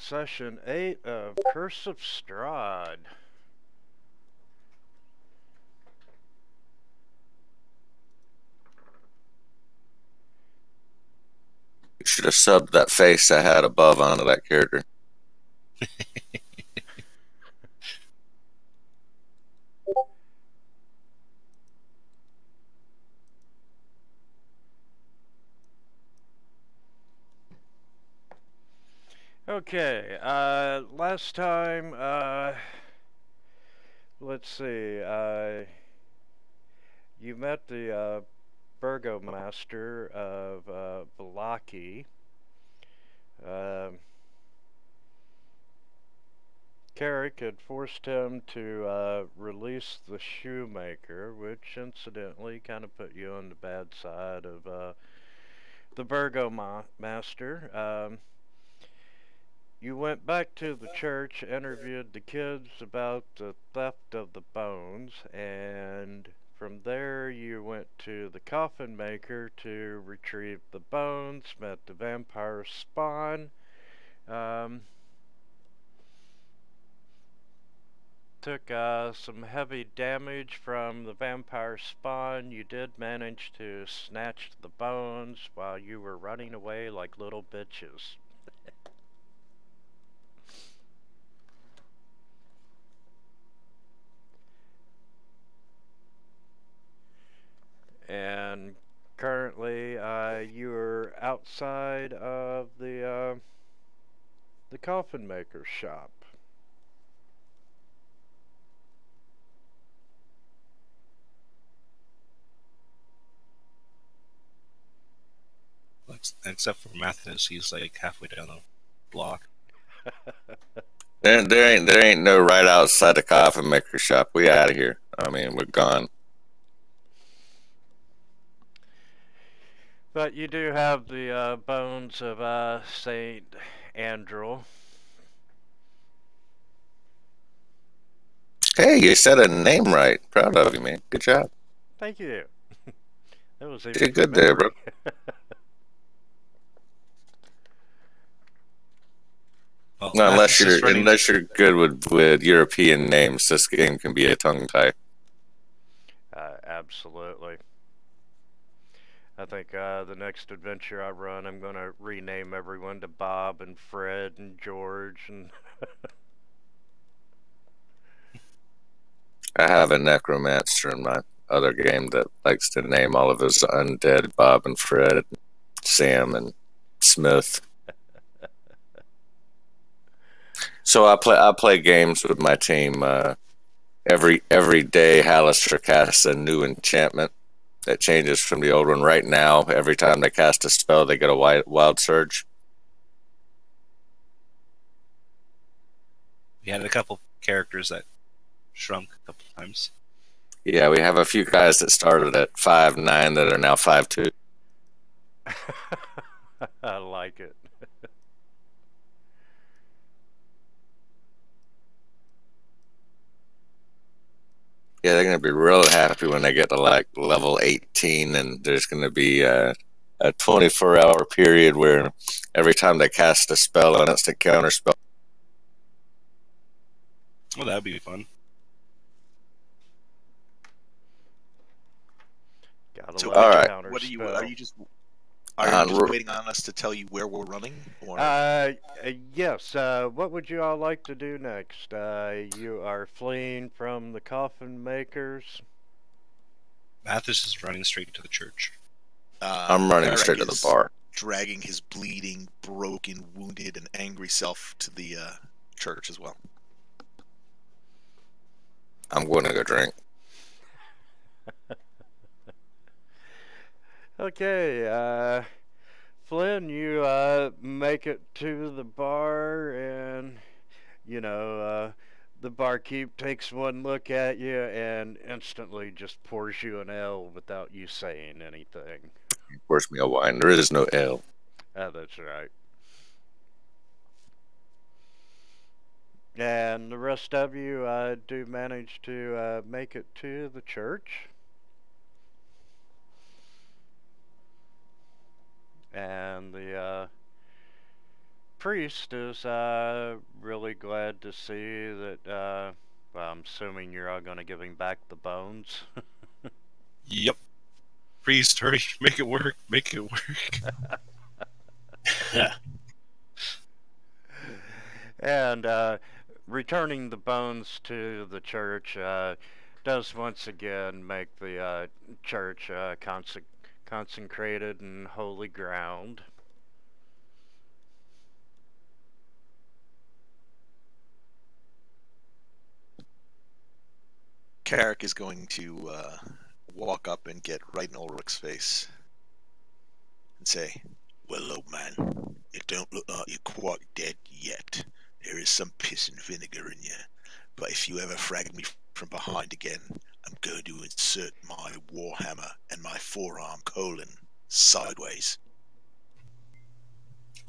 session 8 of Curse of Strahd. You should have subbed that face I had above onto that character. Okay, last time, let's see, you met the Burgomaster of Vistani. Carrick had forced him to release the shoemaker, which incidentally kind of put you on the bad side of the Burgomaster. You went back to the church, interviewed the kids about the theft of the bones, and from there you went to the coffin maker to retrieve the bones, met the vampire spawn, took some heavy damage from the vampire spawn. You did manage to snatch the bones while you were running away like little bitches. And currently you're outside of the coffin maker shop. Except for Mathis, he's like halfway down the block. There ain't no right outside the coffin maker shop. We out of here. I mean, we're gone. But you do have the bones of Saint Andrew. Hey, you said a name right. Proud of you, man. Good job. Thank you. That was You did good there, bro. Well, No, unless you're good with European names, this game can be a tongue tie. Absolutely. I think the next adventure I run, I'm going to rename everyone to Bob and Fred and George and. I have a necromancer in my other game that likes to name all of his undead Bob and Fred, Sam and Smith. So I play games with my team. Every day, Hallister casts a new enchantment that changes from the old one. Right now, every time they cast a spell, they get a wild surge. We had a couple characters that shrunk a couple times. Yeah, we have a few guys that started at 5'9" that are now 5'2". I like it. Yeah, they're going to be real happy when they get to like level 18, and there's going to be a 24-hour period where every time they cast a spell, an instant counter spell. Well, that'd be fun. So, all right. What are you? Are you just waiting on us to tell you where we're running? Or? Yes. What would you all like to do next? You are fleeing from the coffin makers. Mathis is running straight to the church. I'm running straight to the bar, dragging his bleeding, broken, wounded, and angry self to the church as well. I'm going to go drink. Okay, Flynn, you make it to the bar, and the barkeep takes one look at you and instantly just pours you an ale without you saying anything. Pours me a wine. There is no ale. That's right. And the rest of you do manage to make it to the church. And the priest is really glad to see that, well, I'm assuming you're all going to give him back the bones. Yep. Priest, hurry, make it work, make it work. And returning the bones to the church does once again make the church consecrated and holy ground. Carrick is going to walk up and get right in Ulrich's face and say, "Well, old man, it don't look like you're quite dead yet. There is some piss and vinegar in you. But if you ever frag me from behind again, I'm going to insert my warhammer and my forearm colon sideways."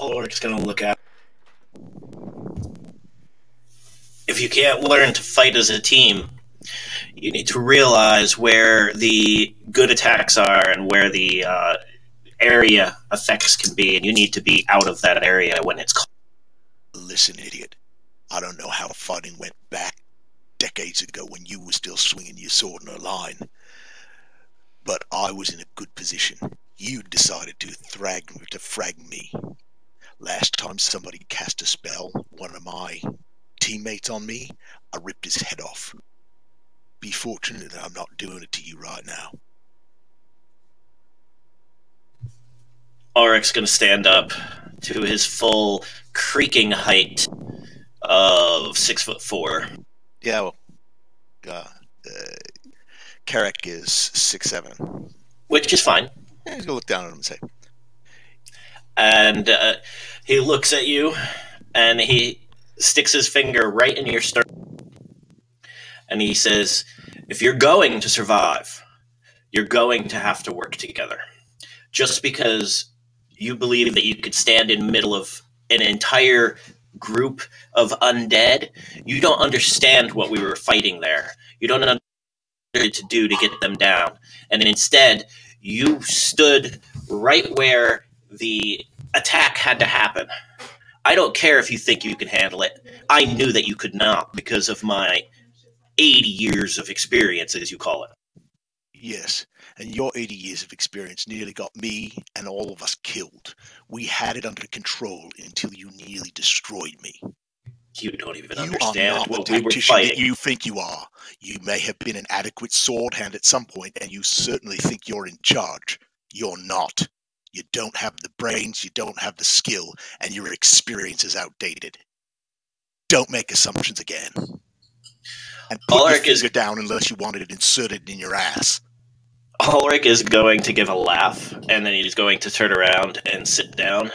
Ulrich's going to look at. If you can't learn to fight as a team, you need to realize where the good attacks are and where the area effects can be, and you need to be out of that area when it's called. Listen, idiot. I don't know how fighting went back decades ago when you were still swinging your sword in a line, but I was in a good position. You decided to frag me. Last time somebody cast a spell, one of my teammates on me, I ripped his head off. Be fortunate that I'm not doing it to you right now. Ulrich's going to stand up to his full creaking height of 6'4". Yeah, well, Carrick is 6'7". Which is fine. Yeah, he's going to look down at him and say, And he looks at you, and he sticks his finger right in your sternum. And he says, if you're going to survive, you're going to have to work together. Just because you believe that you could stand in the middle of an entire group of undead, you don't understand what we were fighting there. You don't understand what to do to get them down. And instead, you stood right where the attack had to happen. I don't care if you think you can handle it. I knew that you could not because of my 80 years of experience, as you call it. yes, and your 80 years of experience nearly got me and all of us killed. We had it under control until you nearly destroyed me. You don't even You understand are not what the we were tactician that fighting. you think you are. You may have been an adequate sword hand at some point, and you certainly think you're in charge. You're not. You don't have the brains, you don't have the skill, and your experience is outdated. Don't make assumptions again. And put Ulrich your is- finger down unless you wanted it inserted in your ass. Ulrich is going to give a laugh, and then he's going to turn around and sit down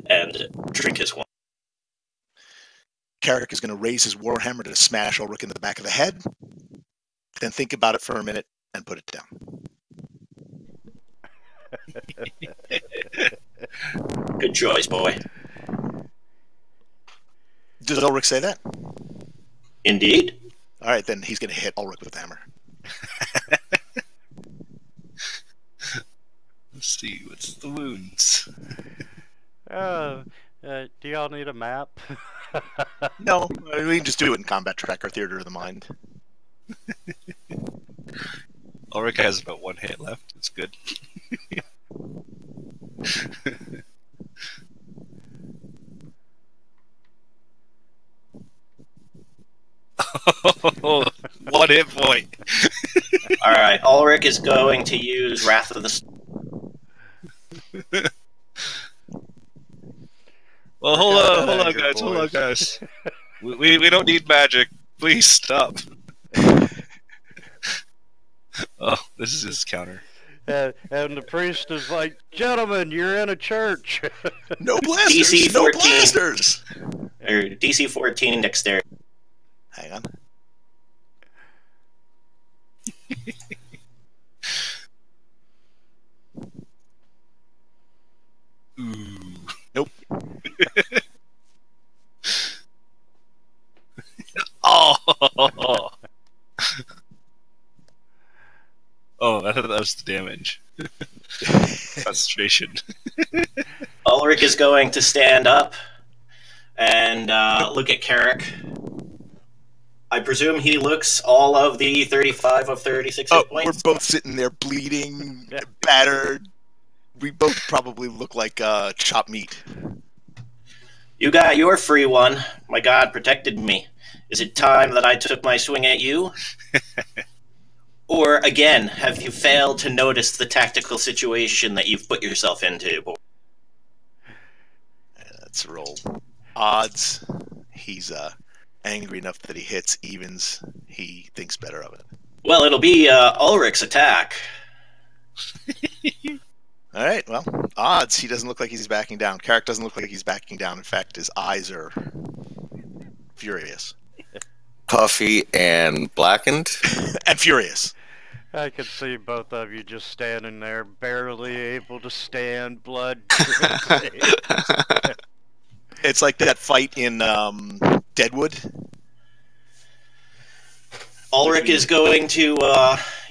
and drink his wine. Carrick is going to raise his warhammer to smash Ulrich in the back of the head, then think about it for a minute and put it down. Good choice, boy. Does Ulrich say that? Indeed. All right, then he's going to hit Ulrich with the hammer. Let's see, what's the wounds? Do y'all need a map? No, we can just do it in Combat Tracker Theater of the Mind. Ulrich has about one hit left. It's good. Oh, 1 hit point. All right, Ulrich is going to use Wrath of the... Well, hold on, guys. We don't need magic. Please stop. Oh, this is his counter. And the priest is like, gentlemen, you're in a church. No blasters! DC No 14. blasters! Or DC 14 dexterity. Hang on. Ooh. Nope. Oh! Oh, that was the damage. Concentration. Ulrich is going to stand up and look at Carrick. I presume he looks all of the 35 of 36 hit points. We're both sitting there bleeding, battered. We both probably look like chopped meat. You got your free one. My God protected me. Is it time that I took my swing at you? Or, again, have you failed to notice the tactical situation that you've put yourself into? Let's roll. Odds. He's angry enough that he hits. Evens. He thinks better of it. Well, it'll be Ulrich's attack. All right, well, odds. He doesn't look like he's backing down. Carrick doesn't look like he's backing down. In fact, his eyes are furious. Puffy and blackened. And furious. I could see both of you just standing there, barely able to stand, blood. It's like that fight in Deadwood. Ulrich is going to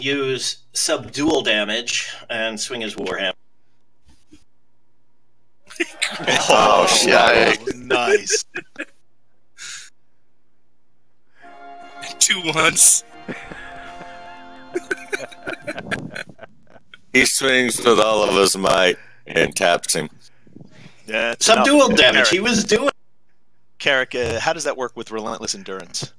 use subdual damage and swing his warhammer. Oh, shit. Nice. 2 1s. He swings with all of his might and taps him. Yeah, Subdual damage. Carrick, He was doing. Carrick, how does that work with relentless endurance?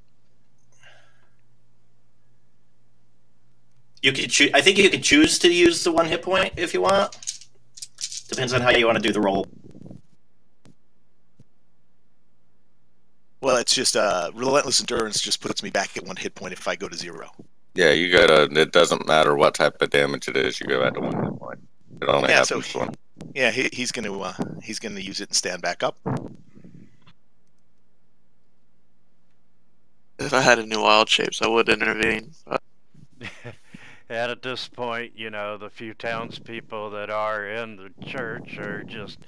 You could I think you could choose to use the 1 hit point if you want. Depends on how you want to do the roll. Well, it's just relentless endurance just puts me back at 1 hit point if I go to 0. Yeah, you gotta. It doesn't matter what type of damage it is. You go back to 1 hit point. It only happens one. Yeah, he's gonna use it and stand back up. If I had any wild shapes, I would intervene. But... And at this point, you know, the few townspeople that are in the church are just,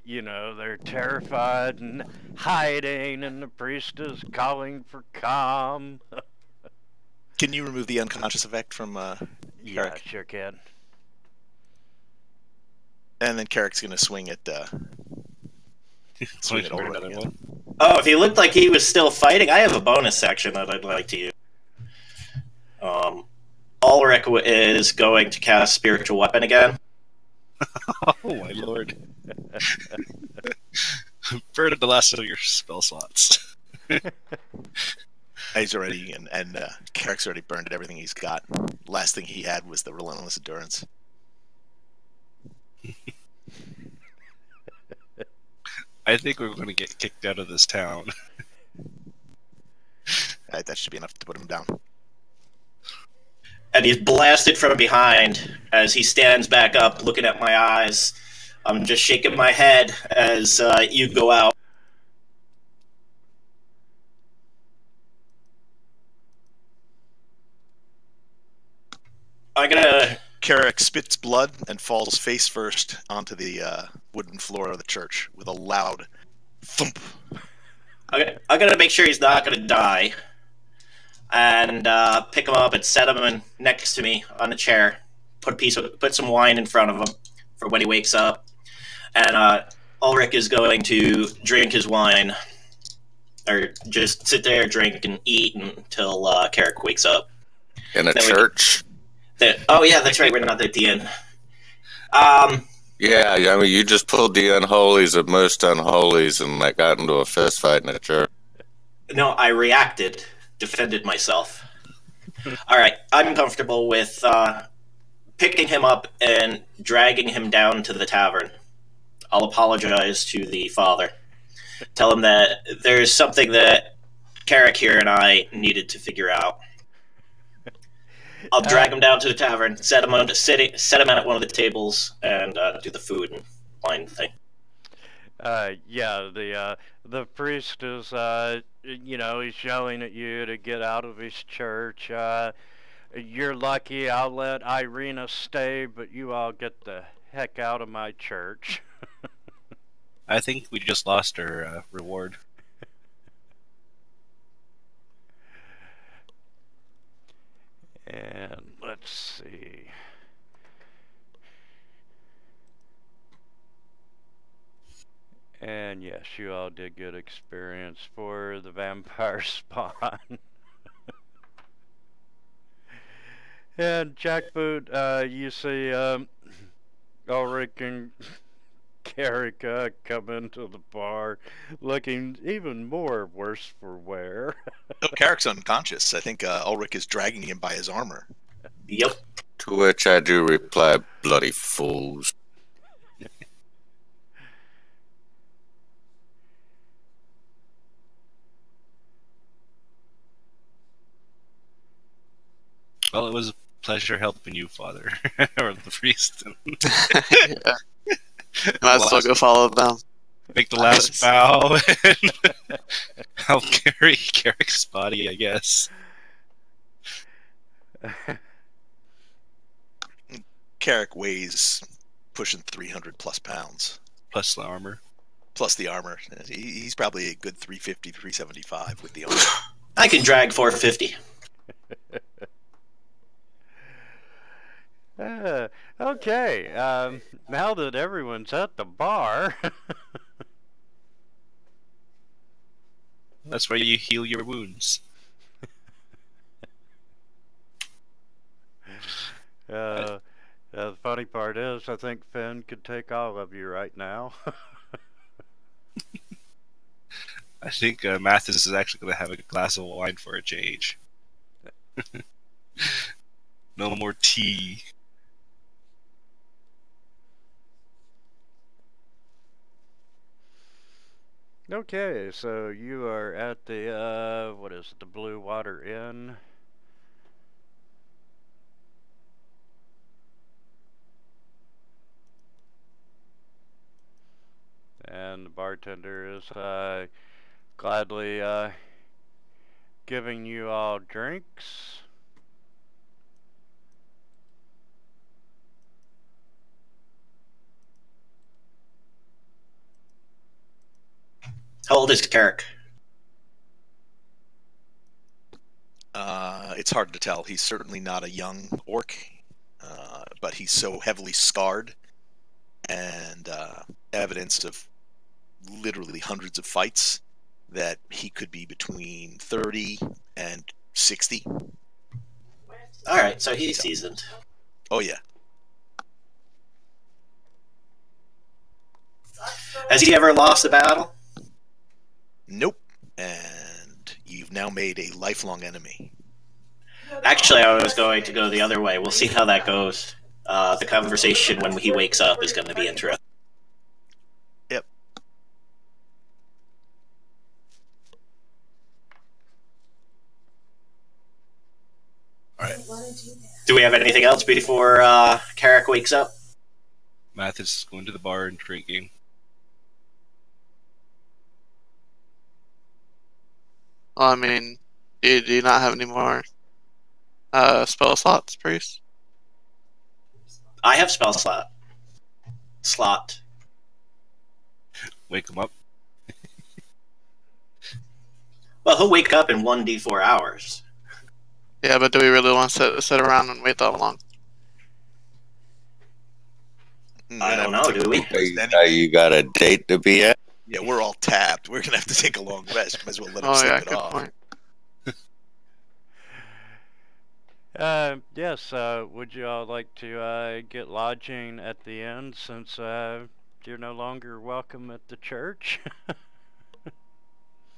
you know, they're terrified and hiding, and the priest is calling for calm. Can you remove the unconscious effect from Yeah, Carrick? sure can. And then Carrick's gonna swing at swing at Ulrich Another again. one. Oh, if he looked like he was still fighting, I have a bonus action that I'd like to use. Ulrich is going to cast Spiritual Weapon again. Oh my lord. Burned the last of your spell slots. He's already and Carrick's already burned everything he's got. Last thing he had was the relentless endurance. I think we're going to get kicked out of this town. That should be enough to put him down. And he's blasted from behind as he stands back up, looking at my eyes. I'm just shaking my head as you go out. I'm gonna... Carrick spits blood and falls face first onto the wooden floor of the church with a loud thump. I'm gonna make sure he's not gonna die, and pick him up and set him next to me on a chair. Put some wine in front of him for when he wakes up, and Ulrich is going to drink his wine, or just sit there, drink and eat until Carrick wakes up. In a Then church? Oh yeah, that's right. We're not at the end. Yeah, I mean, you just pulled the unholies of most unholies and like got into a fist fight in a church. No, I reacted, defended myself. All right, I'm comfortable with picking him up and dragging him down to the tavern. I'll apologize to the father. Tell him that there's something that Carrick here and I needed to figure out. I'll drag him down to the tavern, set him at one of the tables, and do the food and wine thing. Yeah, the priest is, you know, he's yelling at you to get out of his church. You're lucky I'll let Irina stay, but you all get the heck out of my church. I think we just lost our reward. And let's see. And yes, you all did get experience for the vampire spawn. And Jackboot, you see Ulrich and Carrick come into the bar looking even more worse for wear. Oh, Carrick's unconscious. I think Ulrich is dragging him by his armor. Yep. To which I do reply, bloody fools. Well, it was a pleasure helping you, Father, or the priest. Yeah. Might as well go follow them. Make the last bow and help carry Carrick's body, I guess. Carrick weighs pushing 300 plus pounds. Plus the armor. Plus the armor. He's probably a good 350, 375 with the armor. I can drag 450. Okay, now that everyone's at the bar, That's where you heal your wounds. the funny part is, I think Finn could take all of you right now. I think Mathis is actually going to have a glass of wine for a change. No more tea. Okay, so you are at the, what is it, the Blue Water Inn. And the bartender is gladly giving you all drinks. How old is Carrick? It's hard to tell. He's certainly not a young orc, but he's so heavily scarred and evidence of literally hundreds of fights that he could be between 30 and 60. Alright, so he's seasoned. Oh, yeah. Has he ever lost a battle? Nope. And you've now made a lifelong enemy. Actually, I was going to go the other way. We'll see how that goes. The conversation when he wakes up is going to be interesting. Yep. Alright. Do we have anything else before Carrick wakes up? Mathis is going to the bar and drinking. Well, I mean, do you not have any more spell slots, priest? I have spell slot. Wake him up. Well, he'll wake up in 1d4 hours. Yeah, but do we really want to sit around and wait that long? I don't know, do we? You got a date to be at? Yeah, we're all tapped. We're going to have to take a long rest. Might as well let him Oh sleep yeah, it good off. point. Yes, would you all like to get lodging at the inn since you're no longer welcome at the church?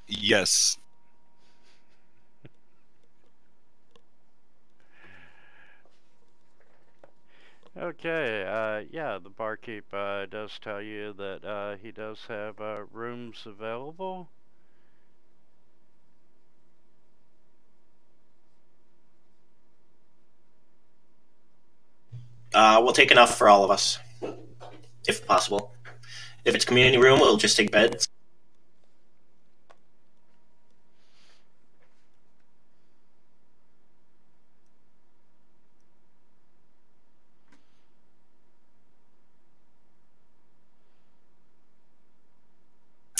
Yes. Okay, yeah, the barkeep does tell you that he does have rooms available. We'll take enough for all of us, if possible. If it's community room, we'll just take beds.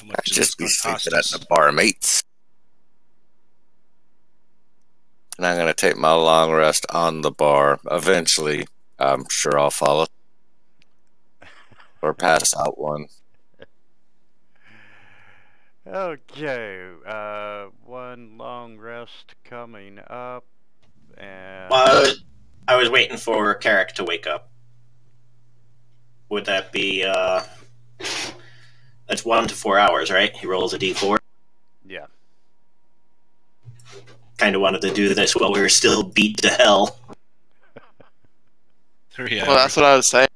How I'd much is just be this gonna cost sleeping at us? the bar, mates. And I'm going to take my long rest on the bar. Eventually, I'm sure I'll follow. Or pass out one. Okay, one long rest coming up, and Well, I was waiting for Carrick to wake up. Would that be, that's 1 to 4 hours, right? He rolls a d4. yeah. Kind of wanted to do this while we were still beat to hell. 3 Well, that's what I was saying.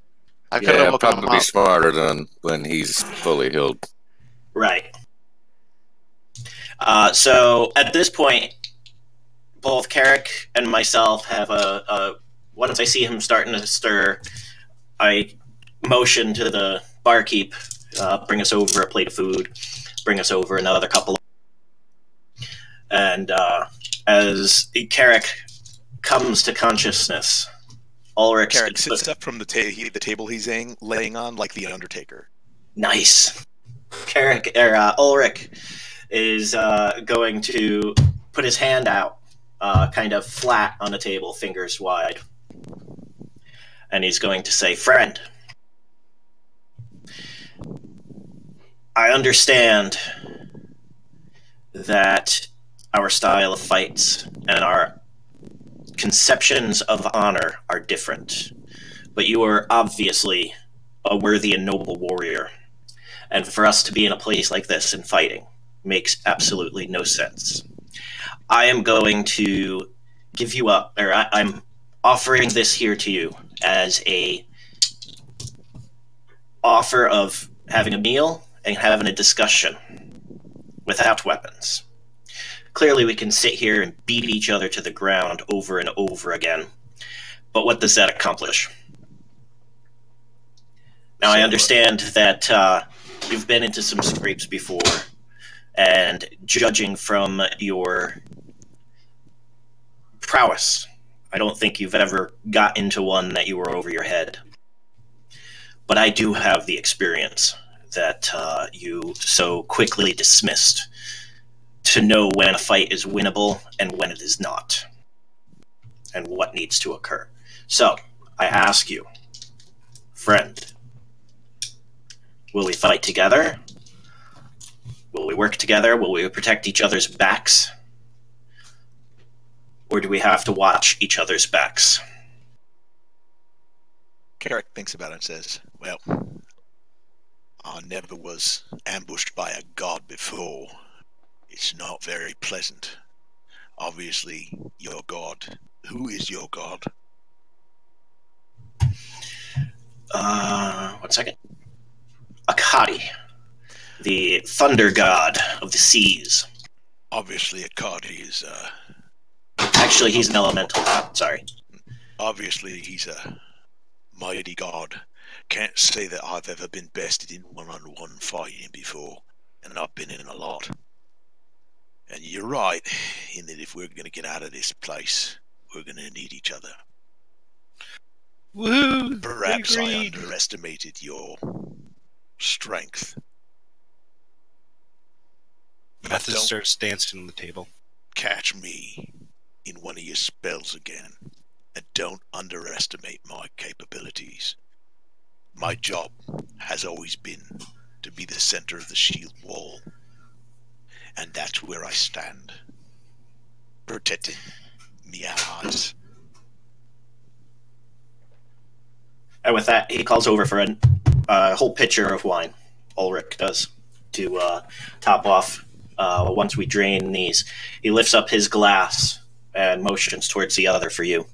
I could Yeah, have woken him probably up. smarter than when he's fully healed. Right. So at this point, both Carrick and myself have once I see him starting to stir, I motion to the barkeep, bring us over a plate of food, bring us over another couple. And as Carrick comes to consciousness, Ulrich Carrick sits up from the table he's laying on like the Undertaker. Nice. Ulrich is going to put his hand out, kind of flat on the table, fingers wide. And he's going to say, "Friend, I understand that our style of fights and our conceptions of honor are different, but you are obviously a worthy and noble warrior. And for us to be in a place like this and fighting makes absolutely no sense. I am going to give you up, or I'm offering this here to you as a offer of having a meal and having a discussion without weapons. Clearly we can sit here and beat each other to the ground over and over again, but what does that accomplish? Now, I understand that you've been into some scrapes before, and judging from your prowess, I don't think you've ever got into one that you were over your head. But I do have the experience that you so quickly dismissed to know when a fight is winnable and when it is not, and what needs to occur. So, I ask you, friend, will we fight together? Will we work together? Will we protect each other's backs? Or do we have to watch each other's backs? Carrick thinks about it and says, "Well, I never was ambushed by a god before. It's not very pleasant. Obviously, your god. Who is your god?" 1 second. Akadi, the thunder god of the seas. Obviously, Akadi is, Actually, he's an elemental god, sorry. obviously he's a mighty god. Can't say that I've ever been bested in one-on-one fighting before, and I've been in a lot. And you're right, in that if we're going to get out of this place, we're going to need each other. Woohoo! Perhaps I Agreed. underestimated your strength. Methodist Don't starts dancing on the table. catch me in one of your spells again, and don't underestimate my capabilities. My job has always been to be the center of the shield wall, and that's where I stand, protecting the allies. And with that, he calls over for a whole pitcher of wine. Ulrich does, to top off. Once we drain these, he lifts up his glass and motions towards the other for you.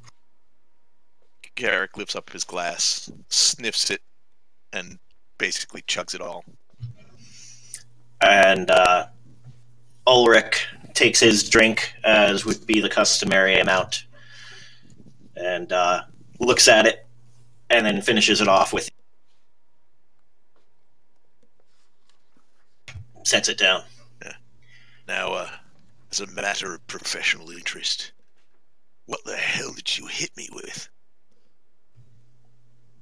Garrick lifts up his glass, sniffs it, and basically chugs it all. And Ulrich takes his drink, as would be the customary amount, and looks at it, and then finishes it off with, sets it down. Now, as a matter of professional interest, what the hell did you hit me with?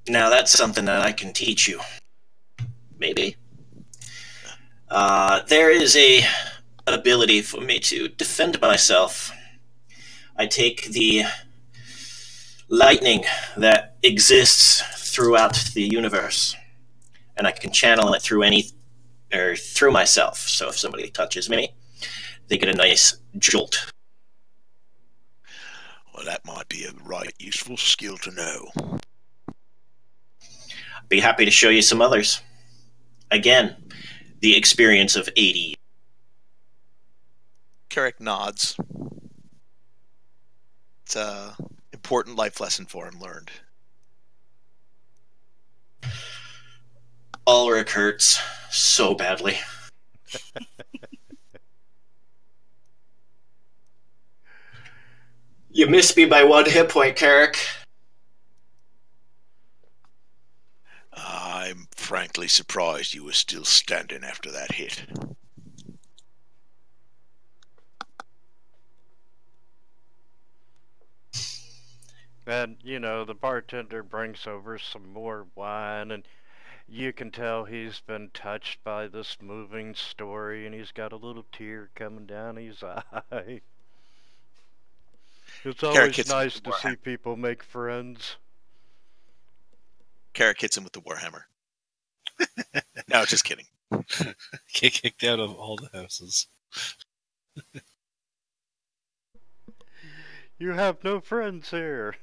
Now that's something that I can teach you. Maybe. There is a ability for me to defend myself. I take the lightning that exists throughout the universe, and I can channel it through any or through myself. So if somebody touches me, they get a nice jolt. Well, that might be a right useful skill to know. Be happy to show you some others. Again, the experience of 80. Carrick nods. It's a important life lesson for him learned. Ulrich hurts so badly. You missed me by 1 hit point, Carrick. I'm frankly surprised you were still standing after that hit. And, you know, the bartender brings over some more wine, and you can tell he's been touched by this moving story, and he's got a little tear coming down his eye. It's always nice to see people make friends. Carrick hits him with the Warhammer. No, just kidding. Get kicked out of all the houses. You have no friends here.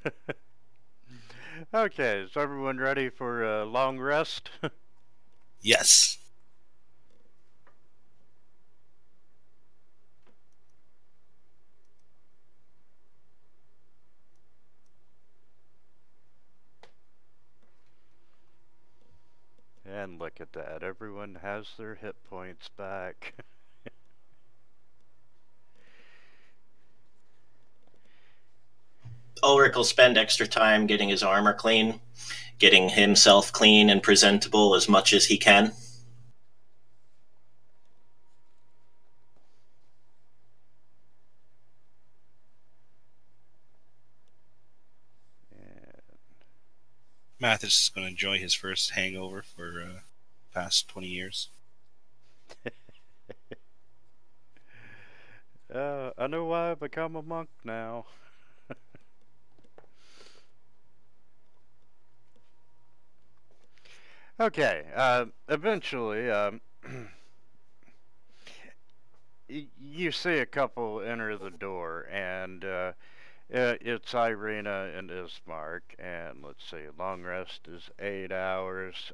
Okay, is everyone ready for a long rest? Yes. And look at that, everyone has their hit points back. Ulrich will spend extra time getting his armor clean, getting himself clean and presentable as much as he can. Mathis is going to enjoy his first hangover for past 20 years. I know why I've become a monk now. Okay, eventually, you see a couple enter the door, and it's Irina and Ismark, and let's see, long rest is 8 hours.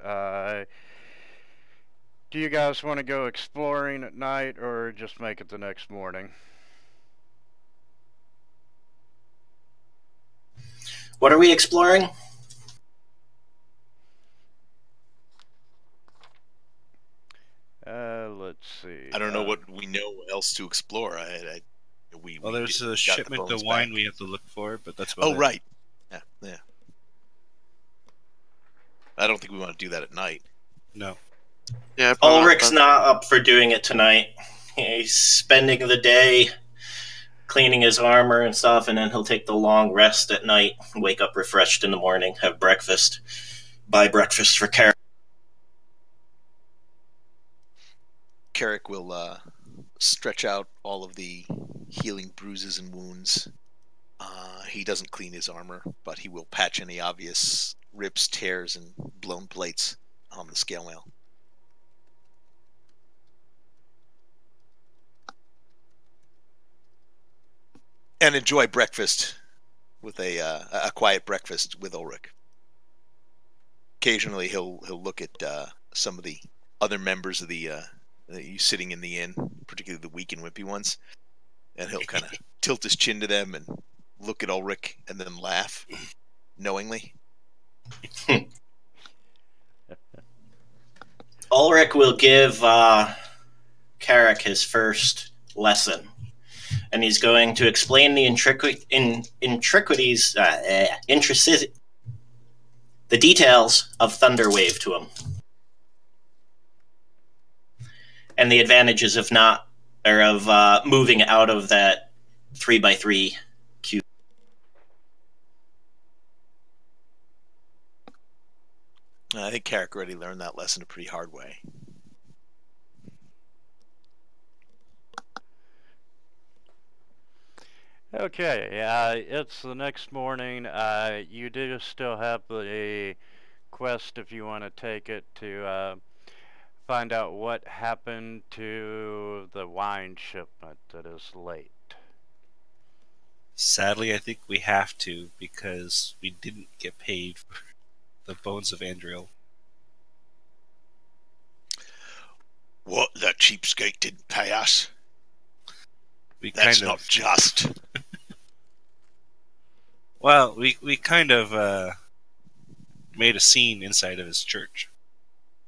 Do you guys want to go exploring at night, or just make it the next morning? What are we exploring? Let's see. I don't know what we know else to explore. Well, there's a shipment of wine we have to look for, but that's about it. Oh, right. Yeah. I don't think we want to do that at night. No. Yeah, Ulrich's not up for doing it tonight. He's spending the day cleaning his armor and stuff, and then he'll take the long rest at night, wake up refreshed in the morning, have breakfast, buy breakfast for Carrick. Carrick will stretch out all of the healing bruises and wounds. He doesn't clean his armor, but he will patch any obvious rips, tears, and blown plates on the scale mail. And enjoy breakfast with a quiet breakfast with Ulrich. Occasionally, he'll look at some of the other members of the sitting in the inn, particularly the weak and wimpy ones, and he'll kind of tilt his chin to them and look at Ulrich and then laugh knowingly. Ulrich will give Carrick his first lesson, and he's going to explain the the details of Thunderwave to him, and the advantages of moving out of that 3x3 cube. I think Carrick already learned that lesson a pretty hard way. Okay, it's the next morning. You do still have the quest if you want to take it to find out what happened to the wine shipment that is late. Sadly, I think we have to because we didn't get paid for the bones of Andriel. What? That cheapskate didn't pay us? That's not just. Well, we kind of made a scene inside of his church.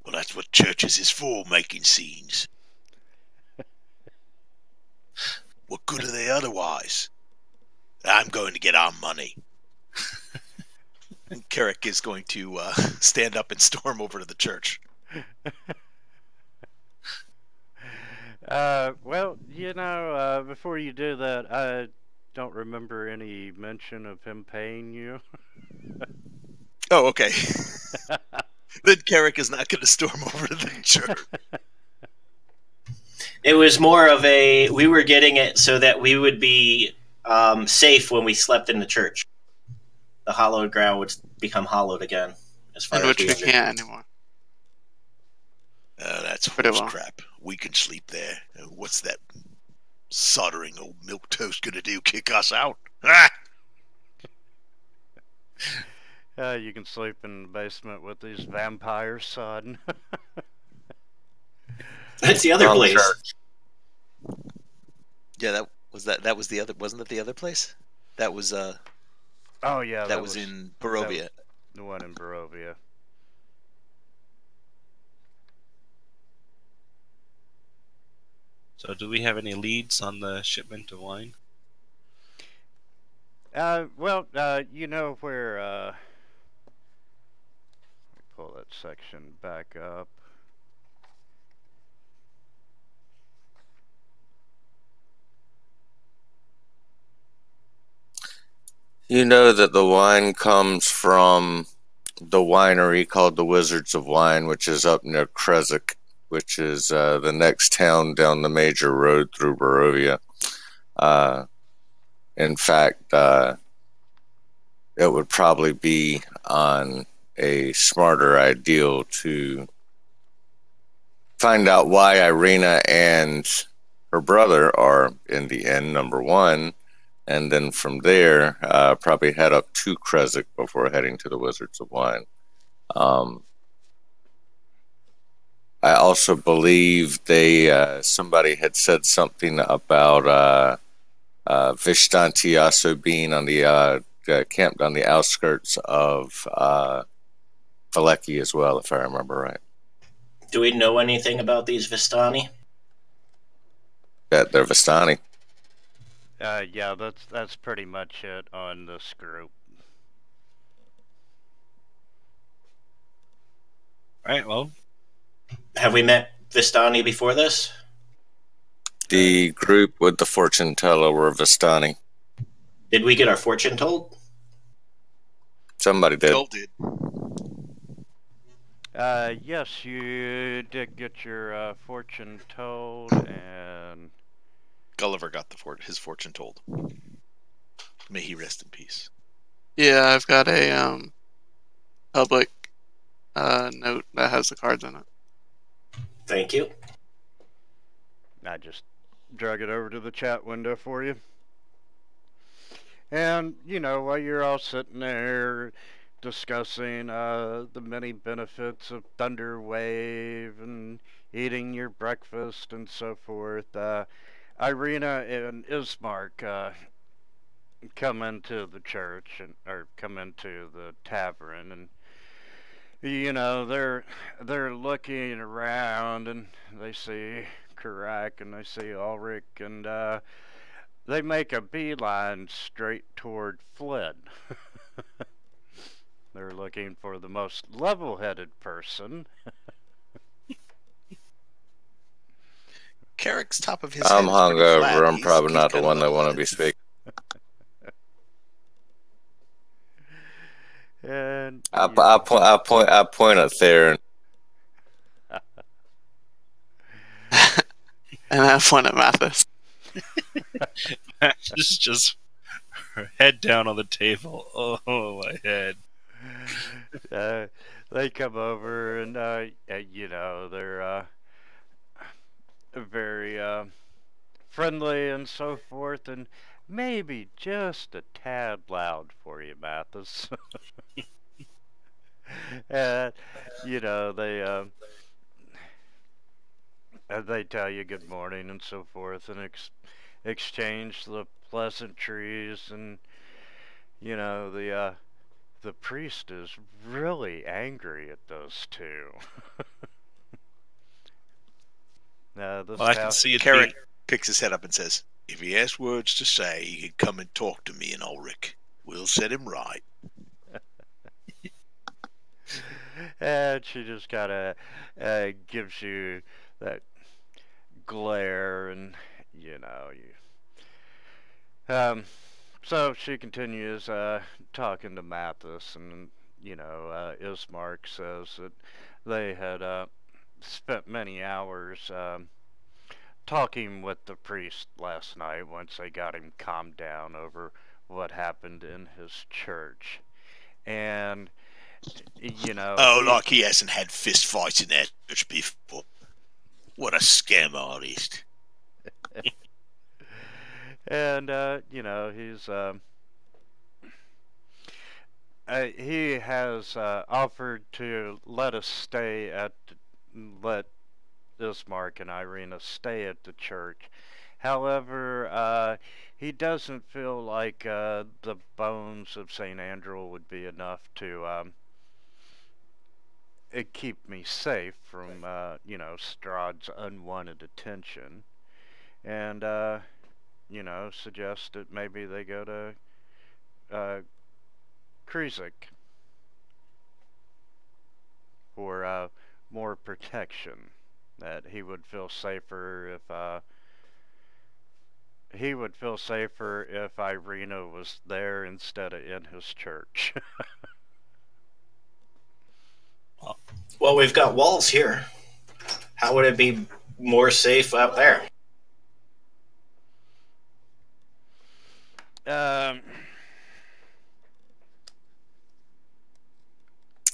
Well, that's what churches is for, making scenes. What good are they otherwise? I'm going to get our money. And Carrick is going to stand up and storm over to the church. Well, before you do that, I don't remember any mention of him paying you. Oh, okay. Then Carrick is not going to storm over to the church. It was more of we were getting it so that we would be safe when we slept in the church. The hallowed ground would become hollowed again. As far In as which we can't anymore. That's Pretty horse well. crap. We can sleep there. What's that soldering old milk toast going to do? Kick us out? Ah! You can sleep in the basement with these vampires, son. That's the other Wrong place. church. Yeah, that was the other. Wasn't that the other place? That was Oh yeah, that was in Barovia. The one in Barovia. So, do we have any leads on the shipment of wine? Well, you know where, let me pull that section back up. You know that the wine comes from the winery called the Wizards of Wine, which is up near Kresik, which is the next town down the major road through Barovia. In fact, it would probably be on a smarter ideal to find out why Irina and her brother are in the inn, number one, and then from there, probably head up to Kresik before heading to the Wizards of Wine. I also believe somebody had said something about Vistani also being on the camped on the outskirts of Valeki as well, if I remember right. Do we know anything about these Vistani? That they're Vistani. Yeah, that's pretty much it on this group. Alright, well, Have we met Vistani before this? The group with the fortune teller were Vistani. Did we get our fortune told? Somebody did. Joel did. Yes, you did get your fortune told, and Gulliver got his fortune told. May he rest in peace. Yeah, I've got a public note that has the cards in it. Thank you. I just drag it over to the chat window for you. And, while you're all sitting there discussing the many benefits of Thunderwave and eating your breakfast and so forth, Irina and Ismark come into the church or come into the tavern, and they're looking around and they see Karak and they see Ulrich, and they make a beeline straight toward Flynn. They're looking for the most level-headed person. Carrick's top of his I'm head is pretty hungover. flat. I'm probably He's not the kinda one they want to level-headed. be speaking. And I point at Theron. And I point at Mathis. just her head down on the table. Oh, my head. they come over and you know, they're very friendly and so forth, and maybe just a tad loud for you, Mathis. And you know, they tell you good morning and so forth, and exchange the pleasantries, and you know, the priest is really angry at those two. This Well, I can past see it Carrot being. picks his head up and says, "If he has words to say, he can come and talk to me and Ulrich. We'll set him right." and she just kind of gives you that glare, and you know, so she continues talking to Mathis, and you know, Ismark says that they had spent many hours talking with the priest last night once they got him calmed down over what happened in his church. And, you know, Oh, like he hasn't had fist fights in that church before. What a scam artist. and you know, he has offered to let us stay let Ismark and Irina stay at the church. However, he doesn't feel like the bones of St. Andrew would be enough to keep me safe from, you know, Strahd's unwanted attention. And, you know, suggest that maybe they go to Krizik for more protection. That he would feel safer if Irina was there instead of in his church. Well, we've got walls here. How would it be more safe out there?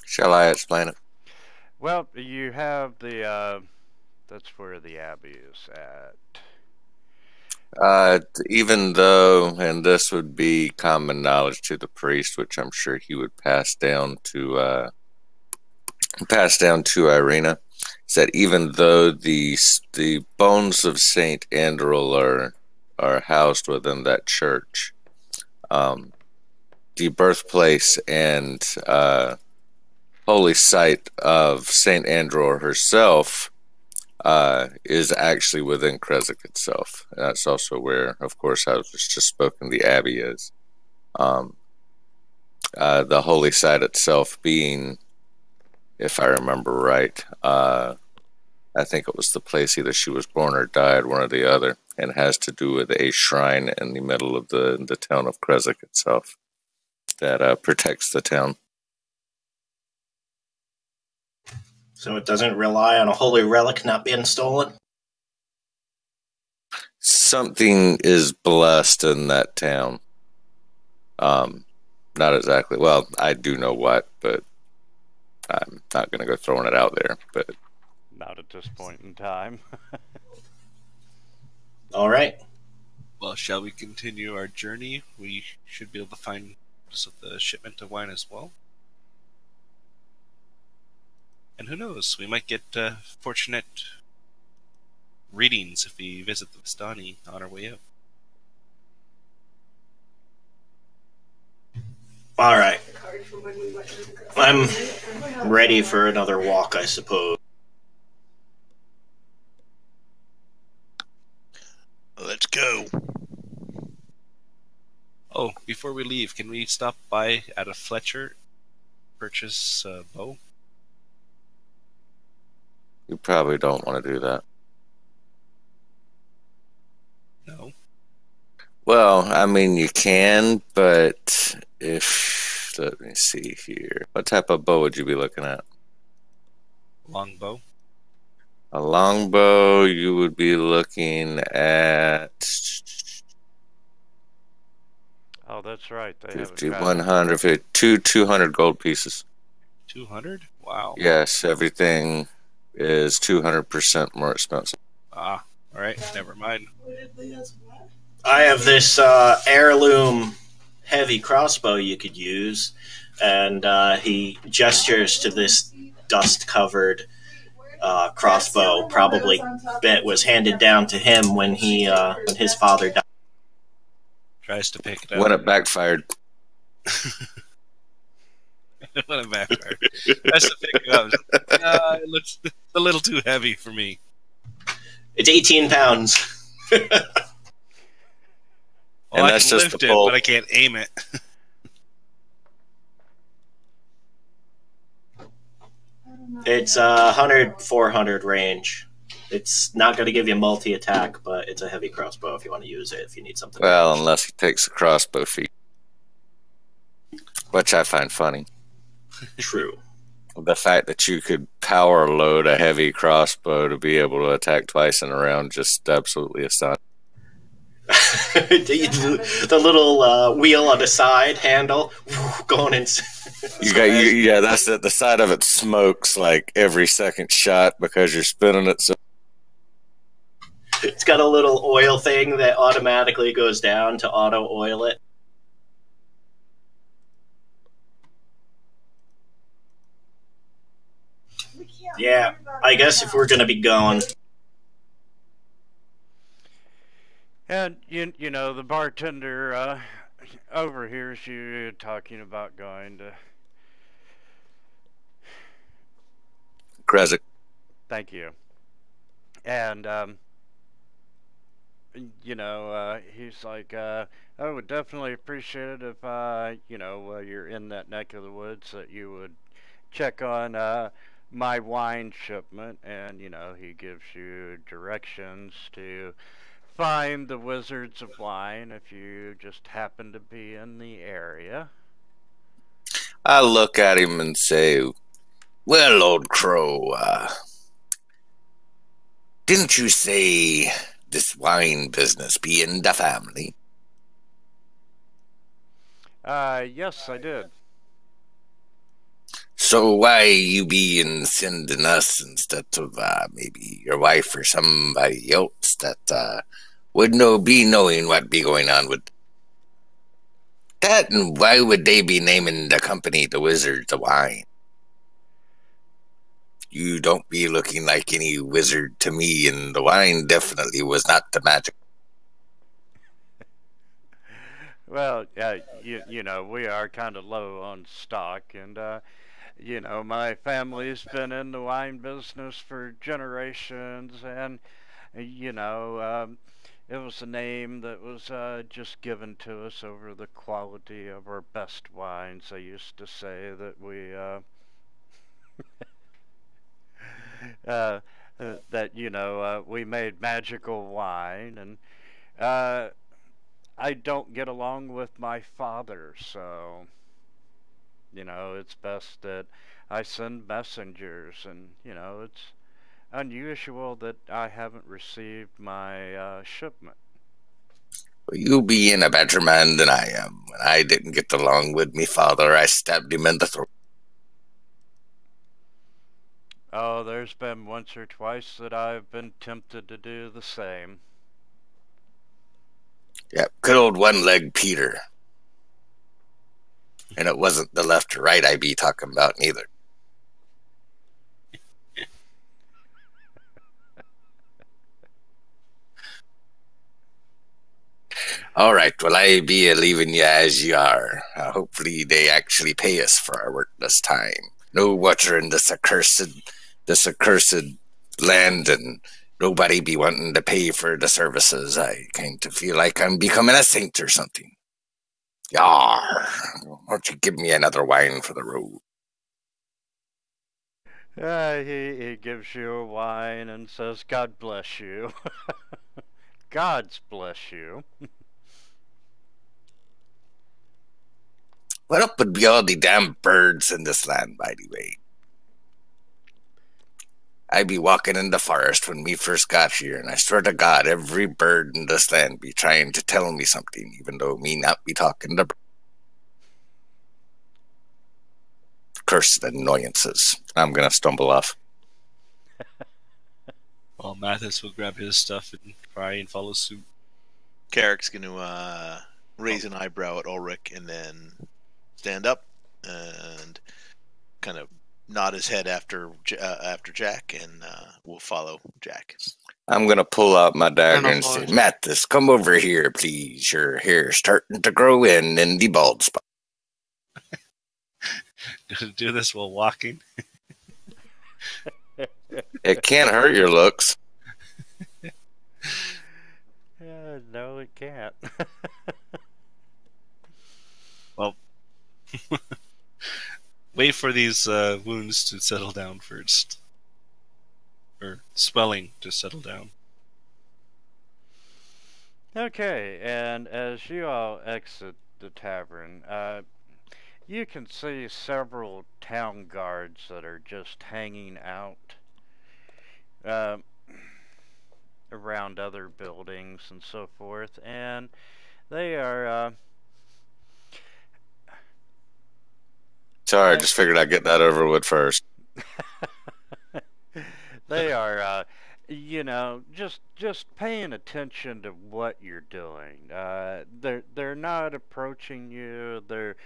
Shall I explain it? Well, you have the that's where the abbey is at. Even though, and this would be common knowledge to the priest, which I'm sure he would pass down to Irina, is that even though the bones of Saint Andrel are housed within that church, the birthplace and holy site of Saint Andrel herself is actually within Krizik itself. And that's also where, of course, I was just spoken, the abbey is. The holy site itself being, if I remember right, I think it was the place either she was born or died, one or the other, and has to do with a shrine in the middle of the town of Krizik itself that protects the town. So it doesn't rely on a holy relic not being stolen? Something is blessed in that town. Not exactly. Well, I do know what, but I'm not going to go throwing it out there. But not at this point in time. All right. Well, shall we continue our journey? We should be able to find the shipment of wine as well. And who knows, we might get fortunate readings if we visit the Vistani on our way out. All right. I'm ready for another walk, I suppose. Let's go. Oh, before we leave, can we stop by at a Fletcher, purchase a bow? you probably don't want to do that. No. Well, I mean, you can, but if... Let me see here. What type of bow would you be looking at? Longbow. A longbow, you would be looking at... Oh, that's right. They 50, 100, 200 gold pieces. 200? Wow. Yes, everything is 200% more expensive. Ah, all right. Never mind. I have this heirloom heavy crossbow you could use, and he gestures to this dust-covered crossbow. Probably that was handed down to him when his father died. Tries to pick it When up. it backfired. When it backfired. Tries to pick it up. It looks a little too heavy for me. It's 18 pounds. Well, And I that's can just lift the it, pole. but I can't aim it. It's 100, 400 range. It's not going to give you multi-attack, but it's a heavy crossbow if you want to use it, if you need something. Well, ranged. unless he takes the crossbow feat, which I find funny. True. The fact that you could power load a heavy crossbow to be able to attack twice in a round just absolutely astonishing. The little wheel on the side handle going in. Yeah, that's it. The side of it smokes like every second shot because you're spinning it. So It's got a little oil thing that automatically goes down to auto oil it. Yeah, I guess if we're going to be going. And you know, the bartender overhears you talking about going to. Krezek. Thank you. And you know, he's like, I would definitely appreciate it if you know, you're in that neck of the woods, that you would check on my wine shipment. And you know, he gives you directions to find the Wizards of Wine if you just happen to be in the area. I look at him and say, well, old crow, didn't you say this wine business be in the family? Yes, I did. So why you be in sending us instead of maybe your wife or somebody else that would be knowing what be going on with that, and why would they be naming the company the Wizards of Wine? You don't be looking like any wizard to me, and the wine definitely was not the magic. Well, you know, we are kind of low on stock, and you know, my family's been in the wine business for generations, and you know, it was a name that was just given to us over the quality of our best wines. I used to say that we that you know, we made magical wine, and I don't get along with my father, so you know, it's best that I send messengers. And you know, it's unusual that I haven't received my shipment. You being a better man than I am. When I didn't get along with me father, I stabbed him in the throat. Oh, there's been once or twice that I've been tempted to do the same. Yeah, good old one-legged Peter. And it wasn't the left or right I be talking about neither. All right, well, I be leaving you as you are. Hopefully they actually pay us for our work this time. No water in this accursed land, and nobody be wanting to pay for the services. I kind of feel like I'm becoming a saint or something. Yar! Won't you give me another wine for the road? He gives you a wine and says, God bless you. God's bless you. What up with all the damn birds in this land, by the way? I be walking in the forest when we first got here, and I swear to God, every bird in this land be trying to tell me something, even though me not be talking to birds. cursed annoyances. I'm gonna stumble off. Well, Mathis will grab his stuff and try and follow suit. Carrick's going to raise an eyebrow at Ulrich and then stand up and kind of nod his head after Jack, and we'll follow Jack. I'm gonna pull out my dagger and say, Voice. Mathis, come over here, please. Your hair's starting to grow in the bald spot. Do this while walking. It can't hurt your looks. No, it can't. Well, wait for these wounds to settle down first. Or swelling to settle down. Okay, and as you all exit the tavern, you can see several town guards that are just hanging out around other buildings and so forth, and they are Sorry, I just figured I'd get that over with first. they are you know, just paying attention to what you're doing. They're not approaching you. They're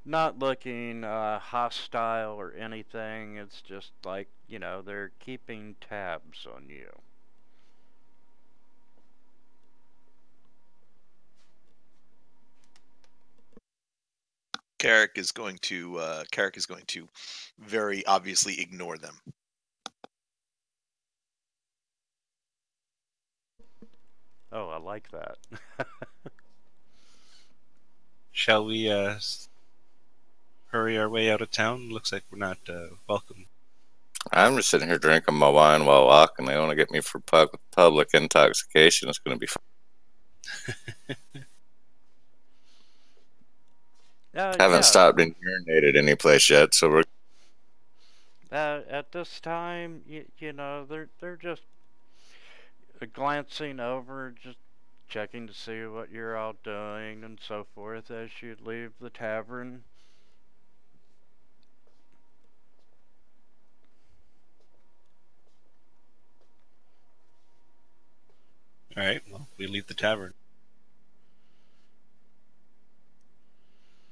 not looking hostile or anything. It's just like, you know, they're keeping tabs on you. Carrick is going to very obviously ignore them. Oh, I like that. Shall we hurry our way out of town? Looks like we're not welcome. I'm just sitting here drinking my wine while walking. They want to get me for public intoxication. It's going to be fun. Haven't stopped and urinated any place yet, so we're at this time, you know, they're just glancing over, just checking to see what you're all doing and so forth as you leave the tavern. Alright, well, we leave the tavern.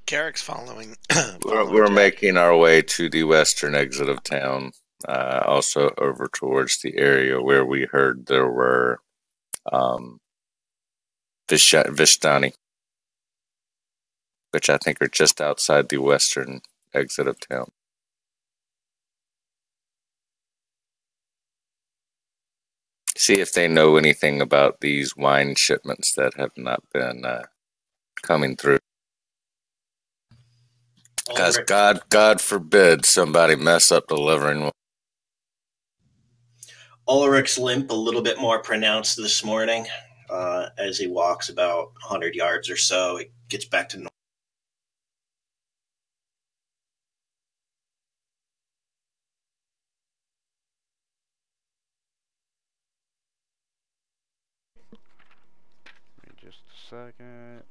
Carrick's following. we're making our way to the western exit of town. Also over towards the area where we heard there were Vistani, which I think are just outside the western exit of town. See if they know anything about these wine shipments that have not been coming through. Because God forbid somebody mess up delivering one. Ulrich's limp a little bit more pronounced this morning as he walks about 100 yards or so. It gets back to normal. Just a second.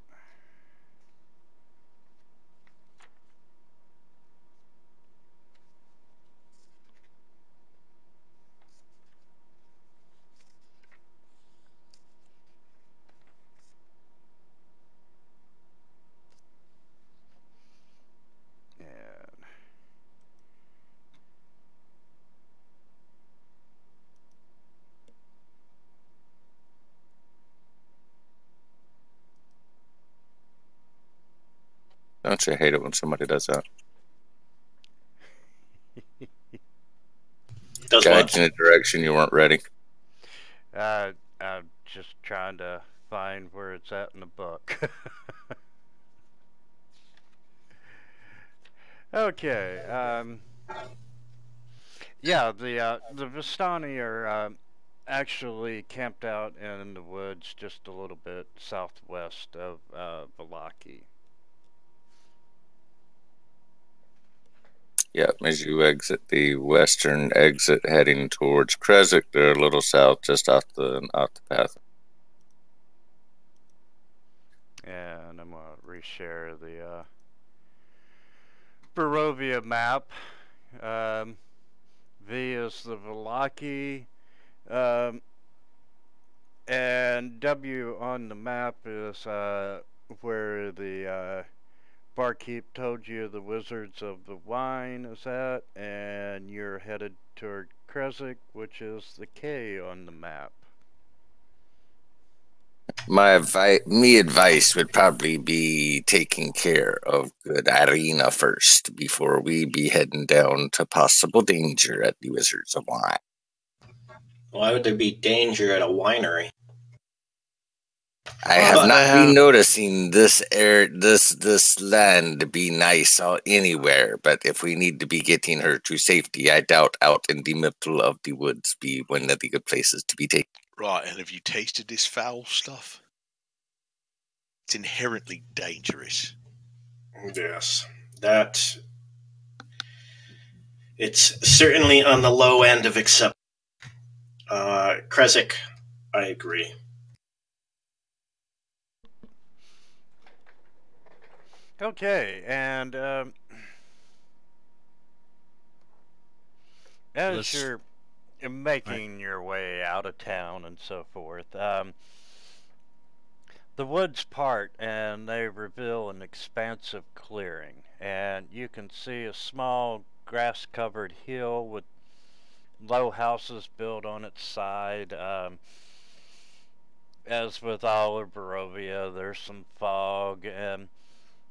Don't you hate it when somebody does that? Guides in a direction you weren't ready. I'm just trying to find where it's at in the book. Okay. Yeah, the Vistani are actually camped out in the woods just a little bit southwest of Vallaki. Yeah, as you exit the western exit heading towards Kresik, they're a little south, just off the path. And I'm gonna reshare the Barovia map. V is the Velaki. And W on the map is where the barkeep told you the Wizards of the Wine is at, and you're headed toward Kresik, which is the K on the map. My advice would probably be taking care of good Irina first before we be heading down to possible danger at the Wizards of Wine. Why would there be danger at a winery? I have not been noticing this land to be nice anywhere, but if we need to be getting her to safety, I doubt out in the middle of the woods be one of the good places to be taken. Right, and have you tasted this foul stuff? It's inherently dangerous. Yes, it's certainly on the low end of acceptable. Kresik, I agree. Okay, and as you're making your way out of town and so forth, the woods part and they reveal an expansive clearing, and you can see a small grass-covered hill with low houses built on its side. As with all of Barovia, there's some fog, and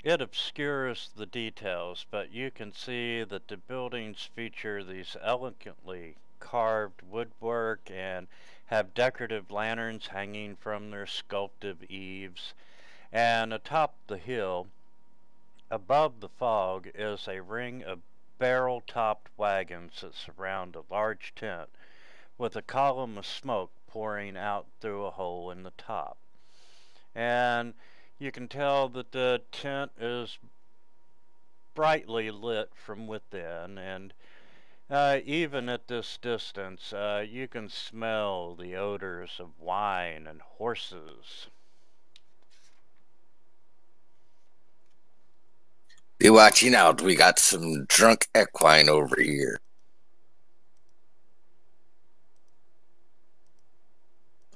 it obscures the details, but you can see that the buildings feature these elegantly carved woodwork and have decorative lanterns hanging from their sculpted eaves. And atop the hill, above the fog, is a ring of barrel-topped wagons that surround a large tent, with a column of smoke pouring out through a hole in the top. And you can tell that the tent is brightly lit from within, and even at this distance, you can smell the odors of wine and horses. Be watching out, we got some drunk equine over here.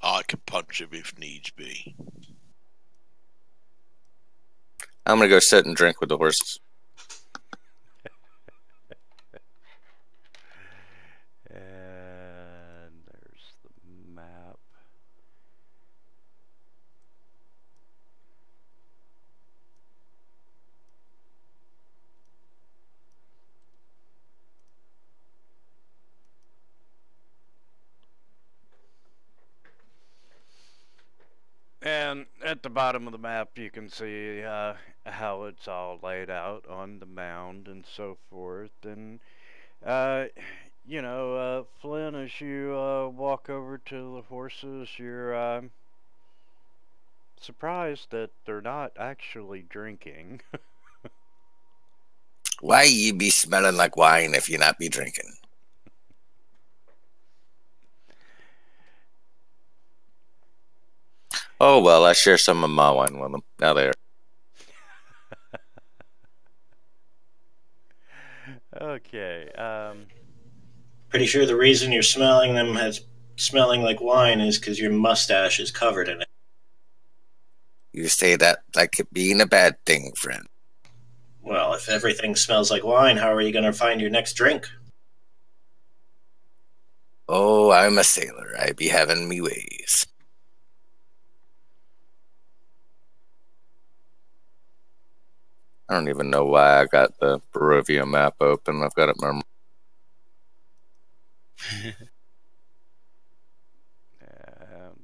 I can punch him if needs be. I'm gonna go sit and drink with the horses. And there's the map. And at the bottom of the map you can see how it's all laid out on the mound and so forth. And you know, Flynn, as you walk over to the horses, you're surprised that they're not actually drinking. Why you be smelling like wine if you not be drinking? Oh well, I share some of my wine with them. Now they are. Okay. Pretty sure the reason you're smelling them as smelling like wine is because your mustache is covered in it. You say that like it being a bad thing, friend. Well, if everything smells like wine, how are you going to find your next drink? Oh, I'm a sailor. I be having me ways. I don't even know why I got the Barovia map open. I've got it memorized. And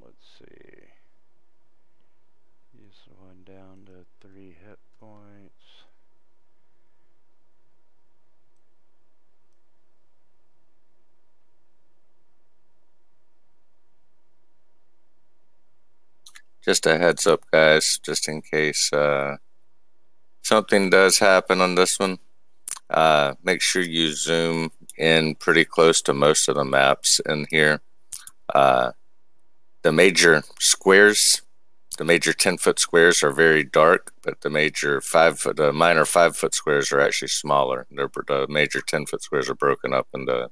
let's see. Use the one down to 3 hit points. Just a heads up, guys, just in case something does happen on this one. Make sure you zoom in pretty close to most of the maps in here. The major squares The major 10-foot squares are very dark, but the major the minor 5-foot squares are actually smaller. The major 10-foot squares are broken up into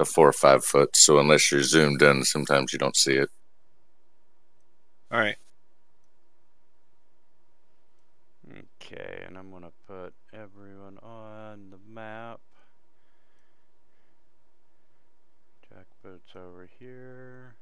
4 or 5 foot. So unless you're zoomed in, sometimes you don't see it. All right. Okay, and I'm gonna put everyone on the map. Jackboot's over here.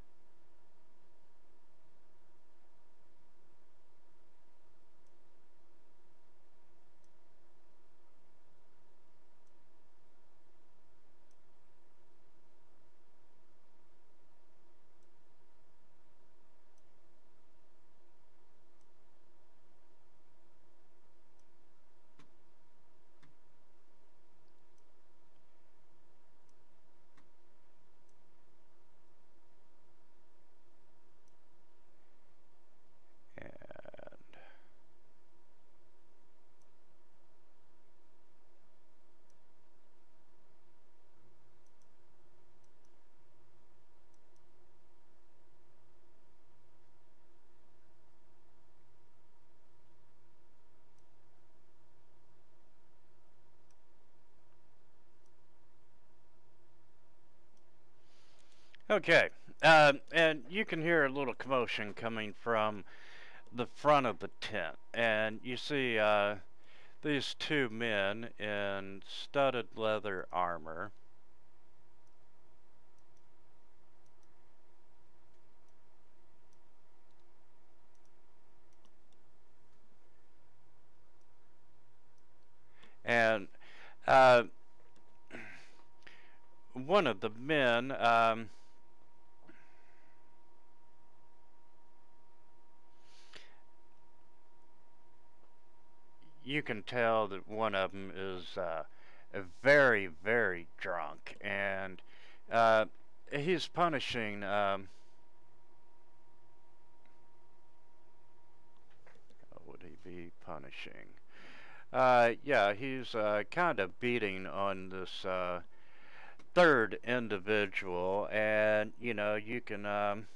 Okay, and you can hear a little commotion coming from the front of the tent, and you see these two men in studded leather armor. And one of the men you can tell that one of them is very, very drunk, and he's punishing what would he be punishing? Yeah, he's kind of beating on this third individual, and you can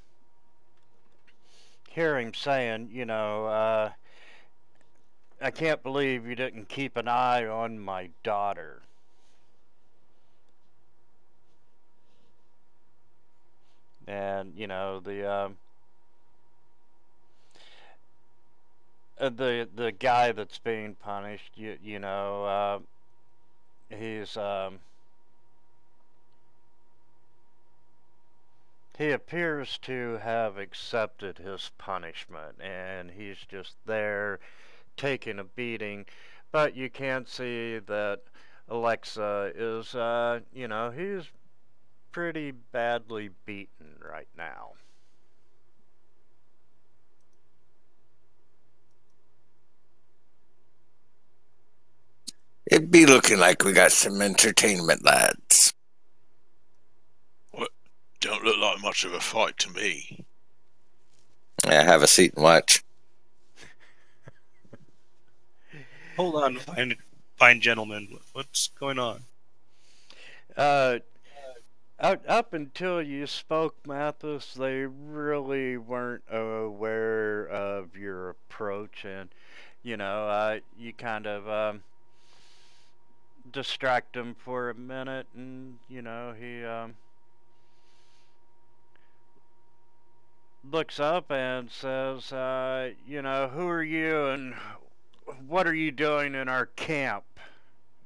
hear him saying, I can't believe you didn't keep an eye on my daughter. And the guy that's being punished, he's he appears to have accepted his punishment, and he's just there taking a beating. But you can see that Alexa is, he's pretty badly beaten right now. It'd be looking like we got some entertainment, lads. What? Don't look like much of a fight to me. Yeah, have a seat and watch. Hold on, fine gentlemen. What's going on? Up until you spoke, Mathis, they really weren't aware of your approach, and you kind of distract him for a minute, and he looks up and says, who are you and what are you doing in our camp?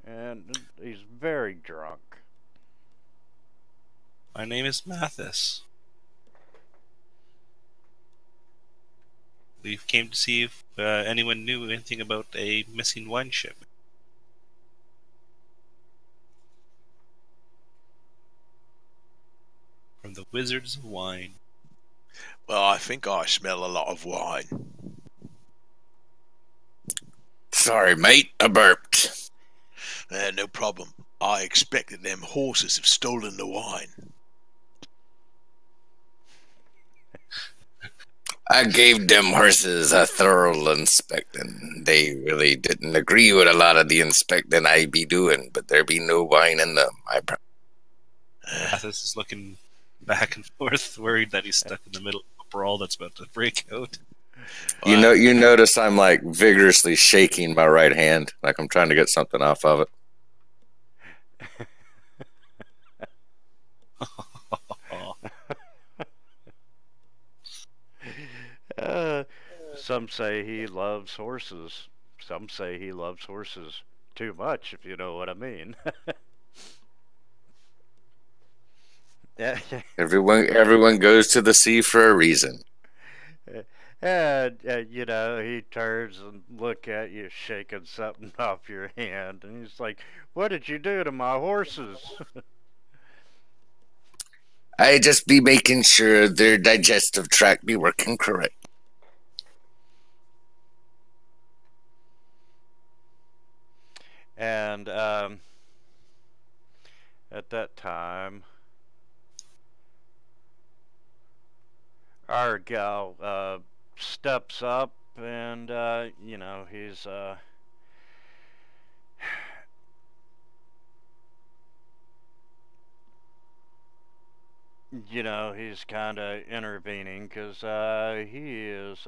And he's very drunk. My name is Mathis. We came to see if anyone knew anything about a missing wine ship. From the Wizards of Wine. Well, I think I smell a lot of wine. Sorry, mate, I burped. No problem. I expected them horses have stolen the wine. I gave them horses a thorough inspecting. They really didn't agree with a lot of the inspecting I be doing, but there be no wine in them. Mathis is looking back and forth, worried that he's stuck in the middle of a brawl that's about to break out. You notice I'm like vigorously shaking my right hand, like I'm trying to get something off of it. Some say he loves horses. Some say he loves horses too much, if you know what I mean. Everyone goes to the sea for a reason. And you know, he turns and look at you shaking something off your hand, and he's like, "What did you do to my horses?" I just be making sure their digestive tract be working correct. And at that time, our gal steps up, and you know, he's you know, he's kind of intervening because he is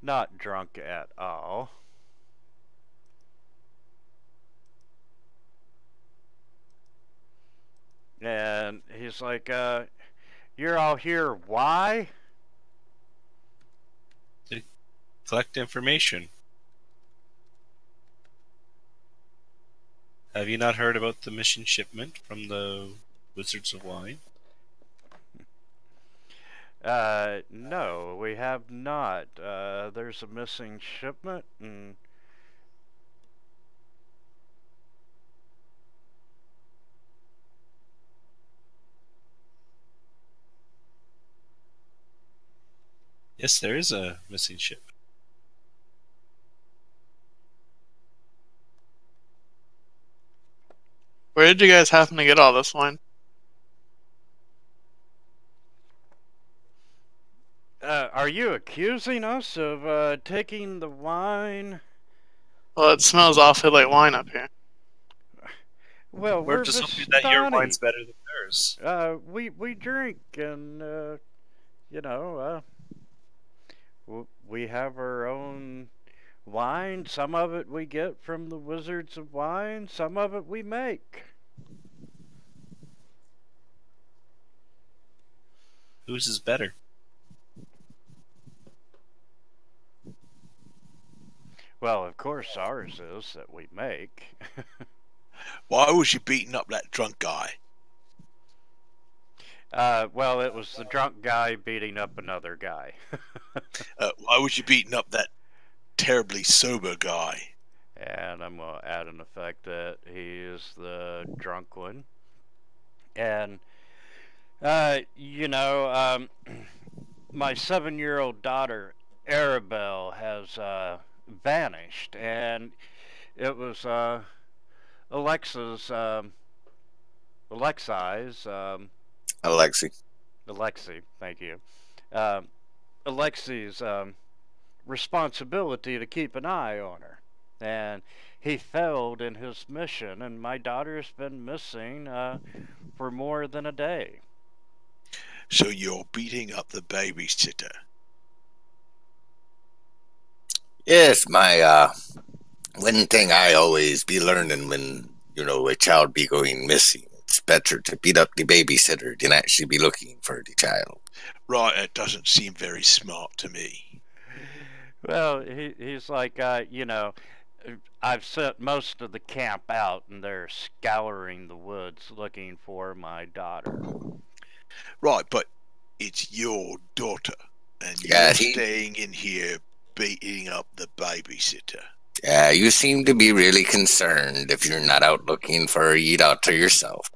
not drunk at all. And he's like, "You're all here, why?" To collect information. Have you not heard about the mission shipment from the Wizards of Wine? No, we have not. There's a missing shipment, and Yes, there is a missing ship. Where did you guys happen to get all this wine? are you accusing us of taking the wine? Well, it smells awfully like wine up here. Well, We're just hoping that your wine's Vistani. better than theirs. We drink, and you know, we have our own wine. Some of it we get from the Wizards of Wine. Some of it we make. Whose is better? Well, of course, ours is that we make. Why was you beating up that drunk guy? Well, it was the drunk guy beating up another guy. Why was you beating up that terribly sober guy? And I'm going to add an effect that he is the drunk one. And, you know, my 7-year-old daughter, Arabelle, has vanished. And it was Alexi's, Alexi, thank you. Alexi's responsibility to keep an eye on her. And he failed in his mission, and my daughter's been missing for more than a day. So you're beating up the babysitter? Yes, my one thing I always be learning when, you know, a child be going missing, it's better to beat up the babysitter than actually be looking for the child. Right, it doesn't seem very smart to me. Well, he's like, you know, I've sent most of the camp out, and they're scouring the woods looking for my daughter. Right, but it's your daughter, and Yeah, you're staying in here beating up the babysitter. Yeah, you seem to be really concerned if you're not out looking for your daughter yourself.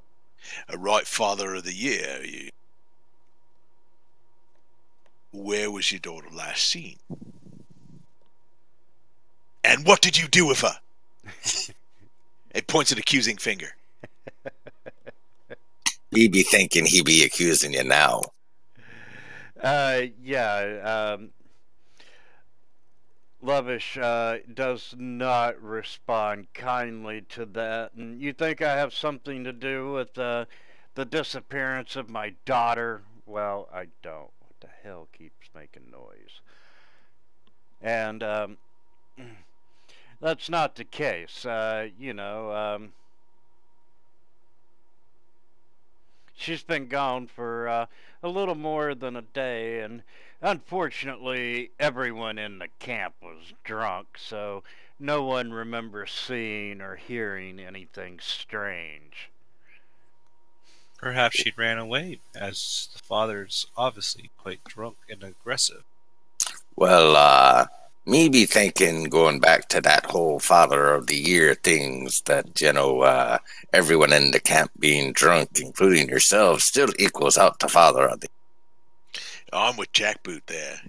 A right father of the year. Where was your daughter last seen? And what did you do with her? It points an accusing finger. He be thinking he be accusing you now. Yeah, Lovish does not respond kindly to that. And you think I have something to do with the the disappearance of my daughter. Well, I don't. What the hell keeps making noise? And that's not the case. She's been gone for a little more than a day, and unfortunately, everyone in the camp was drunk, so no one remembers seeing or hearing anything strange. Perhaps she ran away, as the father's obviously quite drunk and aggressive. Well, me be thinking, going back to that whole Father of the Year things, that, everyone in the camp being drunk, including yourself, still equals out to Father of the I'm with Jackboot there.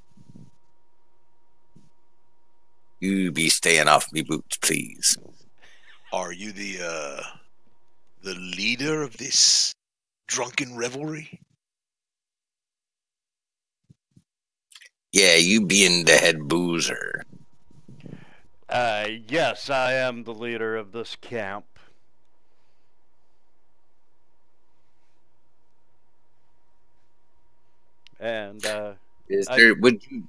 You be staying off me boots, please. Are you the leader of this drunken revelry? Yeah, you being the head boozer. Yes, I am the leader of this camp. And,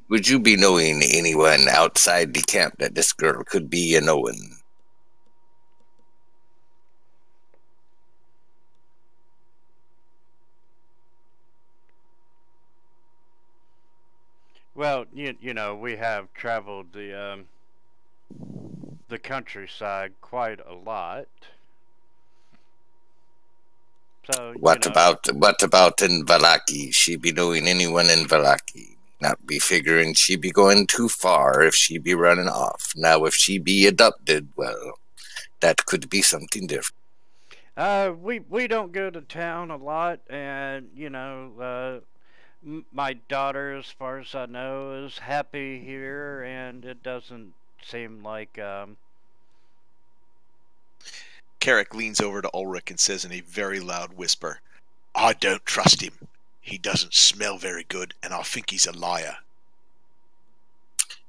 Would you be knowing anyone outside the camp that this girl could be a knowing? well, we have traveled the countryside quite a lot. So, What about in Valaki? She be knowing anyone in Valaki? Not be figuring she be going too far if she be running off. Now, if she be adopted, well, that could be something different. We don't go to town a lot, and my daughter, as far as I know, is happy here, and it doesn't seem like Carrick leans over to Ulrich and says in a very loud whisper, I don't trust him. He doesn't smell very good, and I think he's a liar.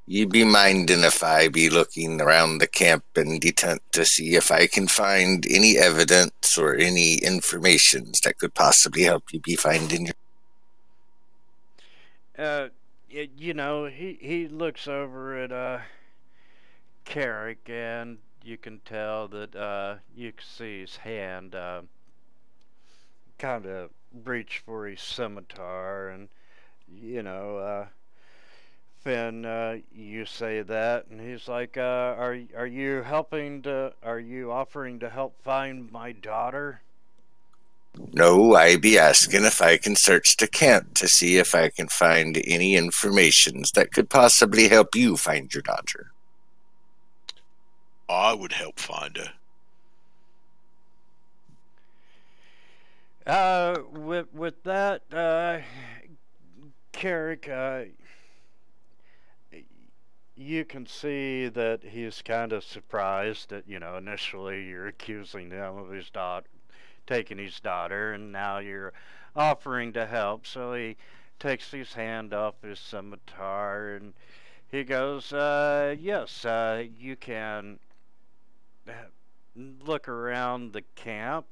You be minding if I be looking around the camp and the tent to see if I can find any evidence or any informations that could possibly help you be finding your... he looks over at Carrick, and you can tell that you can see his hand kind of reach for his scimitar, and Finn, you say that, and he's like, are you offering to help find my daughter? No, I be asking if I can search the camp to see if I can find any informations that could possibly help you find your daughter. I would help find her. With that, Carrick, you can see that he's kind of surprised that, initially you're accusing him of his daughter, taking his daughter, and now you're offering to help. So he takes his hand off his scimitar, and he goes, yes, you can look around the camp.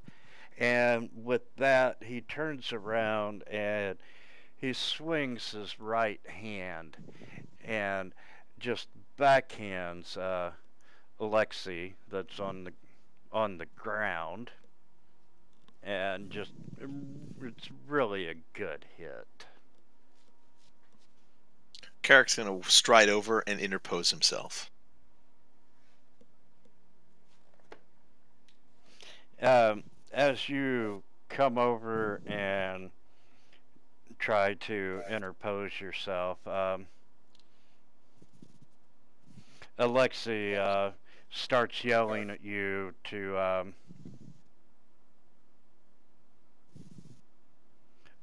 And with that, he turns around and he swings his right hand and just backhands Alexei that's on the ground, and just it's really a good hit. Carrick's going to stride over and interpose himself. As you come over and try to interpose yourself, Alexei starts yelling at you to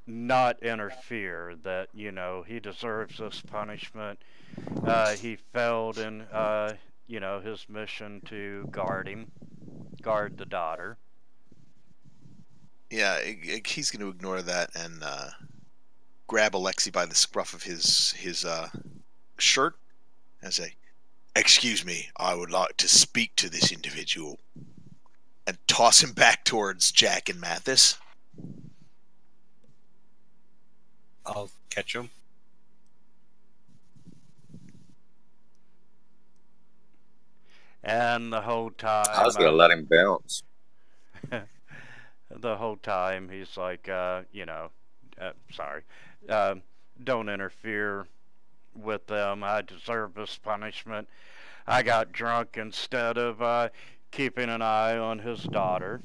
not interfere, that, he deserves this punishment. He failed in, his mission to guard the daughter. Yeah, he's going to ignore that and grab Alexei by the scruff of his shirt and say, "Excuse me, I would like to speak to this individual," and toss him back towards Jack and Mathis. I'll catch him. And the whole I was time, gonna let him bounce. the whole time he's like, sorry, don't interfere with them. I deserve this punishment. I got drunk instead of keeping an eye on his daughter.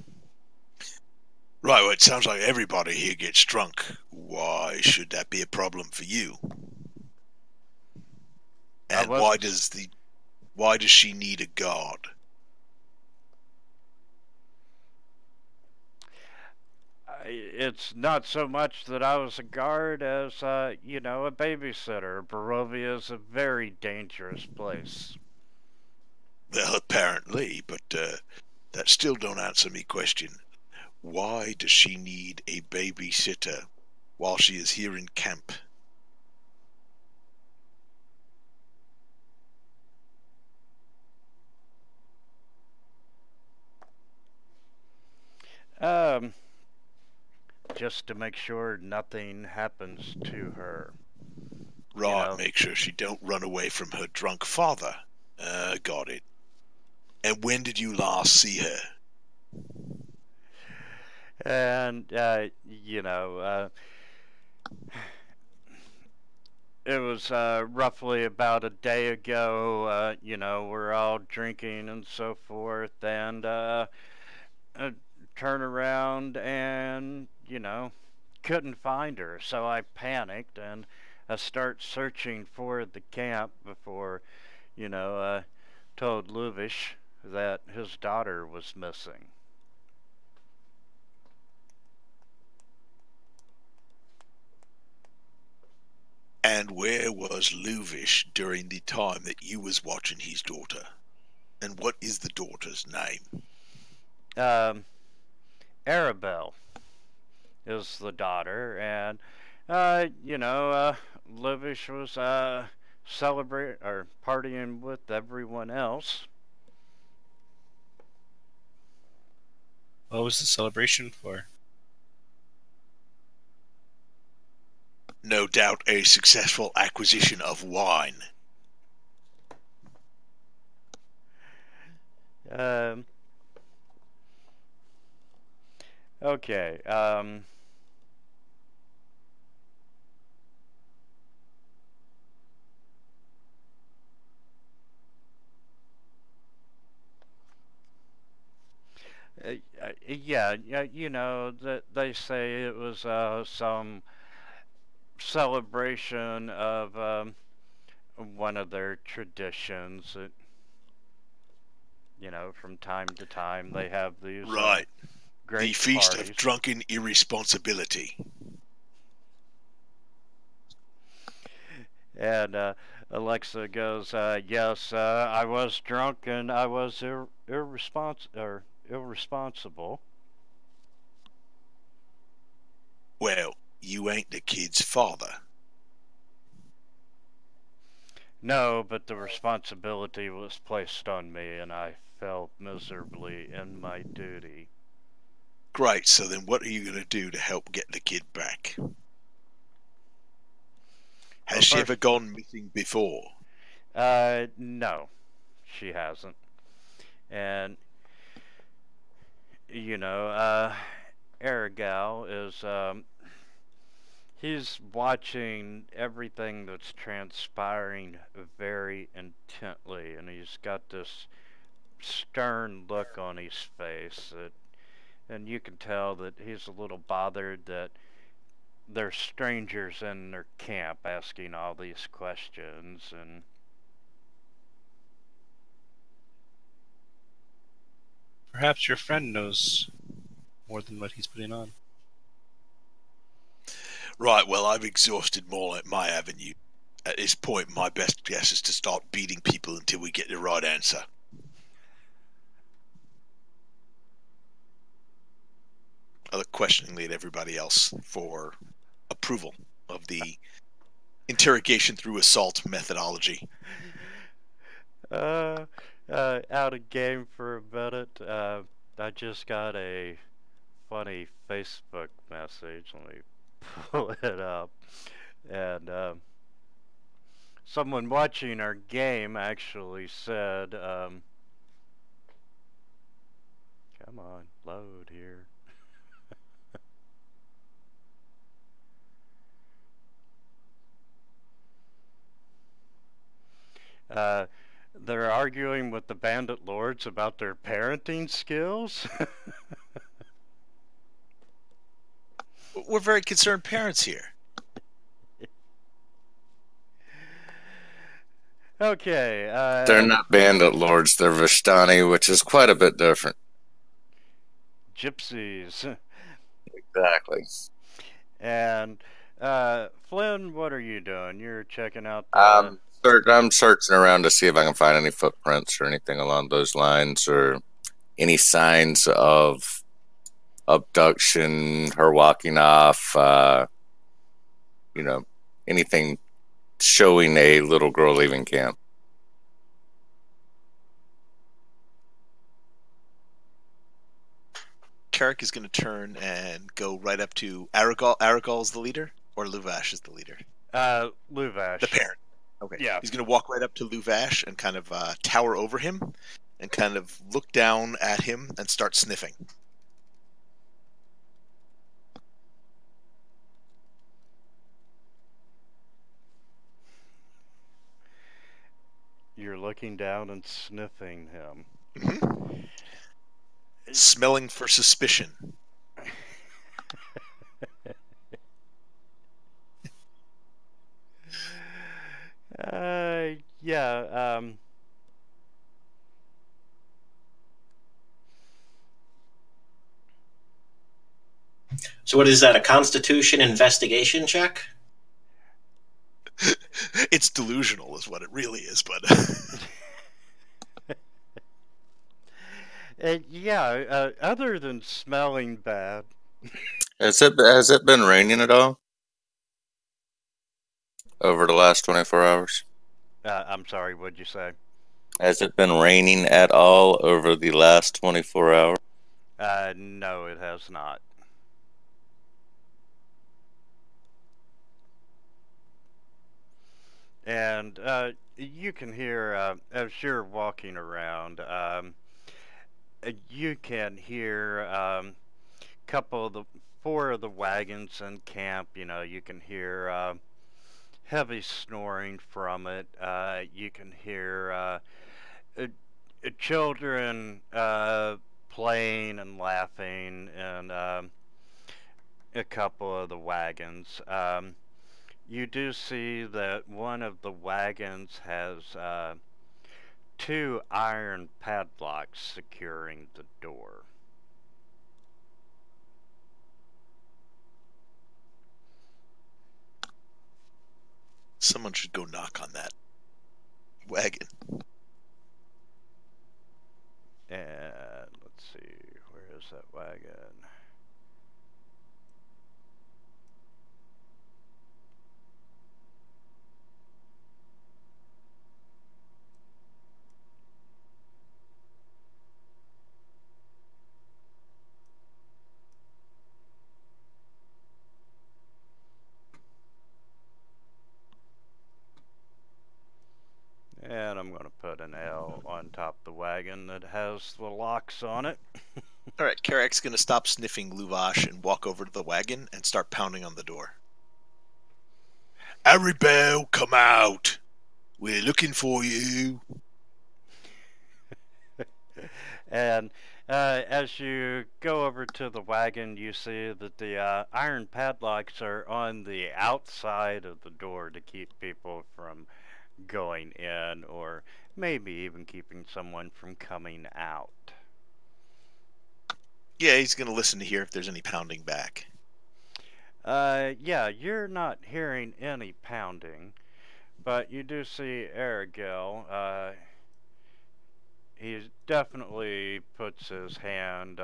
Right, well, it sounds like everybody here gets drunk. Why should that be a problem for you? And why does she need a guard? It's not so much that I was a guard as, a babysitter. Barovia is a very dangerous place. Well, apparently, but that still don't answer me question. Why does she need a babysitter while she is here in camp? Just to make sure nothing happens to her. Right, make sure she don't run away from her drunk father. Got it. And when did you last see her? And, it was roughly about a day ago. We're all drinking and so forth, and turn around and, couldn't find her. So I panicked and I start searching for the camp before, told Luvish that his daughter was missing. And where was Luvish during the time that you was watching his daughter? And what is the daughter's name? Arabelle is the daughter, and Livish was celebrating or partying with everyone else. What was the celebration for? No doubt a successful acquisition of wine. Okay. Yeah, that they say it was some celebration of one of their traditions. That, from time to time they have these right. Great the Feast parties. of Drunken Irresponsibility. And Alexa goes, yes, I was drunk and I was irresponsible. Well, you ain't the kid's father. No, but the responsibility was placed on me and I failed miserably in my duty. Great, so then what are you going to do to help get the kid back? Has she ever gone missing before? No, she hasn't. And, Aragal is, he's watching everything that's transpiring very intently, and he's got this stern look on his face and you can tell that he's a little bothered that there's strangers in their camp asking all these questions. And perhaps your friend knows more than what he's putting on. Right, well, I've exhausted my avenue. At this point, my best guess is to start beating people until we get the right answer. I look questioningly at everybody else for approval of the interrogation through assault methodology. Out of game for a minute. I just got a funny Facebook message. Let me pull it up. And someone watching our game actually said, come on, load here. They're arguing with the bandit lords about their parenting skills. We're very concerned parents here. Okay. They're not bandit lords, they're Vistani, which is quite a bit different. Gypsies. Exactly. And Flynn, what are you doing? You're checking out the... I'm searching around to see if I can find any footprints or anything along those lines, or any signs of abduction, her walking off, anything showing a little girl leaving camp. Carrick is going to turn and go right up to Aragal. Aragal's the leader, or Luvash is the leader? Luvash. The parent. Okay. Yeah. He's going to walk right up to Luvash and kind of tower over him and kind of look down at him and start sniffing. You're looking down and sniffing him. Mm-hmm. Smelling for suspicion. Yeah. So what is that, a Constitution investigation check? It's delusional is what it really is, but... Other than smelling bad. Has it been raining at all over the last 24 hours? I'm sorry, what'd you say? Has it been raining at all over the last 24 hours? No, it has not. And you can hear, as you're walking around, you can hear four of the wagons in camp. You can hear heavy snoring from it. You can hear children playing and laughing in a couple of the wagons. You do see that one of the wagons has 2 iron padlocks securing the door. Someone should go knock on that wagon. And let's see, where is that wagon? And I'm going to put an L on top of the wagon that has the locks on it. Alright, Carrick's going to stop sniffing Luvash and walk over to the wagon and start pounding on the door. Aribel, come out! We're looking for you! And as you go over to the wagon, you see that the iron padlocks are on the outside of the door to keep people from going in, or maybe even keeping someone from coming out. Yeah, he's going to listen to hear if there's any pounding back. Yeah, you're not hearing any pounding, but you do see Arigel. He definitely puts his hand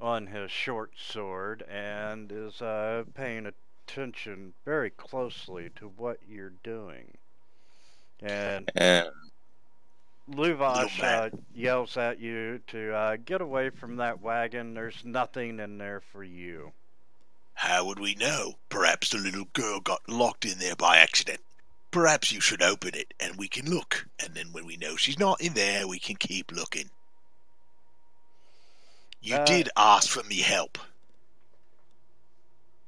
on his short sword and is paying attention very closely to what you're doing. And Luvash yells at you to get away from that wagon. There's nothing in there for you. How would we know? Perhaps the little girl got locked in there by accident. Perhaps you should open it and we can look. And then when we know she's not in there, we can keep looking. You did ask for me help.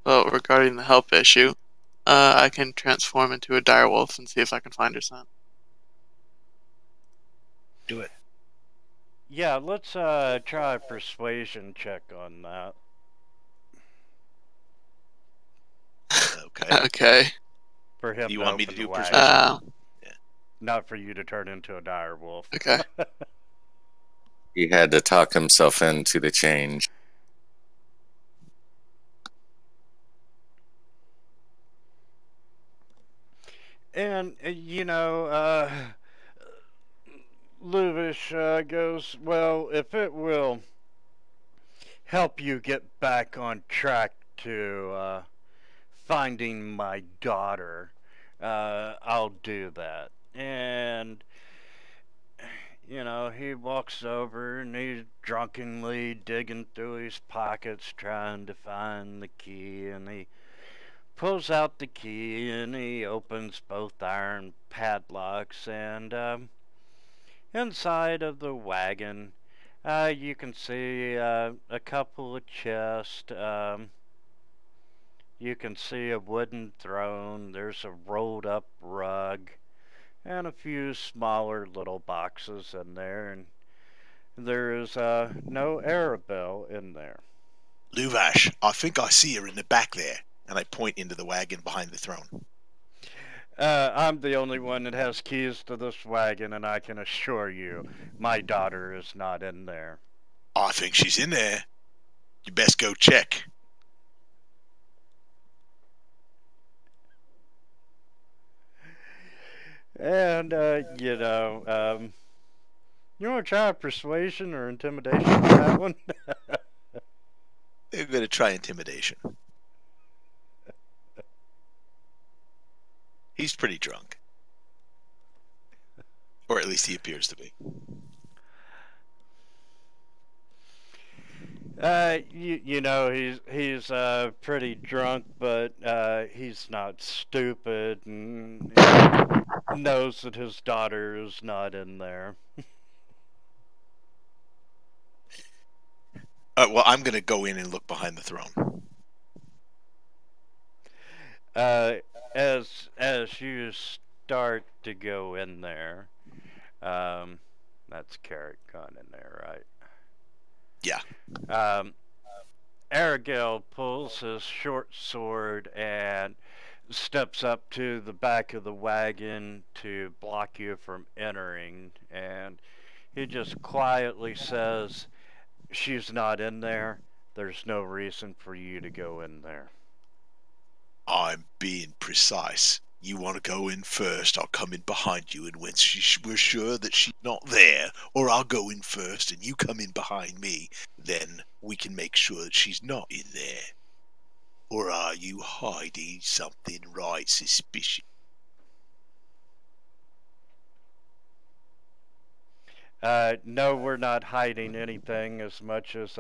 Well, regarding the help issue, I can transform into a direwolf and see if I can find her scent. Do it. Yeah, let's try a persuasion check on that. Okay. Okay. For him You to want me to open do the wagon. persuasion? Not for you to turn into a dire wolf. Okay. He had to talk himself into the change. And, Luvish goes, well, if it will help you get back on track to finding my daughter, I'll do that. And, he walks over and he's drunkenly digging through his pockets trying to find the key, and he pulls out the key and he opens both iron padlocks, and inside of the wagon you can see a couple of chests. You can see a wooden throne. There's a rolled up rug and a few smaller little boxes in there, and there is no Arabelle in there. Luvash, I think I see her in the back there. And I point into the wagon behind the throne. I'm the only one that has keys to this wagon, and I can assure you, my daughter is not in there. I think she's in there. You best go check. And, you want to try persuasion or intimidation on that one? We're going to try intimidation. He's pretty drunk. Or at least he appears to be. He's pretty drunk, but he's not stupid, and he knows that his daughter is not in there. Well, I'm going to go in and look behind the throne. As you start to go in there, that's Carrot gone in there, right? Yeah. Aragel pulls his short sword and steps up to the back of the wagon to block you from entering, and he just quietly says, "She's not in there. There's no reason for you to go in there." I'm being precise. You want to go in first, I'll come in behind you, and when we're sure that she's not there, or I'll go in first and you come in behind me, then we can make sure that she's not in there. Or are you hiding something right suspicious? No, we're not hiding anything as much as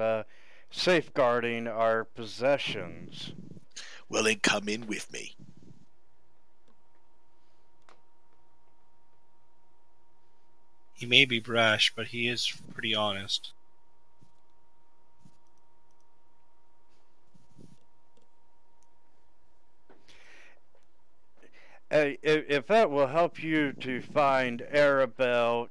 safeguarding our possessions. Well, then come in with me. He may be brash, but he is pretty honest. If that will help you to find Arabelle,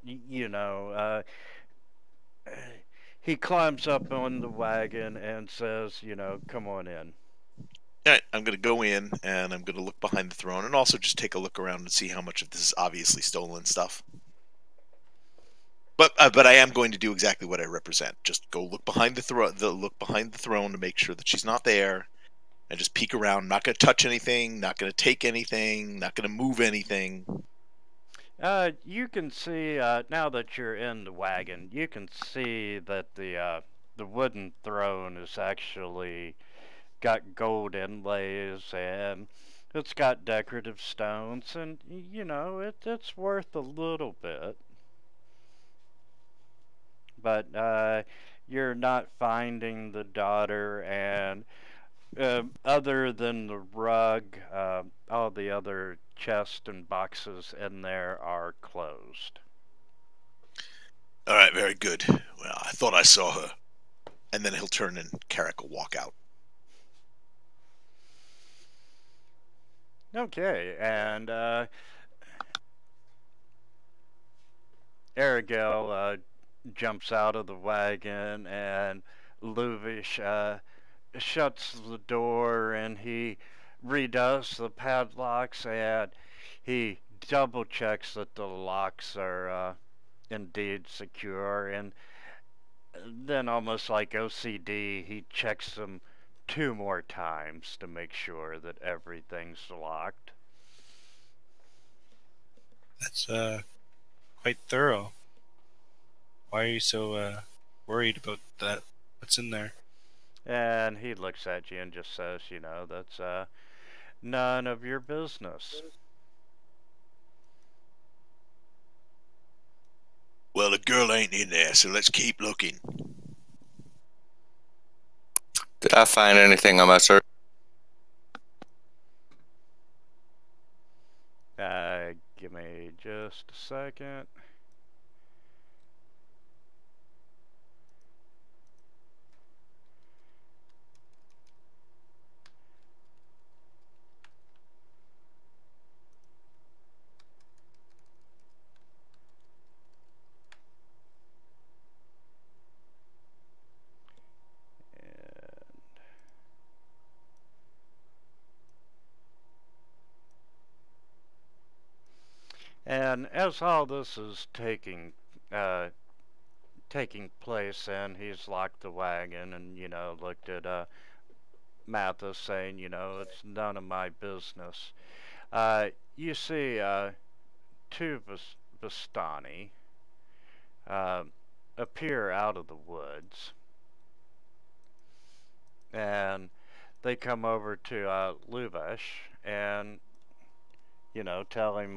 he climbs up on the wagon and says, come on in. All right, I'm going to go in and I'm going to look behind the throne and also just take a look around and see how much of this is obviously stolen stuff. But I am going to do exactly what I represent. Just go look behind the throne to make sure that she's not there, and just peek around. I'm not going to touch anything. Not going to take anything. Not going to move anything. You can see now that you're in the wagon, you can see that the wooden throne is actually got gold inlays, and it's got decorative stones, and it's worth a little bit. But you're not finding the daughter, and Other than the rug, all the other chests and boxes in there are closed. All right, very good. Well, I thought I saw her. And then he'll turn and Carrick will walk out. Okay, and Arigel jumps out of the wagon, and Luvish shuts the door, and he redoes the padlocks, and he double checks that the locks are indeed secure, and then almost like OCD, he checks them 2 more times to make sure that everything's locked. That's quite thorough. Why are you so worried about that? What's in there? And he looks at you and just says, you know, that's none of your business. Well, the girl ain't in there, so let's keep looking. Did I find anything on my search? Give me just a second. And as all this is taking place, and he's locked the wagon, and you know looked at Mathis, saying, you know, it's none of my business. You see two Vistani appear out of the woods, and they come over to Luvesh and, you know, tell him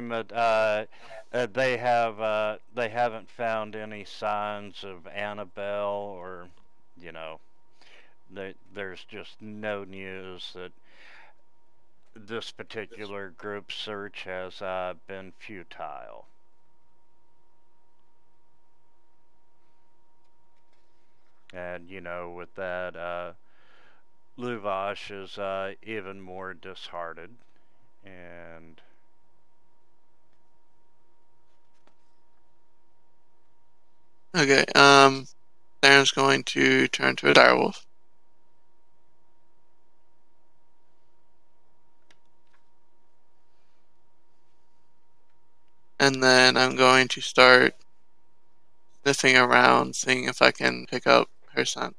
that they haven't found any signs of Annabelle, or, you know, there's just no news that this particular group's search has been futile. And, you know, with that, Luvash is even more disheartened, and Okay, Theron's going to turn to a direwolf. And then I'm going to start sniffing around, seeing if I can pick up her scent.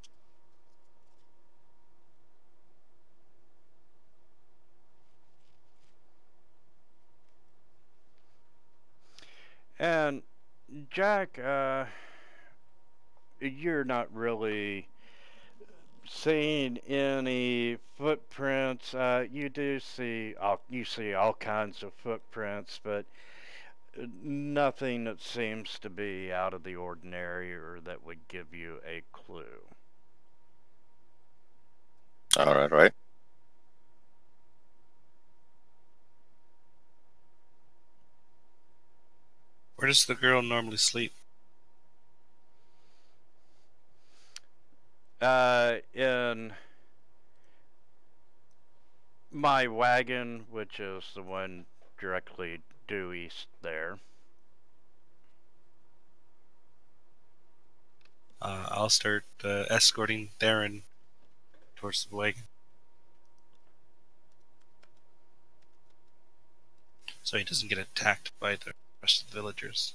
and Jack, you're not really seeing any footprints. You see all kinds of footprints, but nothing that seems to be out of the ordinary or that would give you a clue. All right, right. Where does the girl normally sleep? In my wagon, which is the one directly due east there. I'll start escorting Theron towards the wagon, so he doesn't get attacked by the rest of the villagers.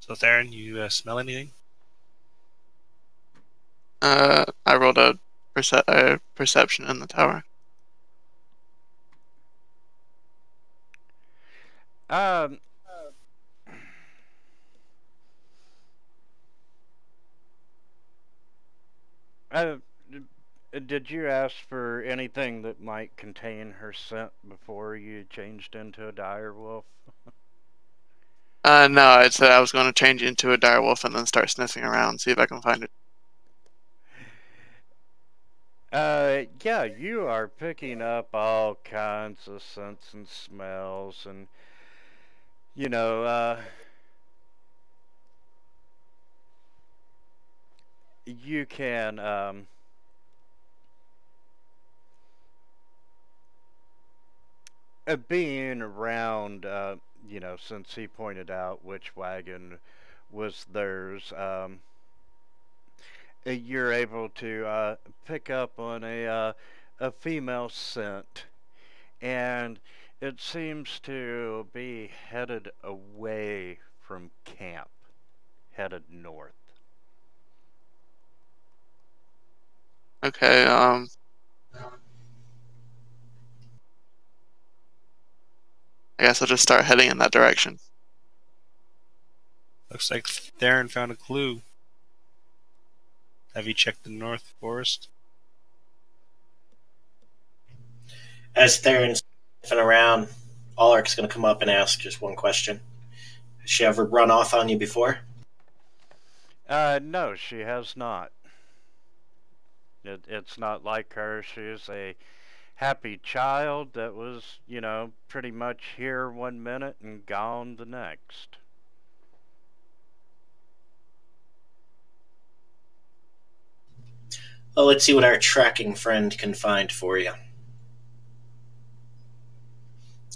So Theron, you smell anything? I rolled a perception in the tower. Um, Did you ask for anything that might contain her scent before you changed into a direwolf? No, I said I was going to change into a direwolf and then start sniffing around, see if I can find it. Yeah, you are picking up all kinds of scents and smells, and you know, you can being around, since he pointed out which wagon was theirs, you're able to pick up on a female scent, and it seems to be headed away from camp, headed north. Okay, I guess I'll just start heading in that direction. Looks like Theron found a clue. Have you checked the North Forest? As Theron's sniffing around, Ulrich's going to come up and ask just one question. Has she ever run off on you before? No, she has not. It's not like her. She's a happy child that was, pretty much here one minute and gone the next. Well, let's see what our tracking friend can find for you.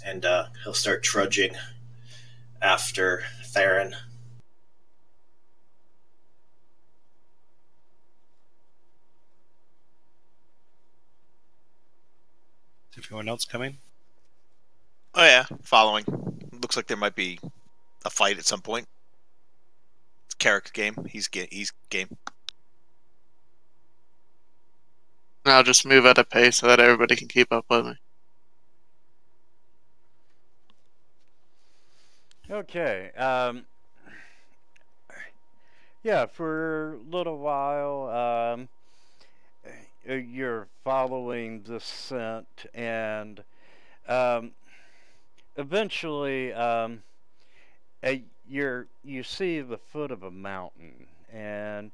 And he'll start trudging after Theron. Is everyone else coming? Oh yeah, following. Looks like there might be a fight at some point. It's Carrick's game. He's game. I'll just move at a pace so that everybody can keep up with me. Okay. Yeah, for a little while, you're following the scent, and eventually, you see the foot of a mountain, and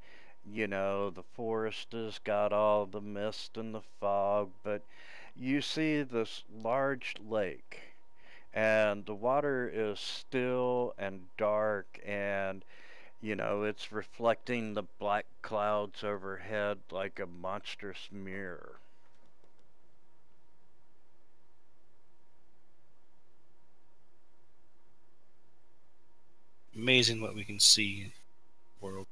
the forest has got all the mist and the fog, but you see this large lake, and the water is still and dark, and it's reflecting the black clouds overhead like a monstrous mirror. Amazing what we can see in the world.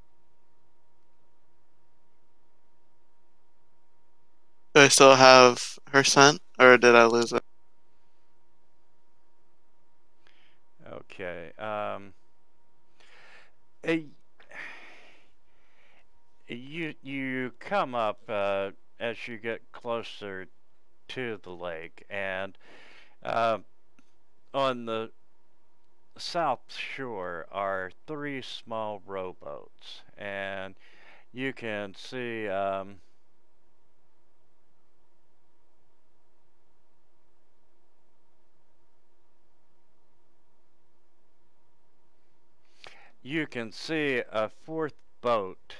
Do I still have her scent, or did I lose it? Okay. eh, you come up as you get closer to the lake, and uh, on the south shore are three small rowboats, and you can see a fourth boat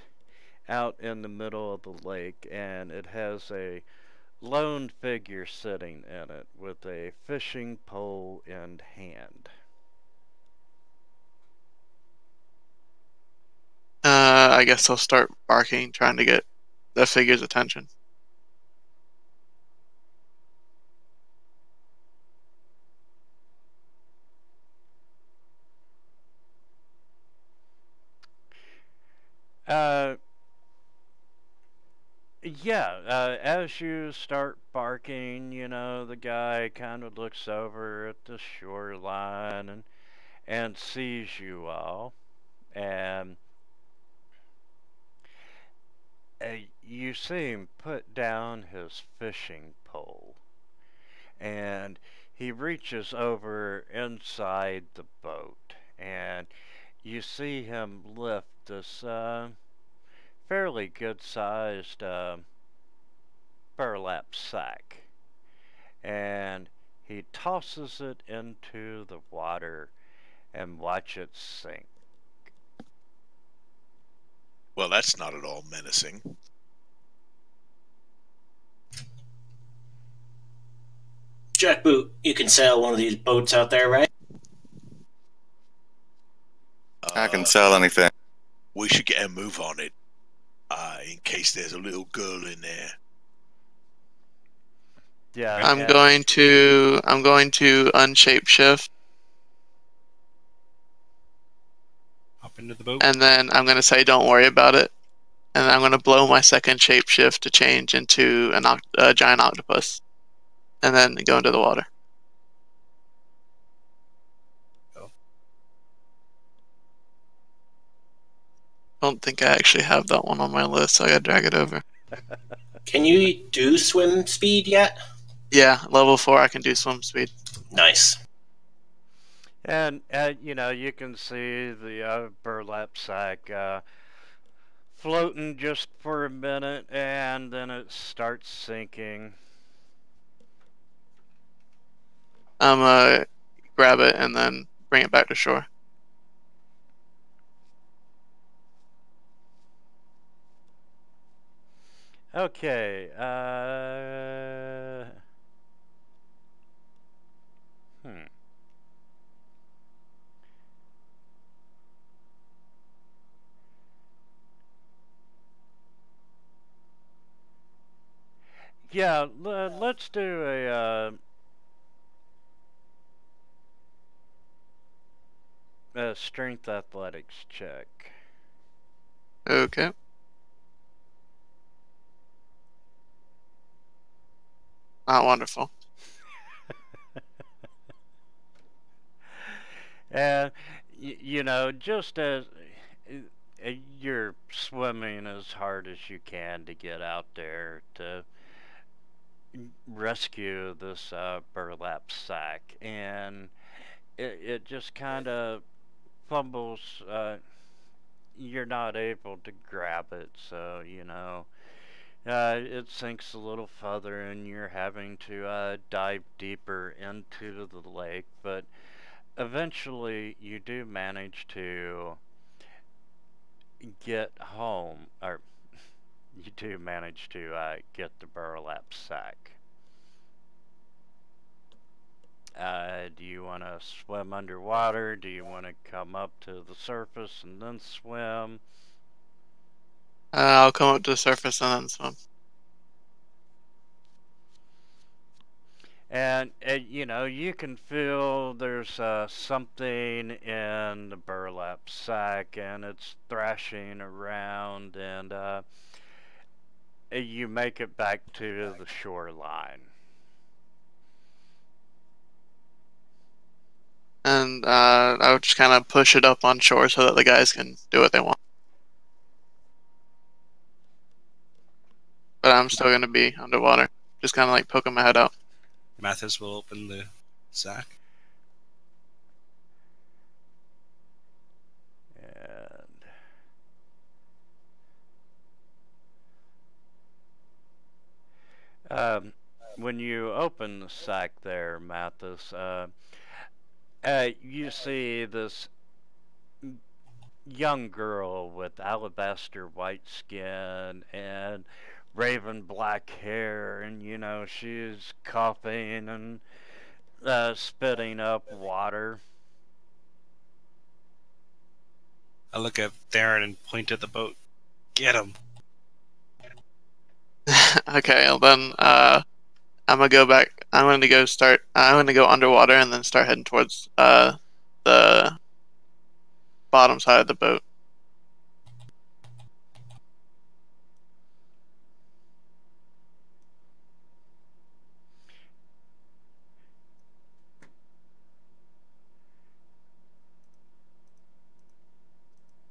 out in the middle of the lake, and it has a lone figure sitting in it with a fishing pole in hand. I guess I'll start barking, trying to get the figure's attention. As you start barking, the guy kind of looks over at the shoreline and sees you all, and you see him put down his fishing pole, and he reaches over inside the boat, and you see him lift this fairly good-sized burlap sack, and he tosses it into the water and watch it sink. Well, that's not at all menacing. Jackboot, you can sail one of these boats out there, right? I can sell anything. We should get a move on it, in case there's a little girl in there. Yeah, I'm and- going to unshape shift, Hop into the boat. and then I'm going to say don't worry about it, and I'm going to blow my second shape shift to change into a giant octopus, and then go into the water. I don't think I actually have that one on my list, so I gotta drag it over. Can you do swim speed yet? Yeah, level 4 I can do swim speed. Nice. And you know, you can see the burlap sack floating just for a minute, and then it starts sinking. I'm gonna grab it and then bring it back to shore. Okay. Yeah, let's do a strength athletics check. Okay. Not wonderful. And you know, just as you're swimming as hard as you can to get out there to rescue this burlap sack, and it just kind of fumbles. You're not able to grab it, so you know it sinks a little further, and you're having to dive deeper into the lake. But eventually, you do manage to get home, or you do manage to get the burlap sack. Do you want to swim underwater? Do you want to come up to the surface and then swim? I'll come up to the surface and then swim. And you know, you can feel there's something in the burlap sack, and it's thrashing around, and you make it back to the shoreline. And I'll just kind of push it up on shore so that the guys can do what they want. But I'm still going to be underwater. Just kind of like poking my head out. Mathis will open the sack. And when you open the sack there, Mathis, you see this young girl with alabaster white skin and raven black hair, and you know, she's coughing and spitting up water. I look at Darren and point at the boat. Get him. Okay, well then I'm gonna go back. I'm gonna go underwater and then start heading towards the bottom side of the boat.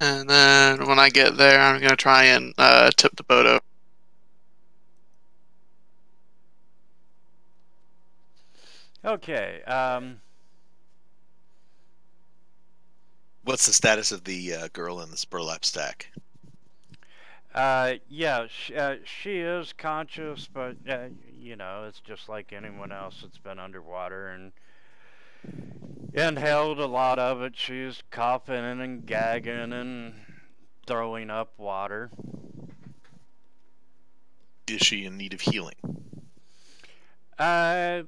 And then when I get there, I'm gonna try and tip the boat over. Okay, What's the status of the girl in the burlap stack? Yeah, she is conscious, but you know, it's just like anyone else that's been underwater and inhaled a lot of it. She's coughing and gagging and throwing up water. Is she in need of healing? No.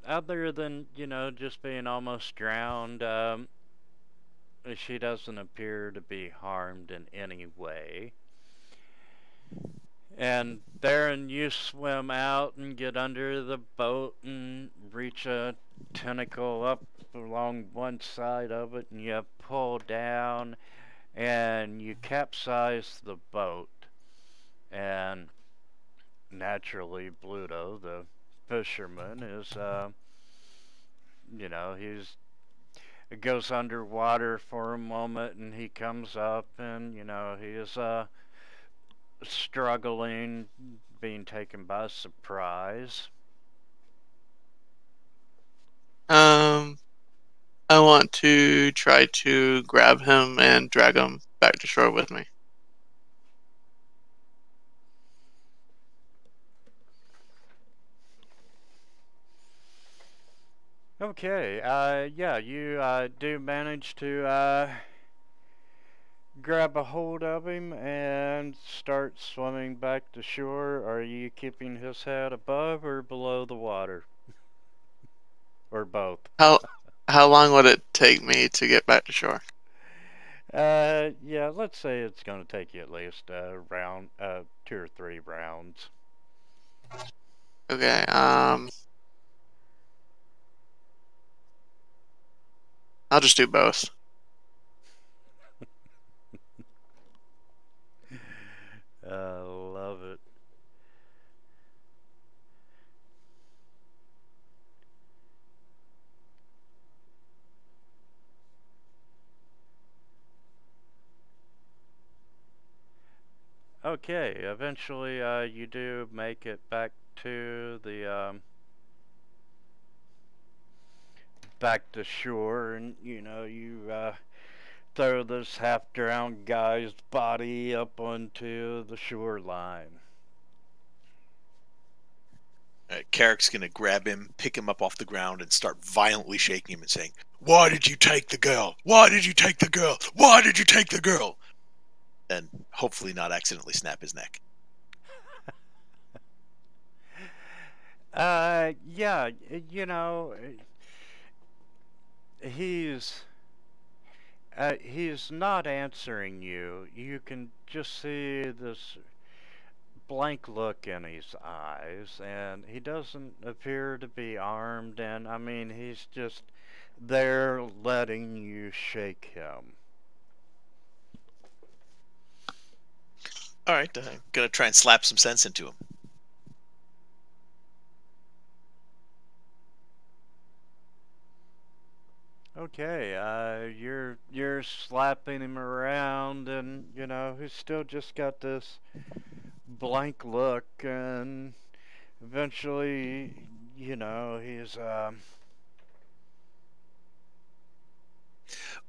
Other than, you know, just being almost drowned, she doesn't appear to be harmed in any way. And Theron, you swim out and get under the boat and reach a tentacle up along one side of it, and you pull down and you capsize the boat. And naturally, Bluto, the fisherman, is, you know, it goes underwater for a moment, and he comes up, and, you know, he is, struggling, being taken by surprise. I want to try to grab him and drag him back to shore with me. Okay, yeah, you do manage to grab a hold of him and start swimming back to shore. Are you keeping his head above or below the water? Or both? How long would it take me to get back to shore? Yeah, let's say it's going to take you at least a round, 2 or 3 rounds. Okay, I'll just do both. Love it. Okay, eventually you do make it back to the back to shore, and you know you throw this half-drowned guy's body up onto the shoreline. Carrick's going to grab him, pick him up off the ground, and start violently shaking him and saying, "Why did you take the girl? Why did you take the girl? Why did you take the girl?" And hopefully not accidentally snap his neck. Yeah, you know, he's not answering you. You can just see this blank look in his eyes, and he doesn't appear to be armed, and I mean, he's just there letting you shake him. All right, going to try and slap some sense into him. Okay, you're slapping him around, and you know he's still just got this blank look, and eventually, you know, he's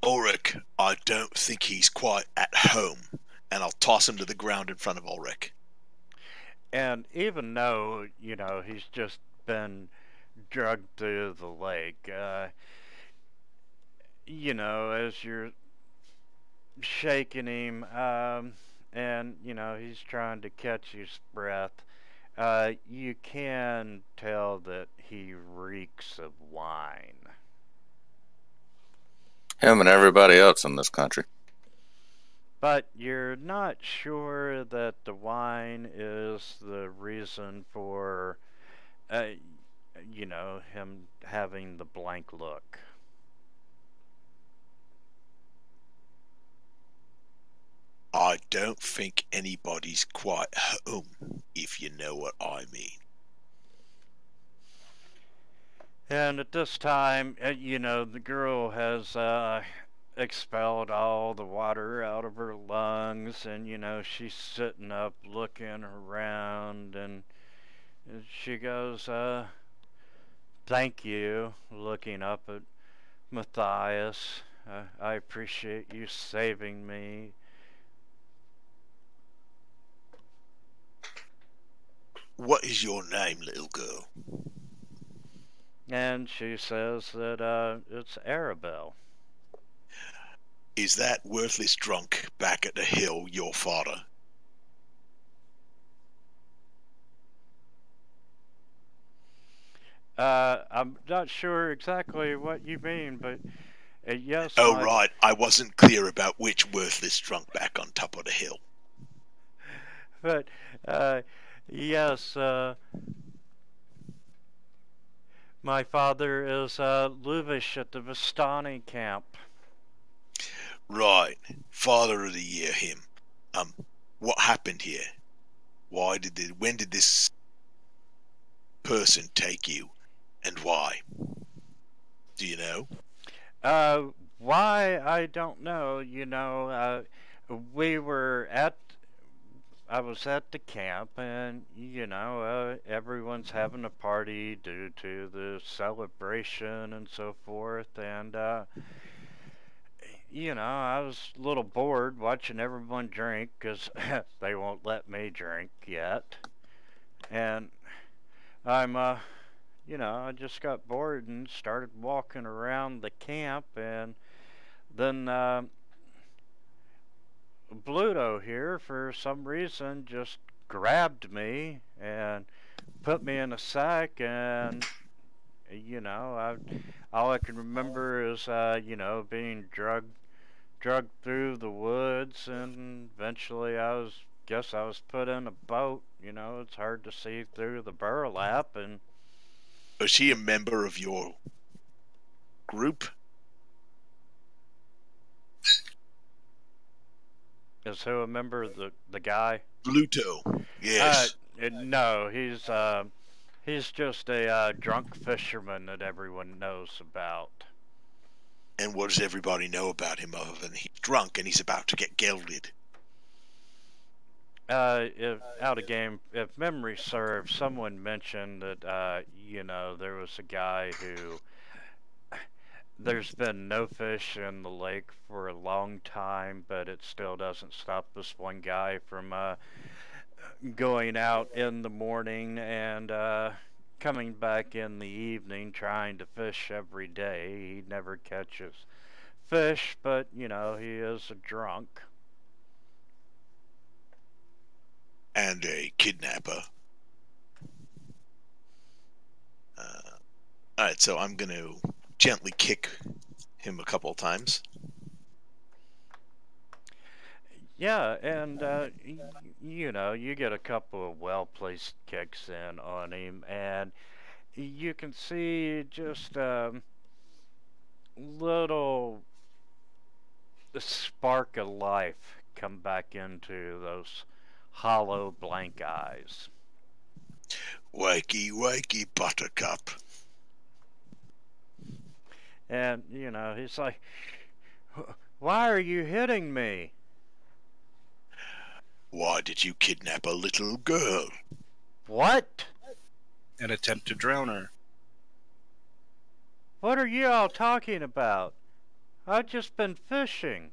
Ulrich, I don't think he's quite at home, and I'll toss him to the ground in front of Ulrich. and even though you know he's just been drugged through the lake, you know, as you're shaking him, and you know he's trying to catch his breath, you can tell that he reeks of wine. Him and everybody else in this country. But you're not sure that the wine is the reason for, you know, him having the blank look. I don't think anybody's quite home, if you know what I mean. And at this time, you know, the girl has expelled all the water out of her lungs, and you know, she's sitting up looking around, and she goes, thank you, looking up at Matthias. I appreciate you saving me. What is your name, little girl? And she says that it's Arabelle. Is that worthless drunk back at the hill your father? I'm not sure exactly what you mean, but yes, Oh, my right. I wasn't clear about which worthless drunk back on top of the hill. but yes, my father is Luvish at the Vistani camp. Right. Father of the Year, him. What happened here? When did this person take you, and why? Do you know? Why, I don't know. We were at I was at the camp, and everyone's having a party due to the celebration and so forth. And I was a little bored watching everyone drink because they won't let me drink yet. And I just got bored and started walking around the camp, and then Bluto here, for some reason, just grabbed me and put me in a sack, and all I can remember is being drugged through the woods, and eventually guess I was put in a boat. It's hard to see through the burlap, and Was he a member of your group? is who a member of the guy? Bluto. Yes. No, he's just a drunk fisherman that everyone knows about. And what does everybody know about him other than he's drunk and he's about to get gelded? If memory serves, someone mentioned that there was a guy who there's been no fish in the lake for a long time, but it still doesn't stop this one guy from going out in the morning and coming back in the evening trying to fish every day. He never catches fish, but he is a drunk. And a kidnapper. Alright, so I'm going to gently kick him a couple of times. Yeah, and you get a couple of well-placed kicks in on him, and you can see just little spark of life come back into those hollow blank eyes. Wakey, wakey, buttercup. And he's like, why are you hitting me? Why did you kidnap a little girl? What? And attempt to drown her. What are you all talking about? I've just been fishing.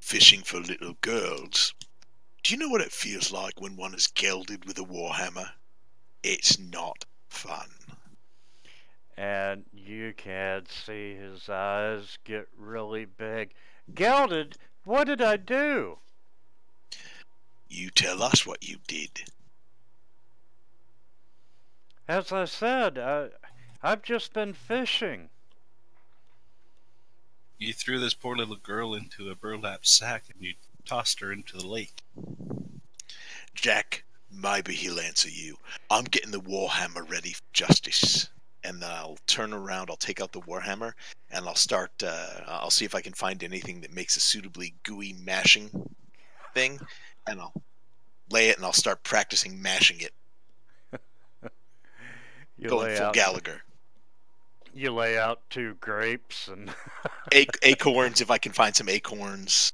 Fishing for little girls? Do you know what it feels like when one is gelded with a warhammer? It's not fun. And you can see his eyes get really big. Gelded? What did I do? You tell us what you did. As I said, I've just been fishing. You threw this poor little girl into a burlap sack and you tossed her into the lake. Jack, maybe he'll answer you. I'm getting the warhammer ready for justice. And then I'll turn around, I'll take out the warhammer, and I'll start, I'll see if I can find anything that makes a suitably gooey mashing thing, and I'll lay it and I'll start practicing mashing it. Going full Gallagher. You lay out 2 grapes and acorns, if I can find some acorns.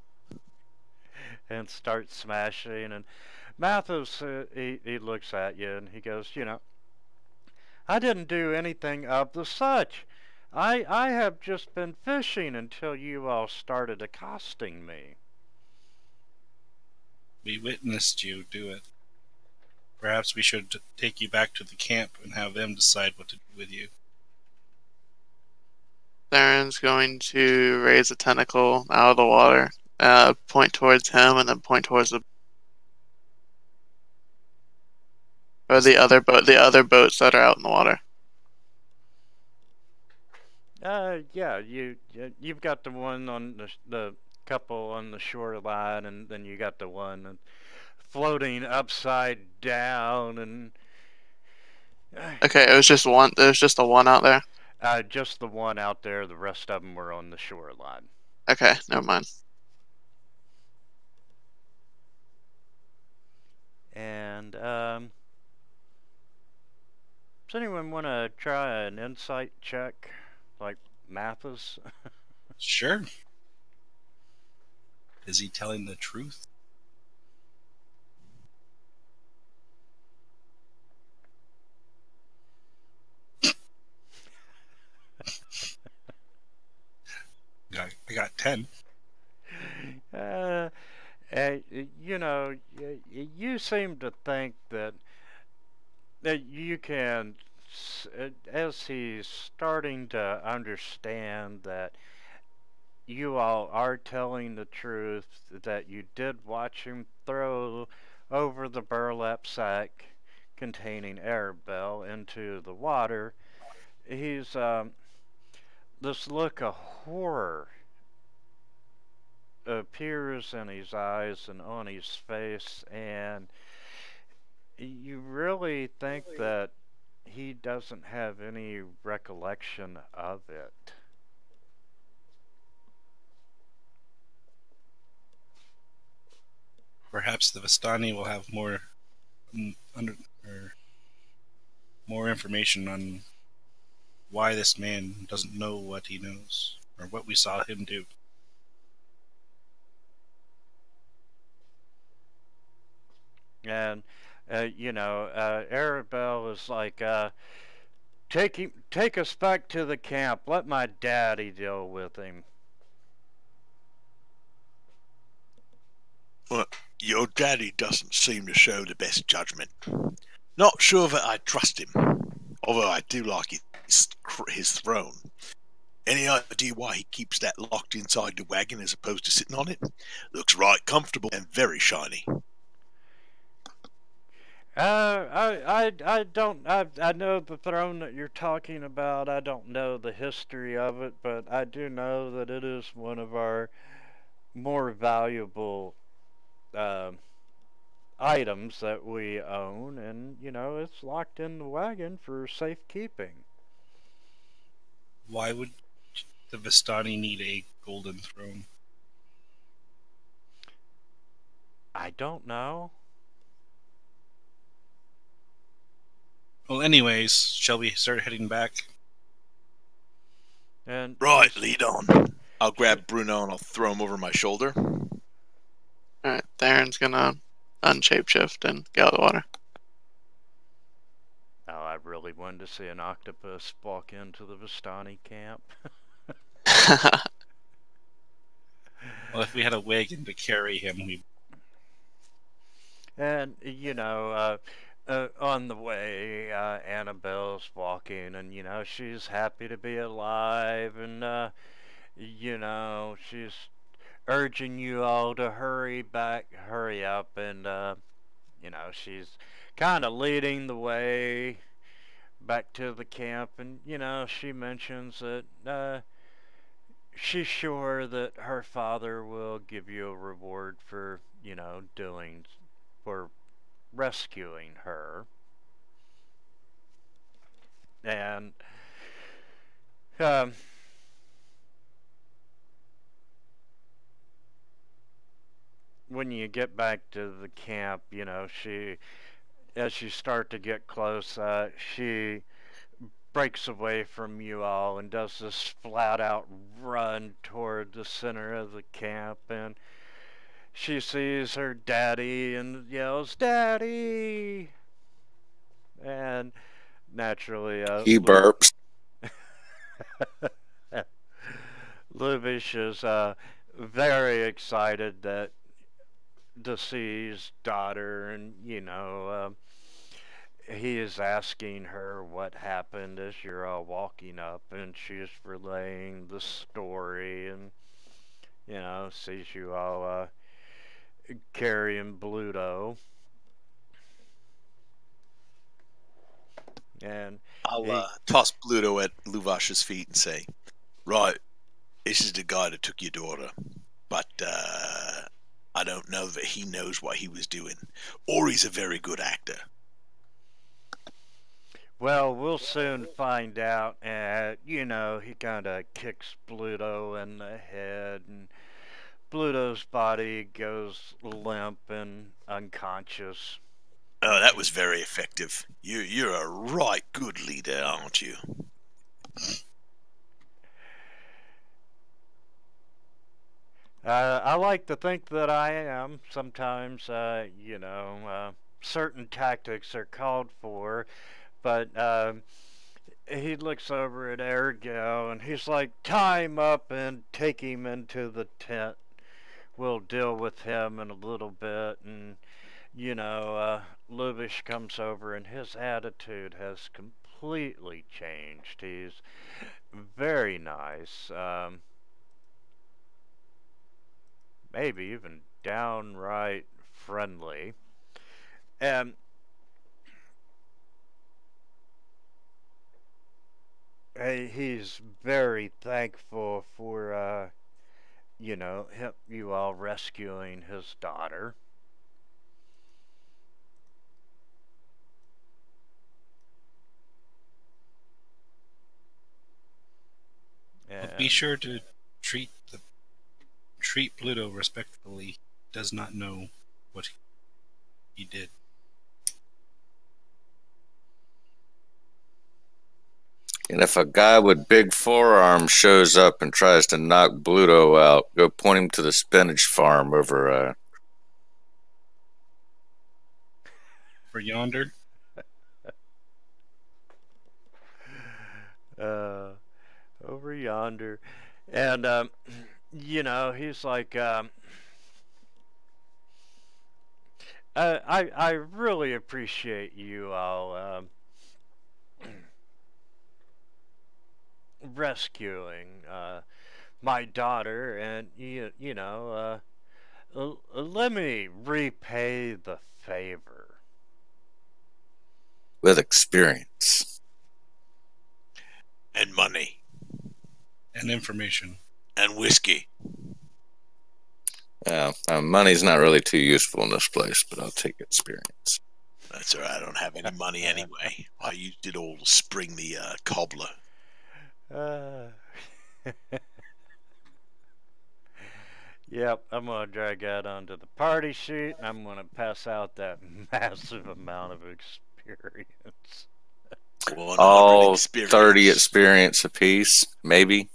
And start smashing. And Mathis, he looks at you and he goes, I didn't do anything of the such. I have just been fishing until you all started accosting me. We witnessed you do it. Perhaps we should take you back to the camp and have them decide what to do with you. Theron's going to raise a tentacle out of the water, point towards him, and then point towards the other boats that are out in the water. Yeah, you've got the one on the couple on the shoreline, and then you got the one floating upside down, and Okay, it was just one. There's just the one out there. just the one out there. The rest of them were on the shoreline. Okay, never mind. And does anyone want to try an insight check, like Mathis? Sure. Is he telling the truth? I got 10. You know, you seem to think that you can, as he's starting to understand that you all are telling the truth, that you did watch him throw over the burlap sack containing Arabelle into the water. He's this look of horror appears in his eyes and on his face, and you really think that he doesn't have any recollection of it. Perhaps the Vistani will have more more information on why this man doesn't know what he knows, or what we saw him do. And you know, Arabelle is like, take us back to the camp. Let my daddy deal with him. Well, your daddy doesn't seem to show the best judgment. Not sure that I trust him, although I do like his throne. Any idea why he keeps that locked inside the wagon as opposed to sitting on it? Looks right comfortable and very shiny. I don't. I know the throne that you're talking about. I don't know the history of it, but I do know that it is one of our more valuable items that we own, and you know, it's locked in the wagon for safekeeping. Why would the Vistani need a golden throne? I don't know. Well, anyways, shall we start heading back? And Right, lead on. I'll grab Bruno and I'll throw him over my shoulder. Alright, Theron's gonna unshapeshift and get out of the water. Oh, I really wanted to see an octopus walk into the Vistani camp. Well, if we had a wagon to carry him, we... And, you know, on the way, Annabelle's walking, and, you know, she's happy to be alive, and, you know, she's urging you all to hurry up, and, you know, she's kind of leading the way back to the camp, and, you know, she mentions that, she's sure that her father will give you a reward for, you know, for rescuing her. And when you get back to the camp, you know, as you start to get close, she breaks away from you all and does this flat out run toward the center of the camp, and she sees her daddy and yells, "Daddy!" And naturally, He burps. Lubish is very excited to see his daughter, and you know, he is asking her what happened as you're all walking up, and she's relaying the story, and sees you all carrying Bluto, and I'll he, toss Bluto at Luvash's feet and say, "Right, this is the guy that took your daughter, but I don't know that he knows what he was doing, or he's a very good actor." well, we'll soon find out. And he kind of kicks Bluto in the head, and Bluto's body goes limp and unconscious. Oh, that was very effective. You're a right good leader, aren't you? I like to think that I am. Sometimes, certain tactics are called for, but he looks over at Ergo and he's like, tie him up and take him into the tent. We'll deal with him in a little bit. And, Lubish comes over and his attitude has completely changed. He's very nice. Maybe even downright friendly. And he's very thankful for, you all rescuing his daughter. Well, be sure to treat Pluto respectfully. He does not know what he did. And if a guy with big forearms shows up and tries to knock Bluto out, go point him to the spinach farm over For yonder. Over yonder. And he's like, I really appreciate you all rescuing my daughter, and let me repay the favor with experience And money. And information. And whiskey. Money's not really too useful in this place, but I'll take experience. That's all right. I don't have any money anyway. I used it all to spring the cobbler. Yep, I'm gonna drag that onto the party sheet, and I'm gonna pass out that massive amount of experience. All 30 experience apiece, maybe.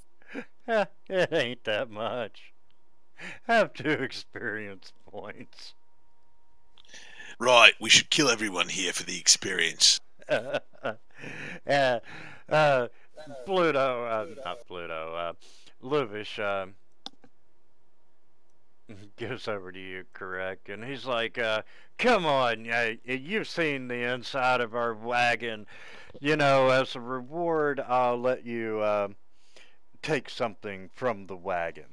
It ain't that much. Have 2 experience points. Right, we should kill everyone here for the experience. Luvish goes over to you, correct? And he's like, come on, you've seen the inside of our wagon. As a reward, I'll let you take something from the wagon.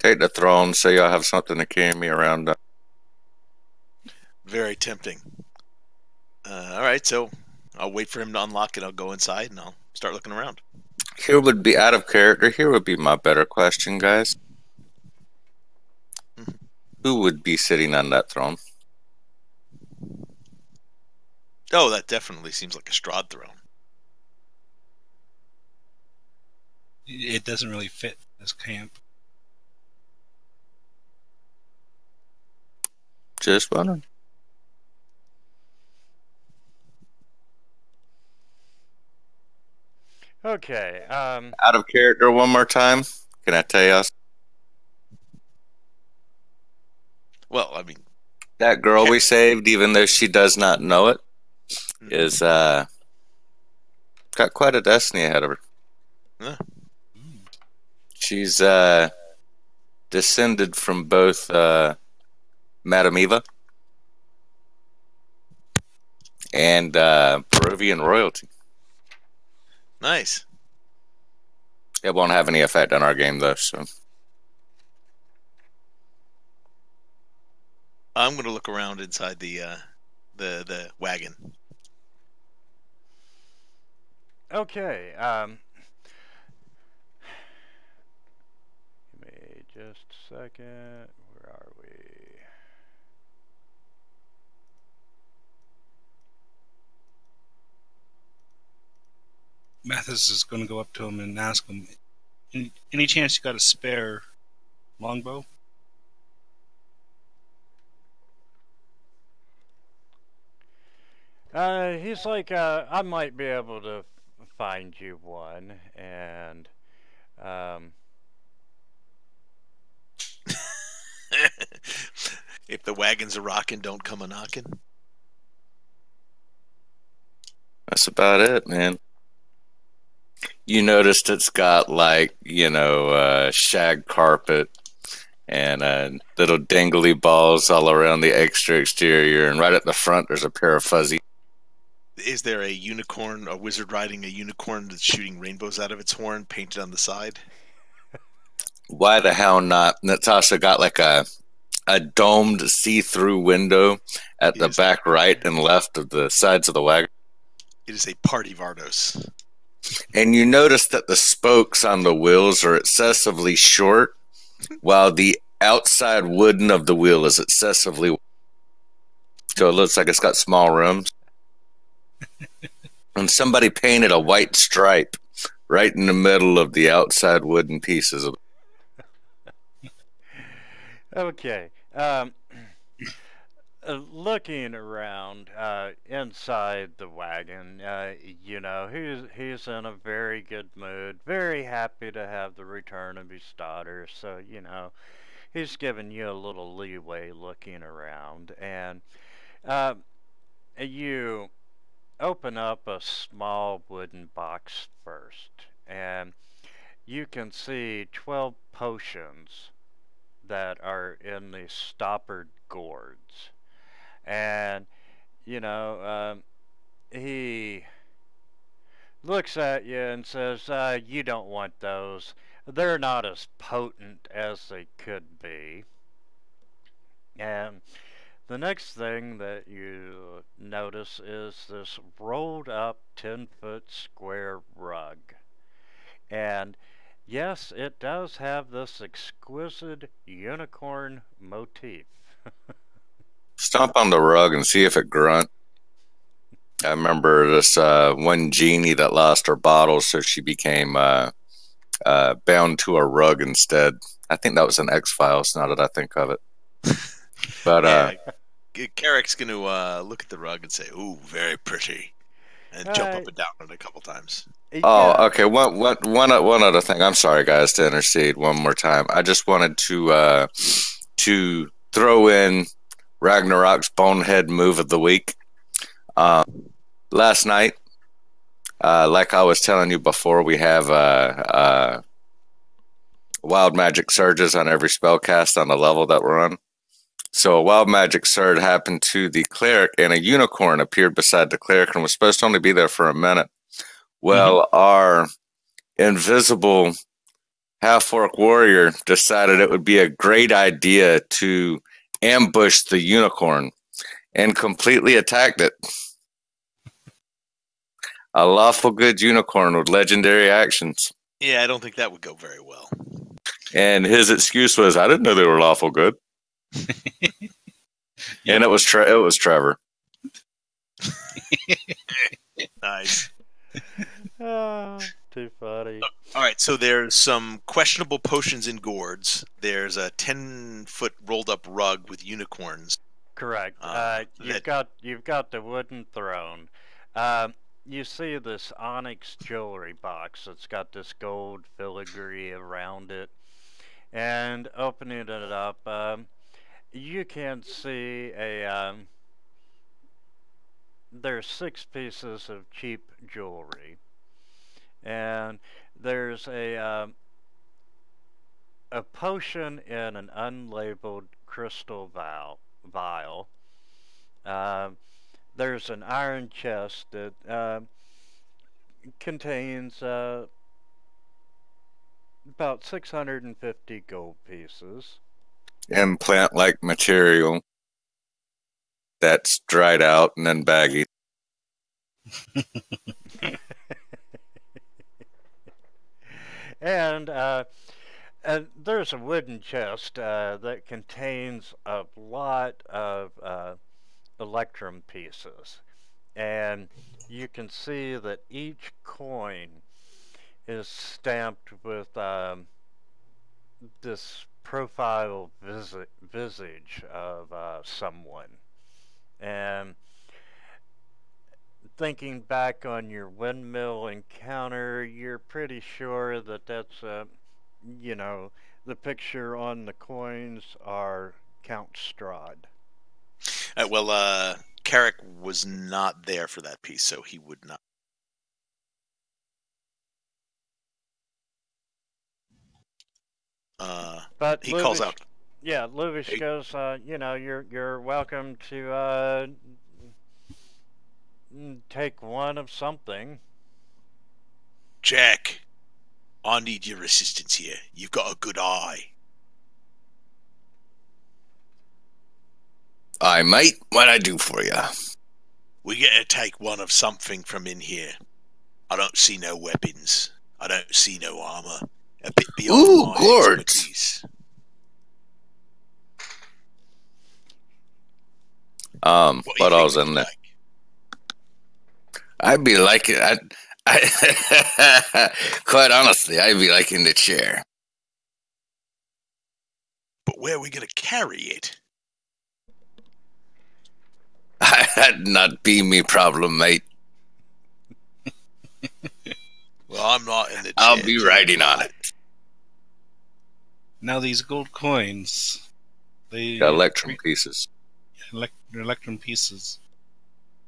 Take the throne so y'all have something to carry me around. Very tempting. All right, so I'll wait for him to unlock it. I'll go inside and I'll start looking around. Here would be out of character. Here would be my better question, guys. Who would be sitting on that throne? Oh, that definitely seems like a Strahd throne. It doesn't really fit this camp. Just wondering. Okay. Out of character one more time. Can I tell you? Well, I mean, that girl we saved, even though she does not know it, is got quite a destiny ahead of her. Huh. She's descended from both Madame Eva and Peruvian royalty. Nice. It won't have any effect on our game, though. So I'm going to look around inside the wagon. Okay. Give me just a second. Where are we? Mathis is going to go up to him and ask him, any chance you got a spare longbow? He's like, I might be able to find you one, and, If the wagons are rocking, don't come a knocking. that's about it, man. You noticed it's got like, shag carpet and little dangly balls all around the extra exterior, and right at the front there's a pair of fuzzy. Is there a unicorn, a wizard riding a unicorn that's shooting rainbows out of its horn painted on the side? Why the hell not? And it's also got like a domed see-through window at the back right and left of the sides of the wagon. It is a party Vardos. And you notice that the spokes on the wheels are excessively short, while the outside wooden of the wheel is excessively. So it looks like it's got small rims. And somebody painted a white stripe right in the middle of the outside wooden pieces. okay. Looking around inside the wagon, he's in a very good mood, very happy to have the return of his daughter. So he's giving you a little leeway looking around, and you open up a small wooden box first, and you can see 12 potions that are in the stoppered gourds. And, he looks at you and says, you don't want those. They're not as potent as they could be. And the next thing that you notice is this rolled up 10-foot square rug. And yes, it does have this exquisite unicorn motif. Stomp on the rug and see if it grunt. I remember this one genie that lost her bottle, so she became bound to a rug instead. I think that was an X-Files, now that I think of it. But Carrick's going to look at the rug and say, "Ooh, very pretty," and jump up and down on it a couple times. Oh, okay. One other thing. I'm sorry, guys, to intercede one more time. I just wanted to throw in Ragnarok's bonehead move of the week. Last night, like I was telling you before, we have wild magic surges on every spell cast on the level that we're on. So a wild magic surge happened to the cleric, and a unicorn appeared beside the cleric and was supposed to only be there for a minute. Well, our invisible half-orc warrior decided it would be a great idea to ambush the unicorn and completely attacked it. A lawful good unicorn with legendary actions. Yeah, I don't think that would go very well. And his excuse was, I didn't know they were lawful good. And it was Trevor. Nice. Too funny. All right, so there's some questionable potions in gourds. There's a 10-foot rolled up rug with unicorns. Correct. You've got the wooden throne. You see this onyx jewelry box that's got this gold filigree around it, and opening it up, you can see there's 6 pieces of cheap jewelry, and there's a potion in an unlabeled crystal vial. there's an iron chest that contains about 650 gold pieces. Implant-like material that's dried out and then baggy. And there's a wooden chest that contains a lot of electrum pieces. And you can see that each coin is stamped with this profile visage of someone. And thinking back on your windmill encounter, you're pretty sure that that's, you know, the picture on the coins are Count Strahd. Well, Carrick was not there for that piece, so he would not. But he calls out. Yeah, Luvish Hey. goes, you know, you're welcome to take one of something. Jack, I need your assistance here. You've got a good eye. Aye, mate. What I do for you? We get to take one of something from in here. I don't see no weapons. I don't see no armor. A bit beyond Ooh, my gourds. expertise. What do you What think all's would in you there? like? I'd be liking. Quite honestly, I'd be liking the chair. But where are we going to carry it? That'd not be me problem, mate. Well, I'm not in the chair. I'll be Jack. riding on it. Now these gold coins, they Got electrum pieces. they're electrum pieces.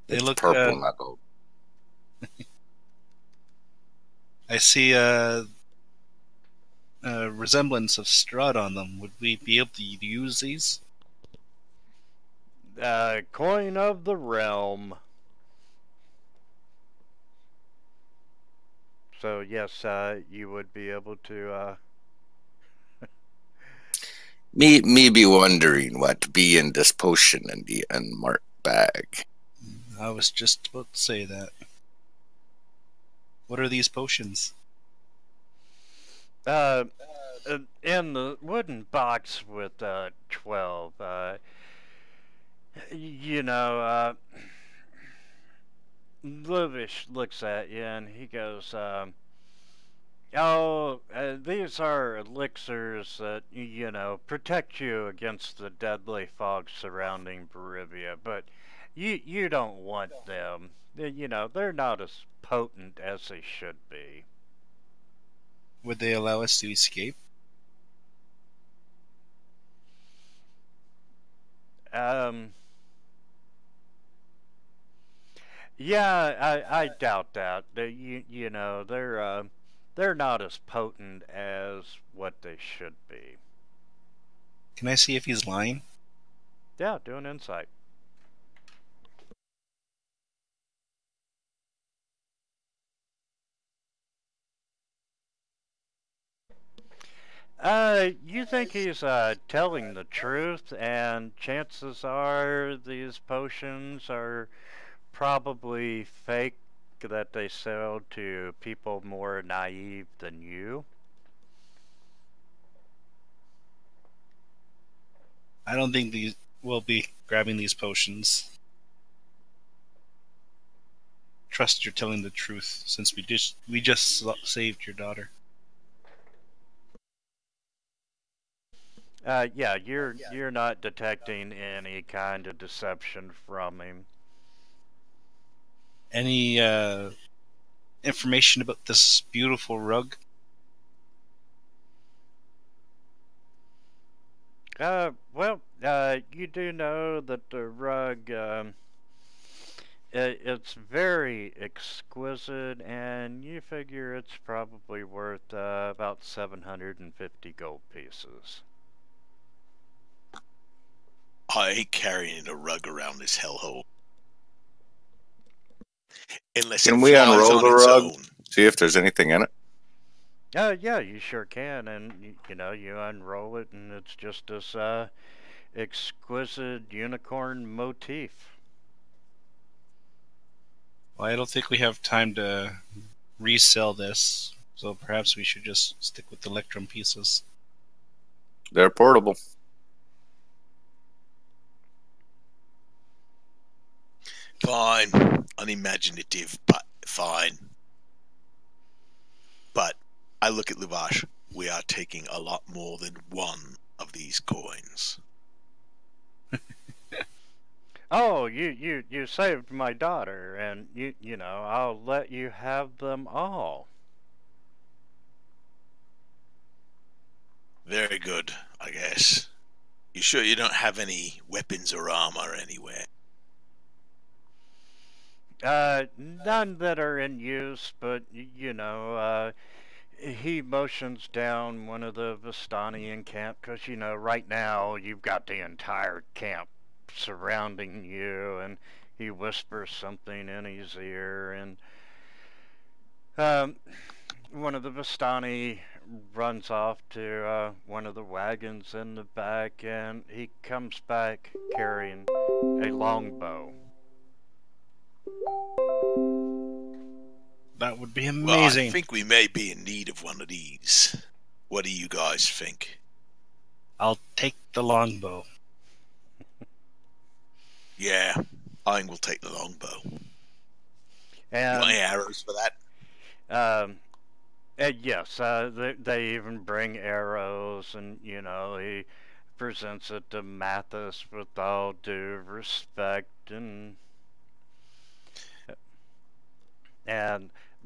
They It's look purple, not gold. I see a resemblance of Strahd on them. Would we be able to use these? Coin of the realm. So yes, you would be able to. Me be wondering what be in this potion in the unmarked bag. I was just about to say that. What are these potions? In the wooden box with 12. You know, Luvish looks at you and he goes, these are elixirs that, you know, protect you against the deadly fog surrounding Barivia, but you don't want them. You know, they're not as potent as they should be. Would they allow us to escape? Yeah, I doubt that. You know, they're not as potent as what they should be. Can I see if he's lying? Yeah, do an insight. You think he's telling the truth, and chances are these potions are probably fake, that they sell to people more naive than you. I don't think these will be grabbing these potions. Trust you're telling the truth, since we just saved your daughter. Yeah, you're not detecting any kind of deception from him. Any information about this beautiful rug? Well, you do know that the rug, it's very exquisite, and you figure it's probably worth about 750 gold pieces. I ain't carrying a rug around this hellhole. Unless Can it we flies unroll on the its rug? own. See if there's anything in it. Yeah, you sure can, and you know, you unroll it, and it's just this exquisite unicorn motif. Well, I don't think we have time to resell this, so perhaps we should just stick with the Electrum pieces. They're portable. Fine. Unimaginative, but fine. But I look at Luvash. We are taking a lot more than one of these coins. Oh, you saved my daughter, and you know, I'll let you have them all. Very good, I guess. You sure you don't have any weapons or armor anywhere? None that are in use, but you know, he motions down one of the Vistani in camp, because you know, right now you've got the entire camp surrounding you, and he whispers something in his ear, and one of the Vistani runs off to one of the wagons in the back, and he comes back carrying a longbow. That would be Well, I amazing. think we may be in need of one of these. What do you guys think? I'll take the longbow. Yeah, I think we'll take the longbow. You want any And arrows for that? yes, they even bring arrows, and you know, he presents it to Mathis with all due respect, and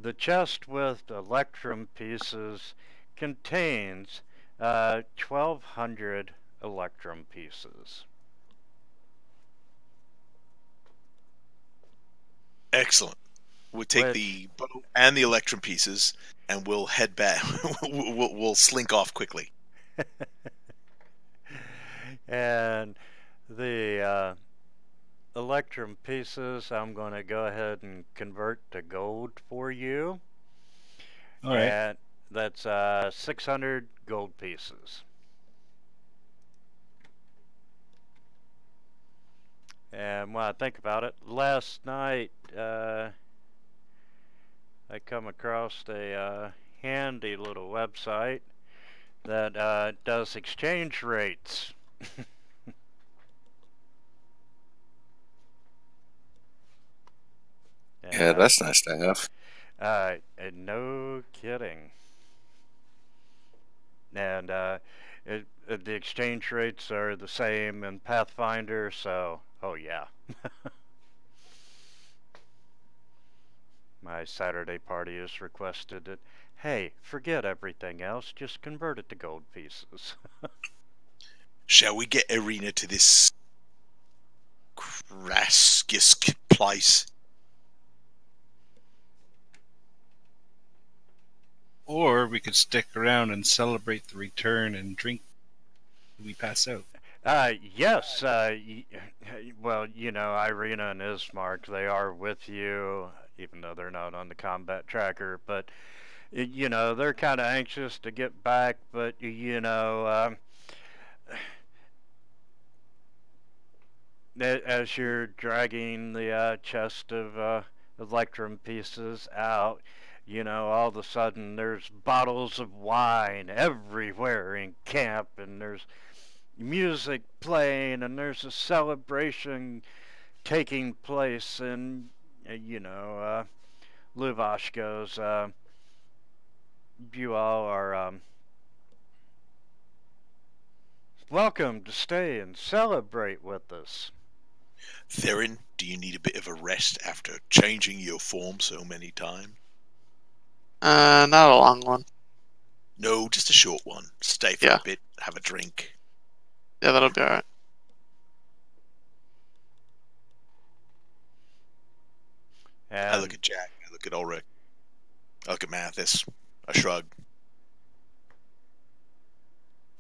the chest with electrum pieces contains 1,200 electrum pieces. Excellent. We'll take Which- the bow and the electrum pieces, and we'll head back. we'll slink off quickly. And the electrum pieces, I'm going to go ahead and convert to gold for you. All right. And that's 600 gold pieces. And when I think about it, last night I come across a handy little website that does exchange rates. Yeah, that's nice to have. And no kidding. And the exchange rates are the same in Pathfinder, so oh yeah. My Saturday party has requested it. Hey, forget everything else, just convert it to gold pieces. Shall we get Irina to this Kraskisk place? Or we could stick around and celebrate the return and drink when we pass out. Yes, well, you know, Irina and Ismark, they are with you, even though they're not on the combat tracker, but, you know, they're kind of anxious to get back, but, you know, as you're dragging the chest of electrum pieces out, you know, all of a sudden there's bottles of wine everywhere in camp, and there's music playing, and there's a celebration taking place, and you know, Luvash goes, you all are welcome to stay and celebrate with us. Theron, do you need a bit of a rest after changing your form so many times? Not a long one. No, just a short one. Stay for Yeah. a bit, have a drink. Yeah, that'll be alright. And I look at Jack, I look at Ulrich, I look at Mathis, I shrug.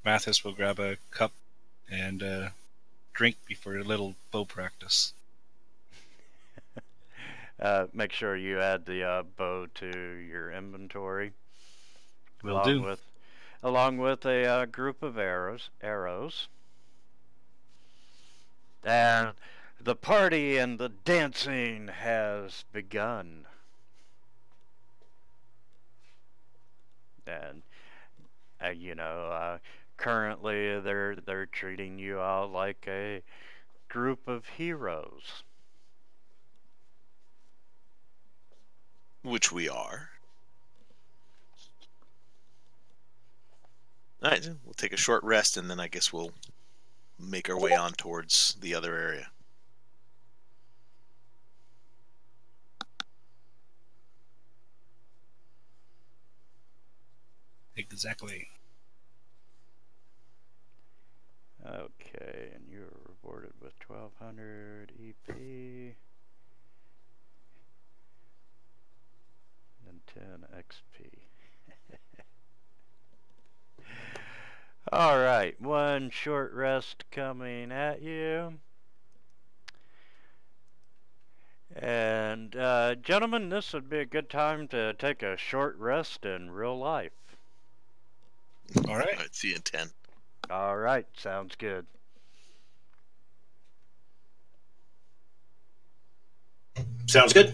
Mathis will grab a cup and drink before a little bow practice. Make sure you add the bow to your inventory. Will do. Along with a group of arrows. And the party and the dancing has begun. And currently they're treating you all like a group of heroes. Which we are. All right, we'll take a short rest, and then I guess we'll make our way on towards the other area. Exactly. Okay, and you're rewarded with 1200 EP and 10 XP. Alright, one short rest coming at you. And, gentlemen, this would be a good time to take a short rest in real life. All right. I'd see you in 10. Alright, sounds good. Sounds good.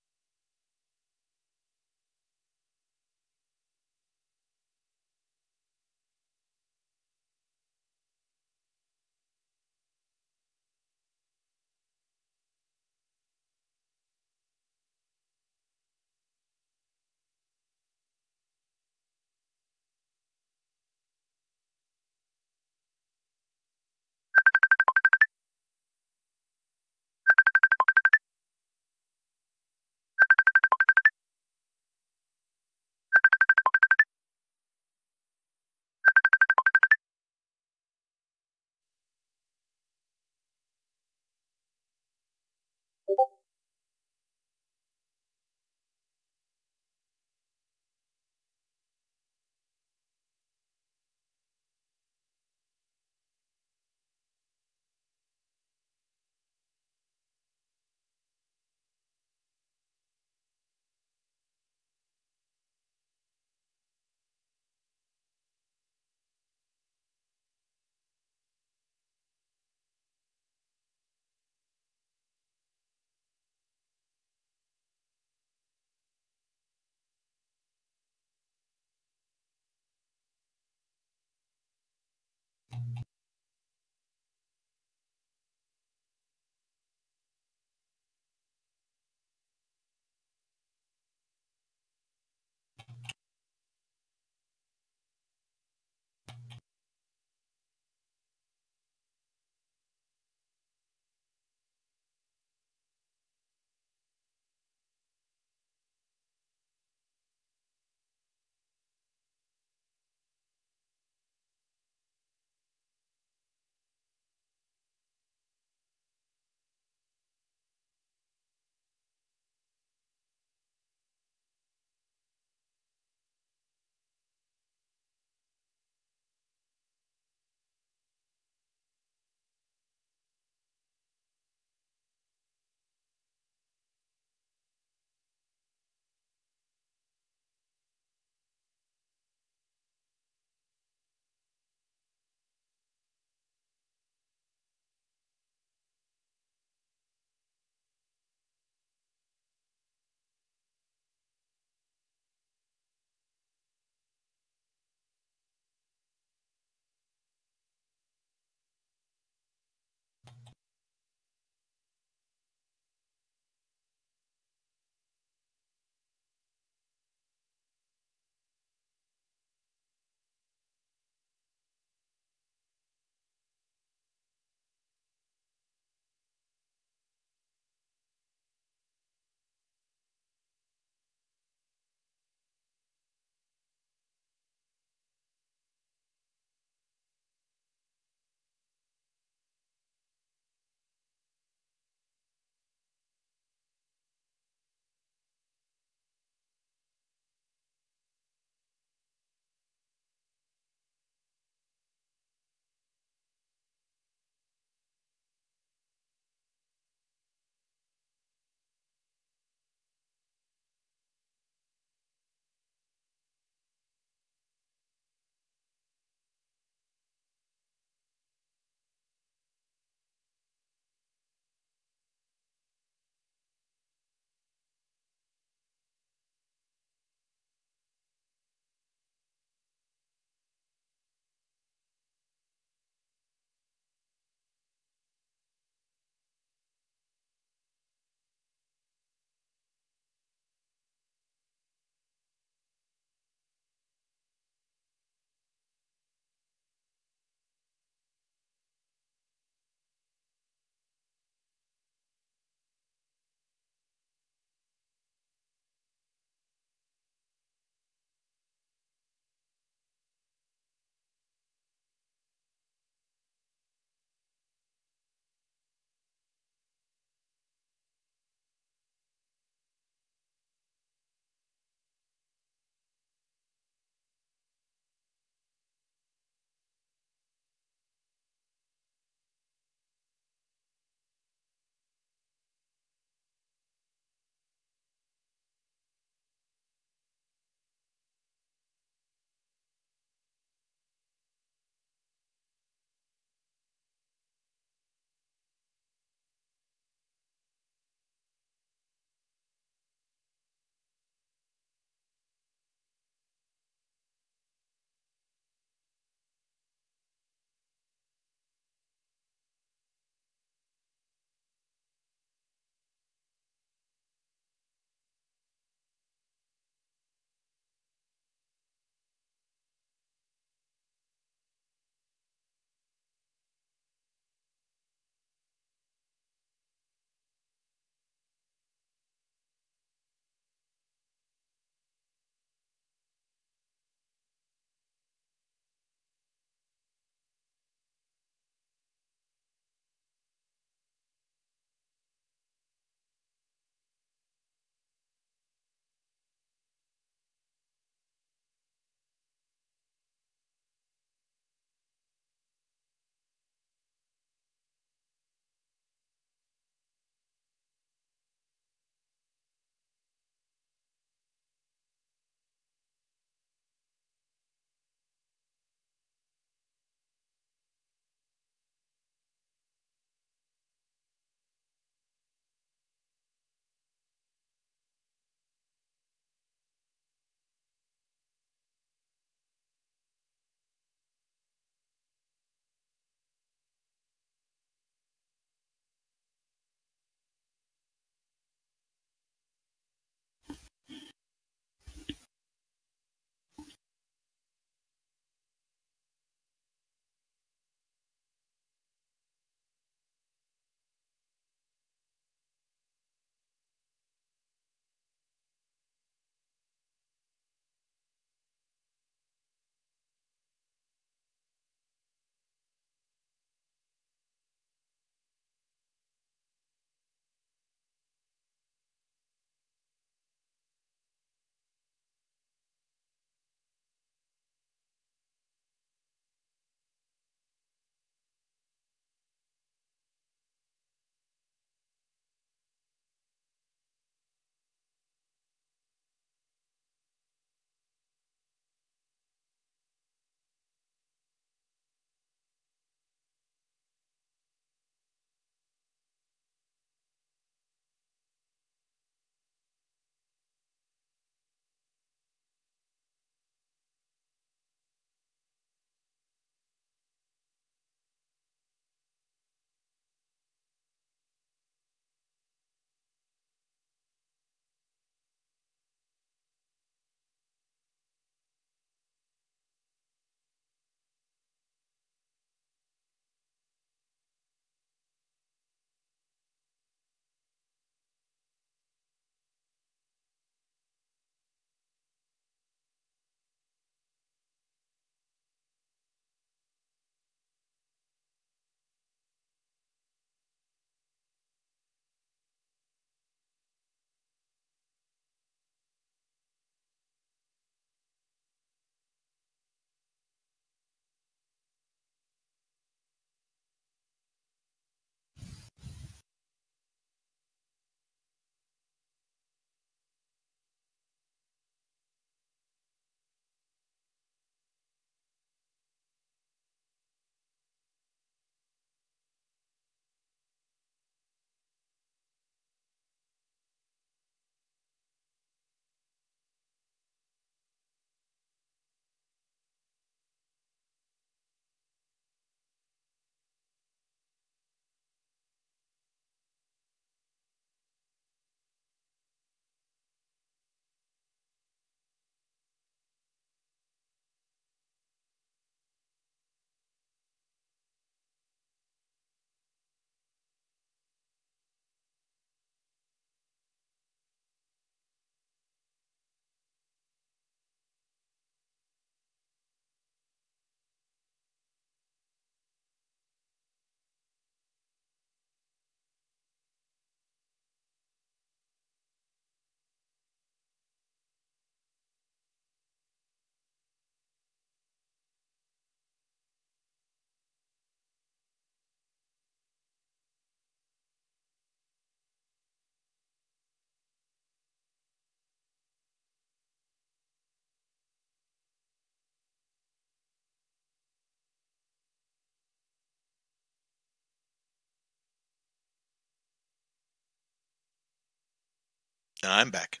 I'm back.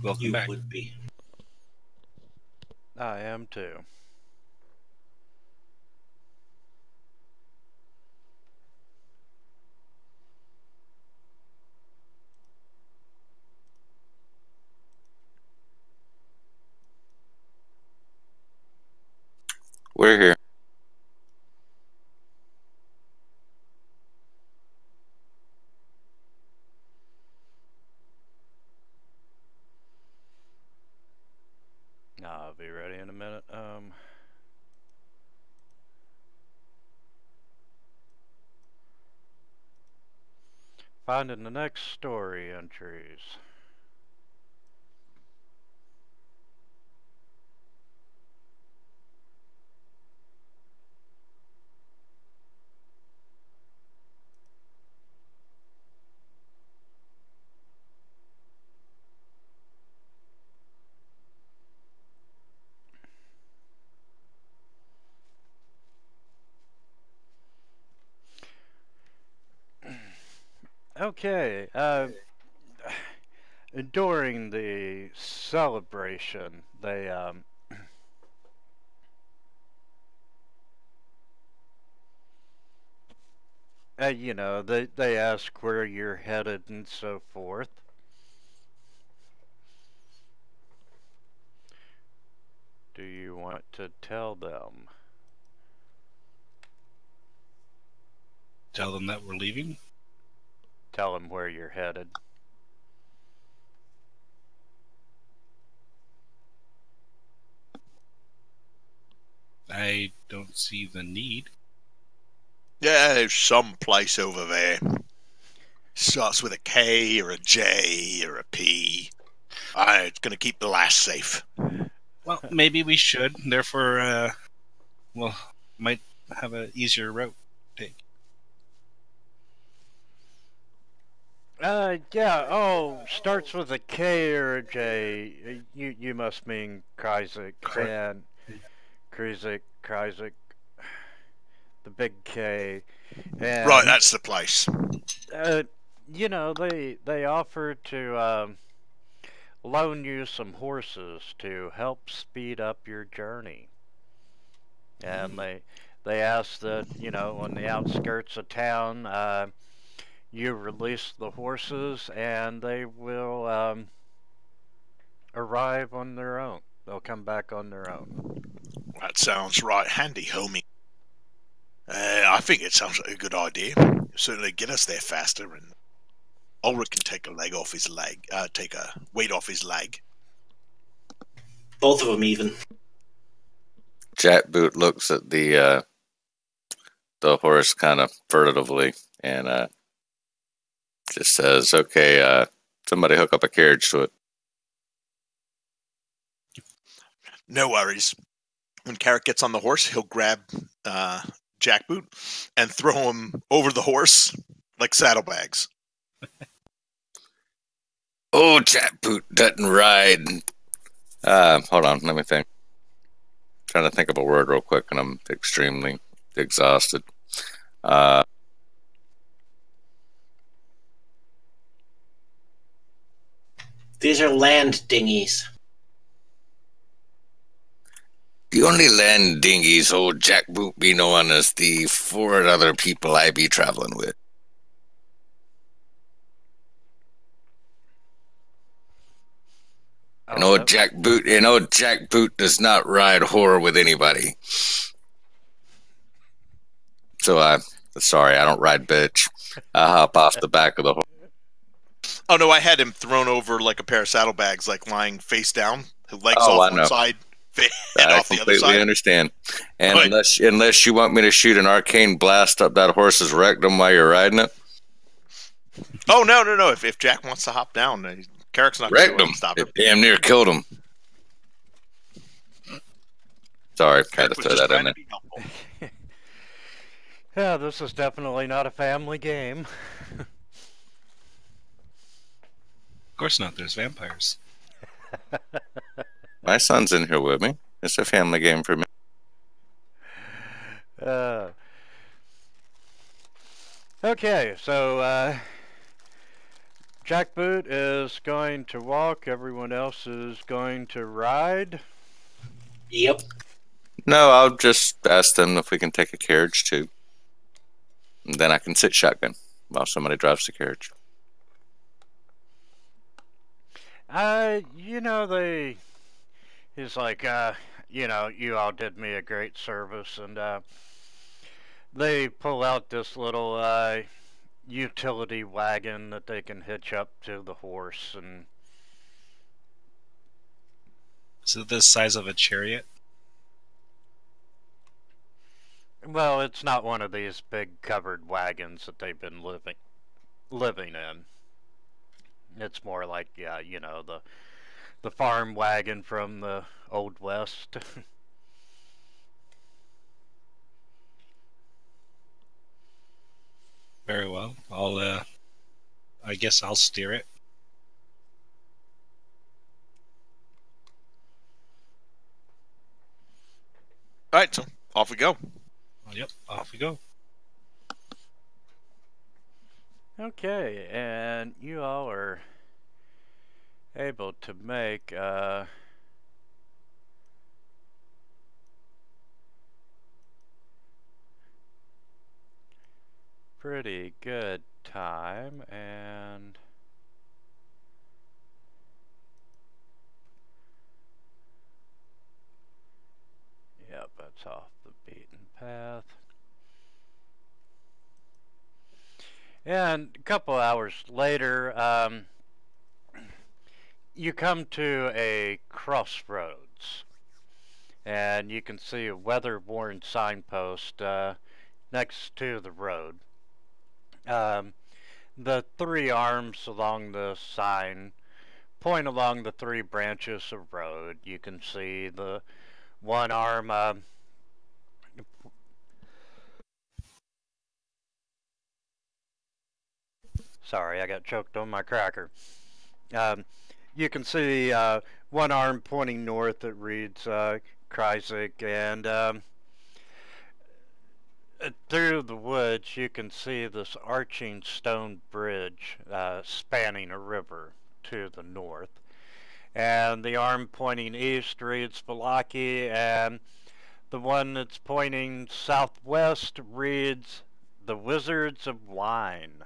Welcome You back. would be. I am too. We're here. I'll be ready in a minute. Finding the next story entries. Okay, during the celebration, they, you know, they ask where you're headed and so forth. Do you want to tell them? Tell them that we're leaving. Tell them where you're headed. I don't see the need. Yeah, there's some place over there. Starts with a K or a J or a P. It's going to keep the last safe. Well, maybe we should. Therefore, well, might have an easier route to take. Yeah, oh, starts with a K or a J. You must mean Kryzik, and Kryzik, the big K. And, Right, that's the place. you know, they offer to, loan you some horses to help speed up your journey. And they ask that, you know, on the outskirts of town, you release the horses and they will arrive on their own. They'll come back on their own. That sounds right handy, homie. I think it sounds like a good idea. It'll certainly get us there faster, and Ulrich can take a leg off his leg. Take a weight off his leg. Both of them, even. Jackboot looks at the horse kind of furtively and just says, "Okay, somebody hook up a carriage to it." No worries. When Carrot gets on the horse, he'll grab Jackboot and throw him over the horse like saddlebags. Oh, Jackboot doesn't ride. Hold on, let me think. Trying to think of a word real quick, and I'm extremely exhausted. These are land dinghies. The only land dinghies old Jackboot be knowing as the 4 other people I be traveling with. And old Jackboot does not ride whore with anybody. So sorry, I don't ride bitch. I hop off the back of the horse. Oh no, I had him thrown over like a pair of saddlebags, like lying face down, his legs Oh, off I one know. side, head I off the other completely side. understand. And Right. unless you want me to shoot an arcane blast up that horse's rectum while you're riding it, Oh no. If Jack wants to hop down, Carrick's not going rectum. to stop him. It damn near killed him. Sorry, had to Carrick was throw just that in trying there. to be helpful. Yeah, this is definitely not a family game. Of course not. There's vampires. My son's in here with me. It's a family game for me. Okay, so Jackboot is going to walk. Everyone else is going to ride. Yep. No, I'll just ask them if we can take a carriage too. And then I can sit shotgun while somebody drives the carriage. He's like, you all did me a great service, and they pull out this little utility wagon that they can hitch up to the horse, and Is it the size of a chariot? well, it's not one of these big covered wagons that they've been living in. It's more like, the farm wagon from the Old West. Very well. I guess I'll steer it. Alright, so off we go. Yep, off we go. Okay, and you all are able to make pretty good time, and yep, that's off the beaten path. And a couple hours later, you come to a crossroads, and you can see a weather-worn signpost next to the road. The three arms along the sign point along the three branches of road. You can see the one arm sorry, I got choked on my cracker. You can see one arm pointing north that reads Kreisig, and through the woods you can see this arching stone bridge spanning a river to the north. And the arm pointing east reads Valaki, and the one that's pointing southwest reads the Wizards of Wine.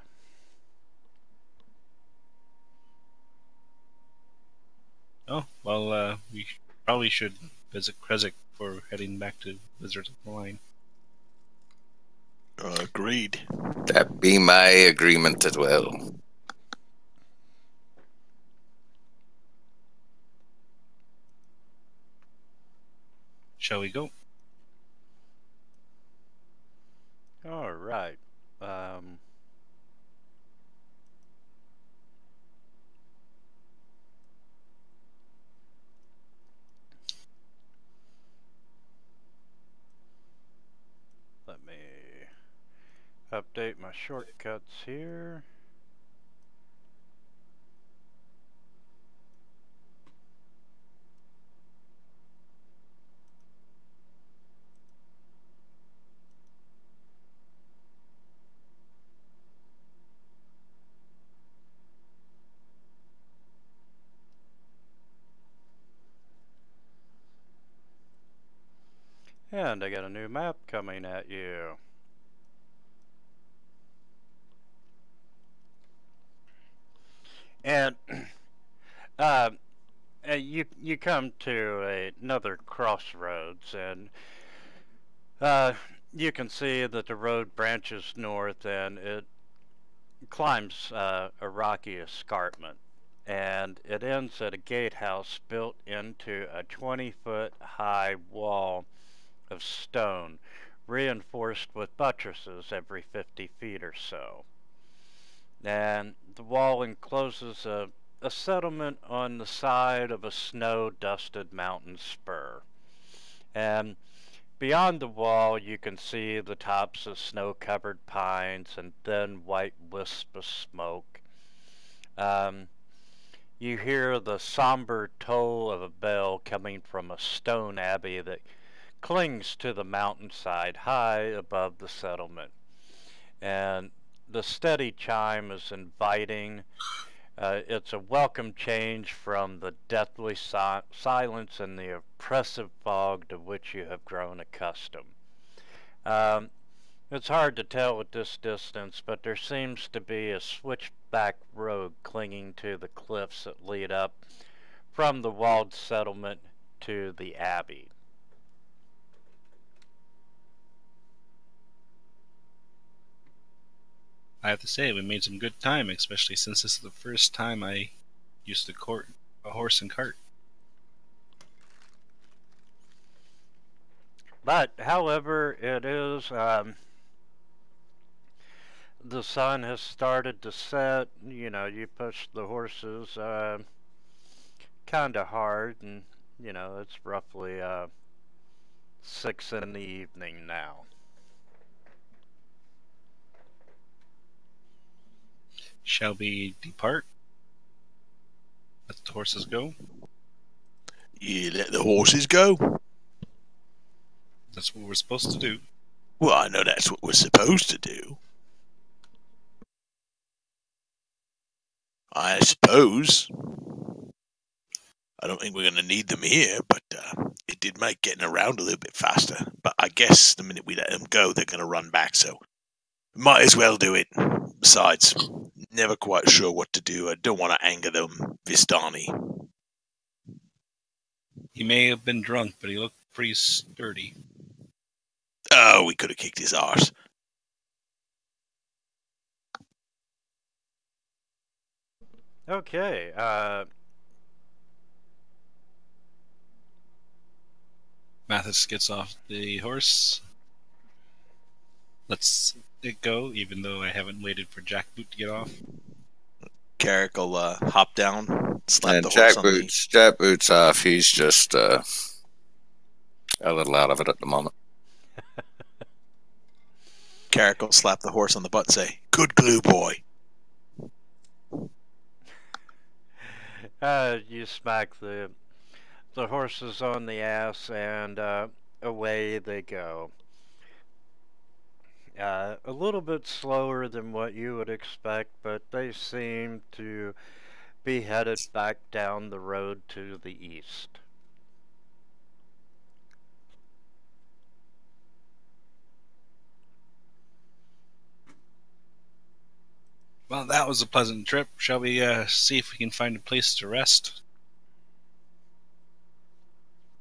Oh, well, we probably should visit Krezik for heading back to Wizards of Wine. Agreed. That be my agreement as well. Shall we go? All right. Let me update my shortcuts here. And I got a new map coming at you. And you come to another crossroads, and you can see that the road branches north, and it climbs a rocky escarpment, and it ends at a gatehouse built into a 20-foot high wall of stone, reinforced with buttresses every 50 feet or so. And the wall encloses a settlement on the side of a snow-dusted mountain spur. And beyond the wall you can see the tops of snow-covered pines and thin white wisps of smoke. You hear the somber toll of a bell coming from a stone abbey that clings to the mountainside high above the settlement. And the steady chime is inviting, It's a welcome change from the deathly silence and the oppressive fog to which you have grown accustomed. It's hard to tell at this distance, but there seems to be a switchback road clinging to the cliffs that lead up from the walled settlement to the abbey. I have to say, we made some good time, especially since this is the first time I used to court a horse and cart. But, however, it is, the sun has started to set. You know, you push the horses kind of hard, and, you know, it's roughly 6 in the evening now. Shall we depart? Let the horses go? You let the horses go? That's what we're supposed to do. Well, I know that's what we're supposed to do. I suppose. I don't think we're going to need them here, but it did make getting around a little bit faster. But I guess the minute we let them go, they're going to run back, so might as well do it. Besides, never quite sure what to do. I don't want to anger them, Vistani. He may have been drunk, but he looked pretty sturdy. Oh, we could have kicked his arse. Okay, Mathis gets off the horse. Lets it go, even though I haven't waited for Jackboot to get off. Carrick will hop down, slap And the horse on the... Jackboot's off. He's just a little out of it at the moment. Carrick will slap the horse on the butt and say, "Good glue, boy." You smack the horses on the ass, and away they go. A little bit slower than what you would expect, but they seem to be headed back down the road to the east. Well, that was a pleasant trip. Shall we see if we can find a place to rest?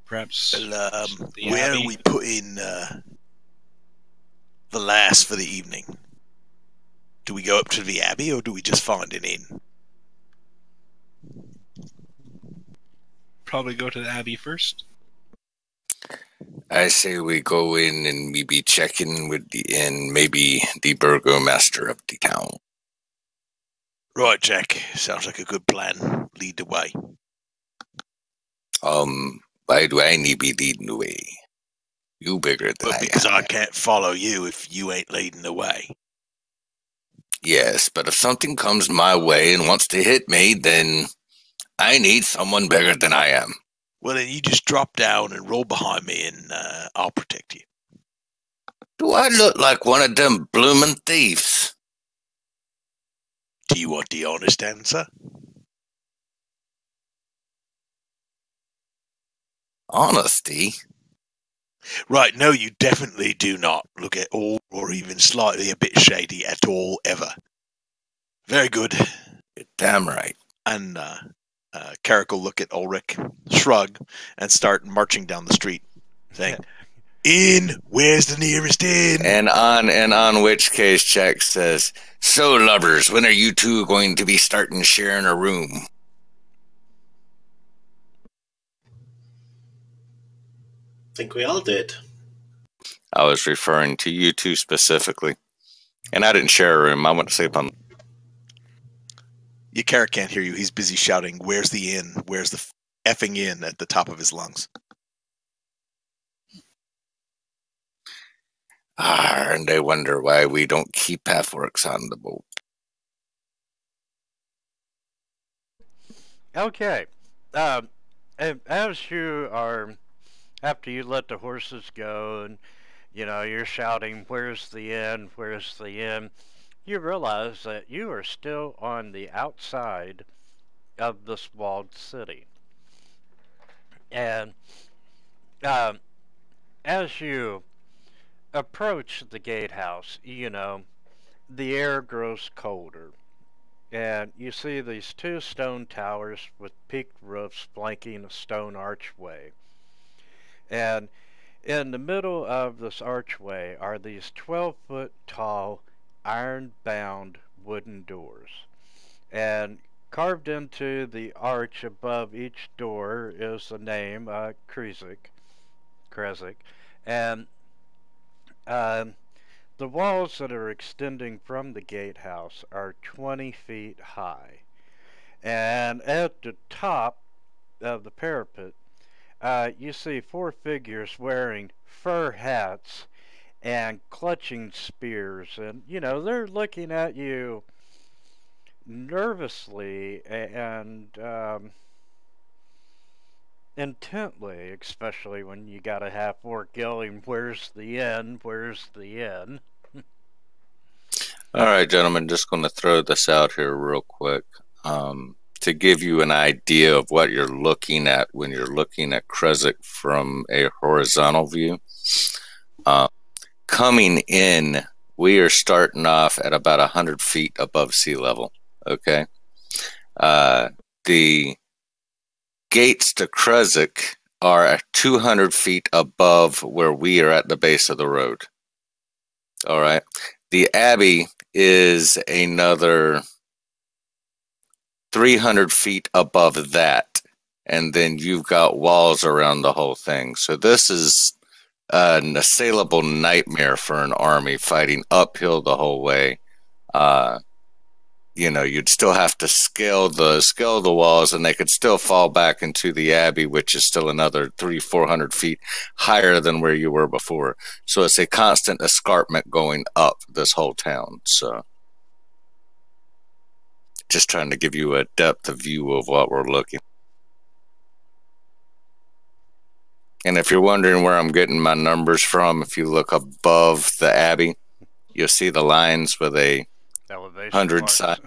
Perhaps Well, the where Abbey? are we putting the last for the evening? Do we go up to the Abbey, or do we just find an inn? Probably go to the Abbey first. I say we go in and maybe check in with the inn, maybe the burgomaster of the town. Right, Jack. Sounds like a good plan. Lead the way. Why do I need to be leading the way? You bigger than Well, I because am. I can't follow you if you ain't leading the way. Yes, but if something comes my way and wants to hit me, then I need someone bigger than I am. Well, then you just drop down and roll behind me, and I'll protect you. Do I look like one of them bloomin' thieves? Do you want the honest answer? Honesty? Right, no, you definitely do not look at all or even slightly a bit shady at all, ever. Very good. You're damn right. And Carrick will look at Ulrich, shrug, and start marching down the street, saying, "Inn, where's the nearest inn?" And on which case Jack says, "So lovers, when are you two going to be starting sharing a room?" I think we all did. I was referring to you two specifically. And I didn't share a room. I went to sleep on... Your Carrick can't hear you. He's busy shouting, "Where's the inn? Where's the effing inn?" at the top of his lungs. And they wonder why we don't keep half-orcs on the boat. Okay. As you are, after you let the horses go, and you know you're shouting, "Where's the inn? Where's the inn?" you realize that you are still on the outside of this walled city. And um, as you approach the gatehouse, the air grows colder. And you see these two stone towers with peaked roofs flanking a stone archway. And in the middle of this archway are these 12-foot tall, iron-bound wooden doors. And carved into the arch above each door is the name Krezk. And the walls that are extending from the gatehouse are 20 feet high. And at the top of the parapet, you see four figures wearing fur hats and clutching spears. And, they're looking at you nervously and intently, especially when you got a half-orc yelling, "Where's the inn? Where's the inn?" All right, gentlemen, just going to throw this out here real quick to give you an idea of what you're looking at when you're looking at Krezk from a horizontal view. Coming in, we are starting off at about 100 feet above sea level, okay? The gates to Krezk are 200 feet above where we are at the base of the road. All right. The Abbey is another 300 feet above that. And then you've got walls around the whole thing. So this is an assailable nightmare for an army fighting uphill the whole way. You'd still have to scale the walls, and they could still fall back into the Abbey, which is still another 300-400 feet higher than where you were before. So it's a constant escarpment going up this whole town. So just trying to give you a depth of view of what we're looking. And if you're wondering where I'm getting my numbers from, if you look above the Abbey, you'll see the lines with a elevation 100 marks. side.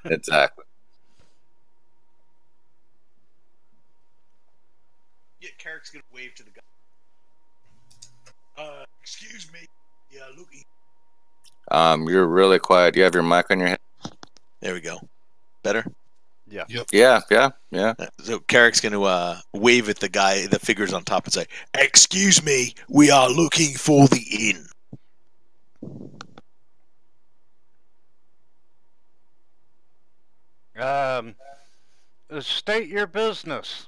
Exactly. Yeah, Carrick's gonna wave to the guy. Excuse me. Yeah, looking. You're really quiet. You have your mic on your head? There we go. Better? Yeah. Yep. Yeah. So Carrick's going to wave at the figures on top and say, "Excuse me, we are looking for the inn." State your business.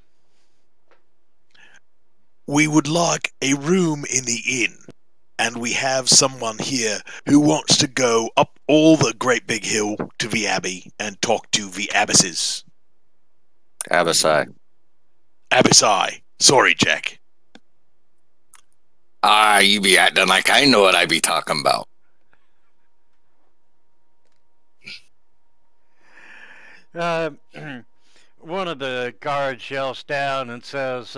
We would like a room in the inn, and we have someone here who wants to go up all the great big hill to the Abbey and talk to the abbesses. Abbassai. Sorry, Jack. You be acting like I know what I be talking about. One of the guards yells down and says,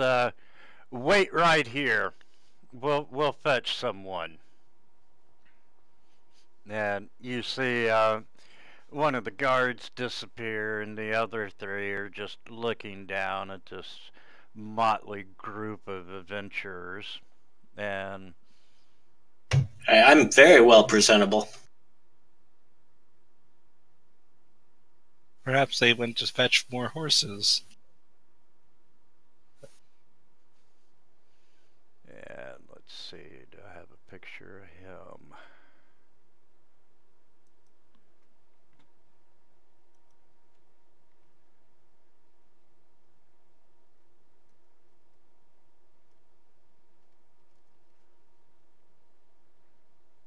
"Wait right here. We'll fetch someone." And you see one of the guards disappear, and the other three are just looking down at this motley group of adventurers. And I'm very well presentable. Perhaps they went to fetch more horses. And let's see, do I have a picture of him?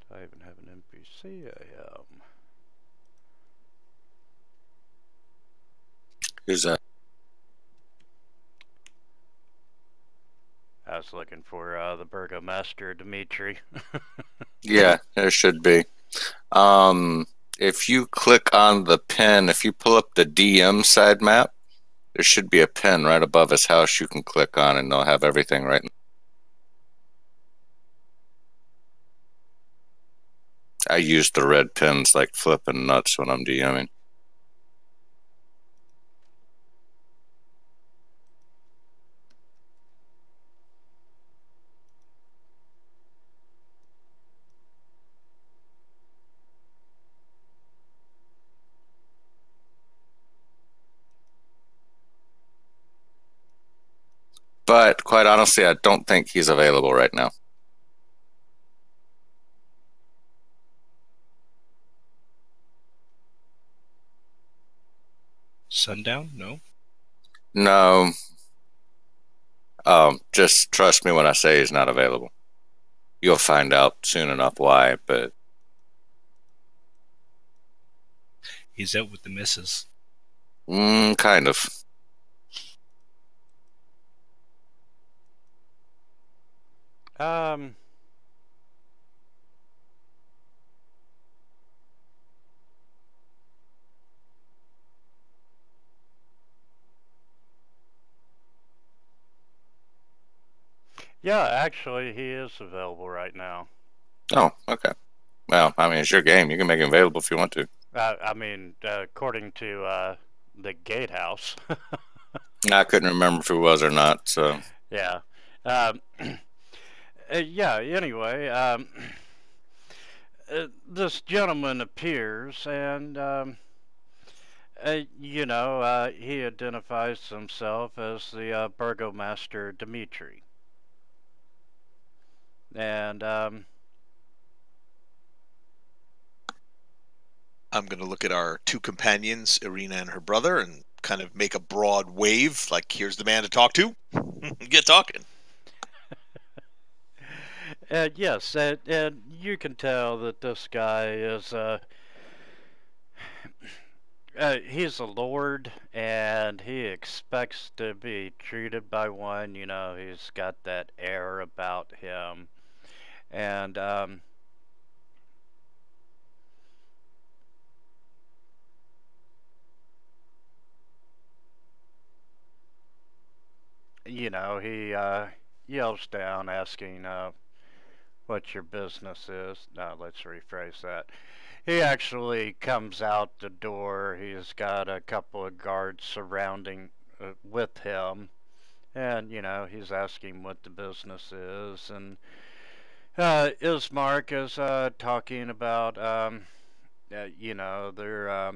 Do I even have an NPC of him? Who's that? I was looking for the Burgomaster, Dimitri. Yeah, there should be. If you click on the pen, if you pull up the DM side map, there should be a pen right above his house you can click on, and they'll have everything right. I use the red pins like flipping nuts when I'm DMing. But quite honestly, I don't think he's available right now. Sundown? No. No. Just trust me when I say he's not available. You'll find out soon enough why, but He's out with the missus. Kind of. Yeah, actually, he is available right now. Oh, okay. Well, I mean, it's your game. You can make it available if you want to. I mean, according to the gatehouse. I couldn't remember if he was or not, so. Yeah. Yeah, anyway, this gentleman appears, and, you know, he identifies himself as the burgomaster Dimitri. And, I'm going to look at our two companions, Irina and her brother, and kind of make a broad wave, like, here's the man to talk to. Get talking. Yes, and you can tell that this guy is, he's a lord, and he expects to be treated by one. You know, he's got that air about him. And, you know, he yells down asking what your business is. No, let's rephrase that. He actually comes out the door. He's got a couple of guards surrounding with him. And, you know, he's asking what the business is. And Ismark is talking about, you know, they're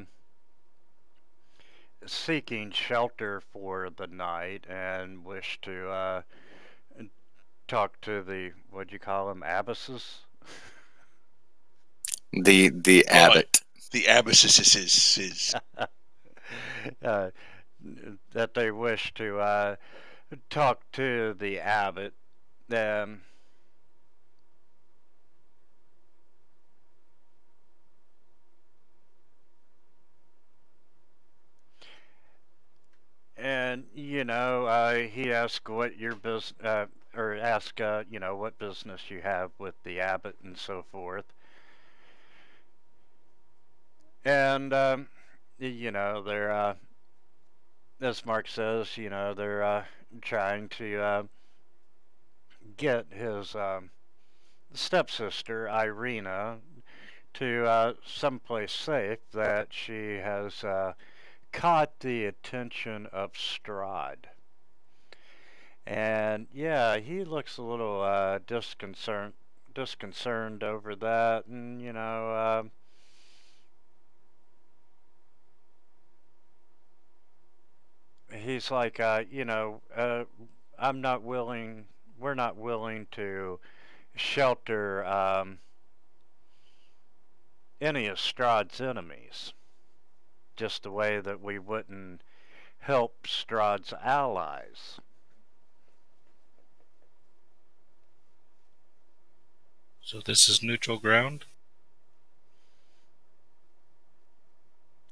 seeking shelter for the night and wish to talk to the, what'd you call them, abbesses? The abbot. The abbess is that they wish to talk to the abbot. And you know, he asked what your business, or ask, you know, what business you have with the abbot and so forth. And you know, they're as Mark says, you know, they're trying to get his stepsister Irina to someplace safe that she has caught the attention of Strahd. And yeah, he looks a little disconcerted over that, and you know, he's like, you know, we're not willing to shelter any of Strahd's enemies, just the way that we wouldn't help Strahd's allies. So this is neutral ground?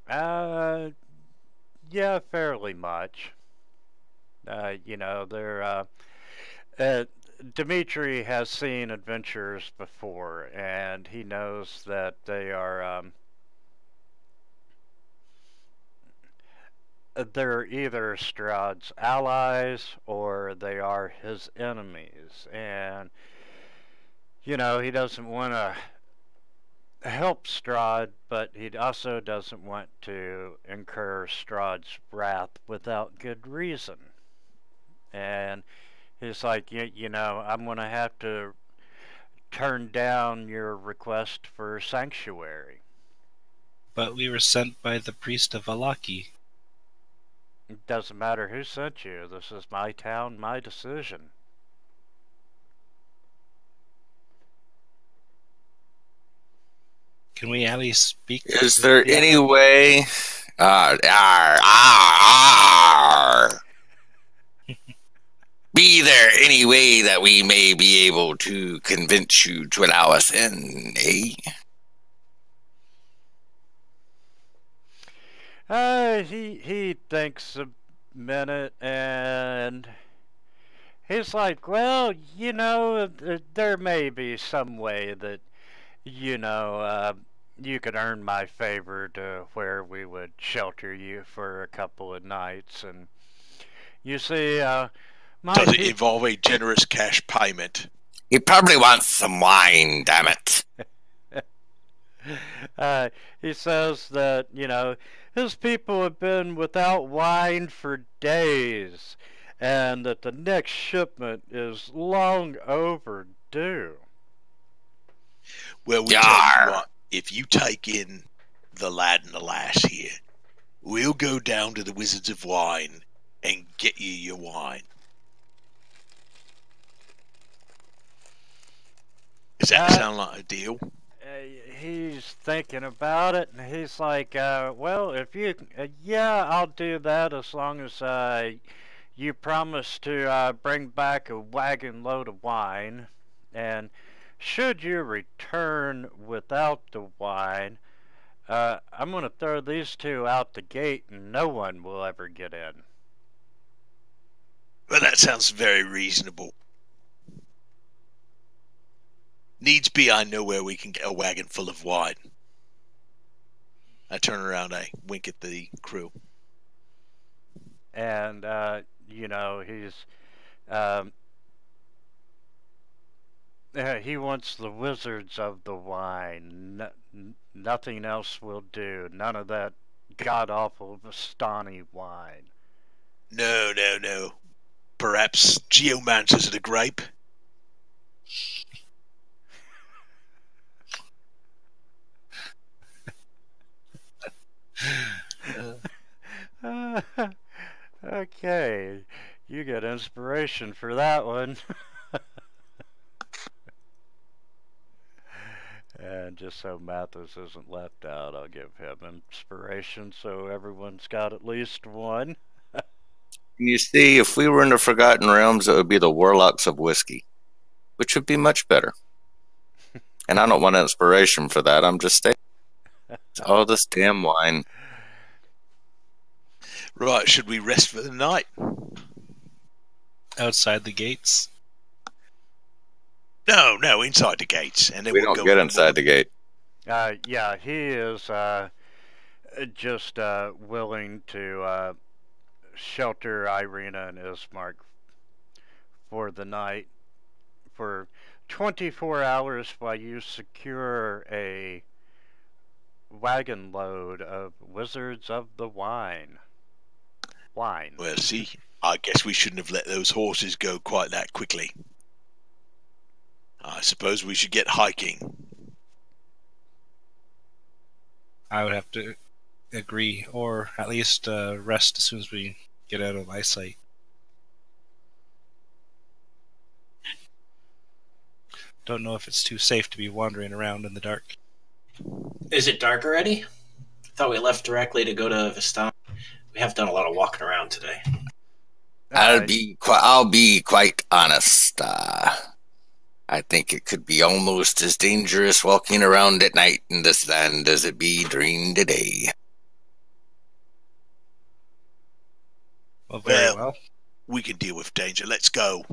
Yeah, fairly much. You know, they're, Dimitri has seen adventurers before, and he knows that they are, they're either Strahd's allies or they are his enemies, and you know, he doesn't want to help Strahd, but he also doesn't want to incur Strahd's wrath without good reason. And he's like, you know, I'm going to have to turn down your request for sanctuary. But we were sent by the priest of Alaki. It doesn't matter who sent you. This is my town, my decision. Can we at least speak? Is there any way? Be there any way that we may be able to convince you to allow us in, eh? He thinks a minute and he's like, well, you know, there may be some way that, you know, you could earn my favor to where we would shelter you for a couple of nights. And you see, Does it involve a generous cash payment? He probably wants some wine, damn it. He says that, you know, his people have been without wine for days, and that the next shipment is long overdue. Well, we tell you what, if you take in the lad and the lass here, we'll go down to the Wizards of Wine and get you your wine. Does that sound like a deal? He's thinking about it, and he's like, well, if you, yeah, I'll do that as long as you promise to bring back a wagon load of wine. And should you return without the wine, I'm going to throw these two out the gate, and no one will ever get in. Well, that sounds very reasonable. Needs be, I know where we can get a wagon full of wine. I turn around, I wink at the crew. And, you know, he wants the Wizards of the Wine. Nothing else will do. None of that god-awful Vistani wine. No, no, no. Perhaps Geomancers of the Grape? Okay, you get inspiration for that one. And just so Mathis isn't left out, I'll give him inspiration so everyone's got at least one. You see, if we were in the Forgotten Realms, it would be the Warlocks of Whiskey, which would be much better. And I don't want inspiration for that. I'm just saying. Oh, this damn wine. Right, should we rest for the night? Outside the gates? No, no, inside the gates. And then We don't get inside the gate. Yeah, he is just willing to shelter Irina and Ismark for the night for 24 hours while you secure a wagon load of Wizards of the Wine. Well, see, I guess we shouldn't have let those horses go quite that quickly. I suppose we should get hiking. I would have to agree, or at least rest as soon as we get out of eyesight. Don't know if it's too safe to be wandering around in the dark. Is it dark already? I thought we left directly to go to Vistani. We have done a lot of walking around today. I'll be quite honest. I think it could be almost as dangerous walking around at night in this land as it be during the day. Well, very well. We can deal with danger. Let's go.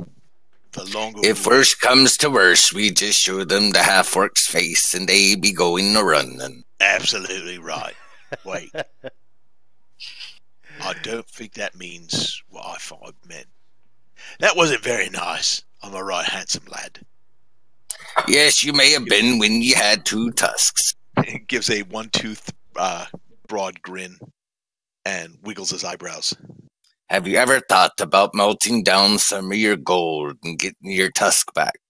The longer If worse comes to worse, we just show them the half-orc's face and they be going a running. Absolutely right. Wait. I don't think that means what I thought it meant. That wasn't very nice. I'm a right handsome lad. Yes, you may have been when you had two tusks. gives a one-tooth broad grin and wiggles his eyebrows. Have you ever thought about melting down some of your gold and getting your tusk back?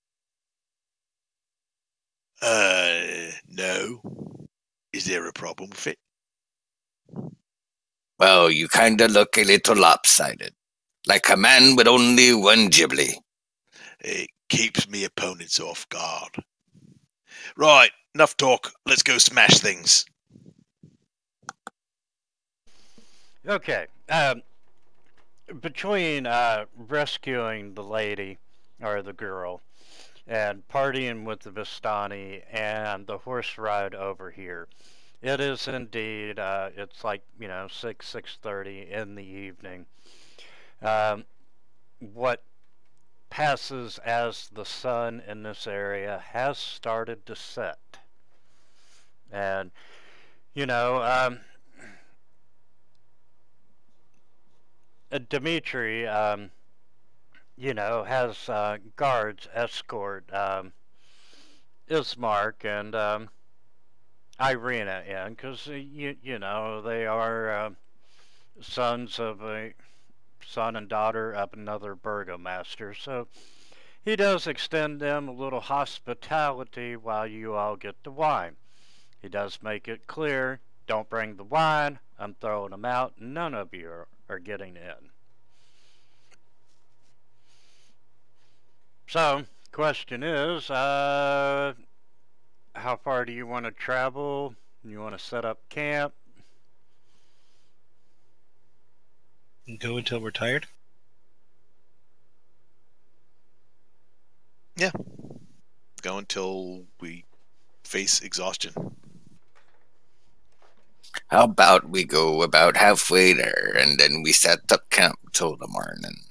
No. Is there a problem with it? Well, you kinda look a little lopsided, like a man with only one ghibli. It keeps me opponents off guard. Right, enough talk. Let's go smash things. Okay. Between rescuing the lady, or the girl, and partying with the Vistani and the horse ride over here, it is indeed, it's like, 6:30 in the evening. What passes as the sun in this area has started to set. And, Dimitri, has guards escort Ismark and Irina in, because, they are son and daughter of another burgomaster, so he does extend them a little hospitality while you all get the wine. He does make it clear, don't bring the wine, I'm throwing them out, none of you are getting in. So, question is, how far do you want to travel? You want to set up camp? Go until we're tired? Yeah. Go until we face exhaustion. How about we go about halfway there, and then we set up camp till the morning?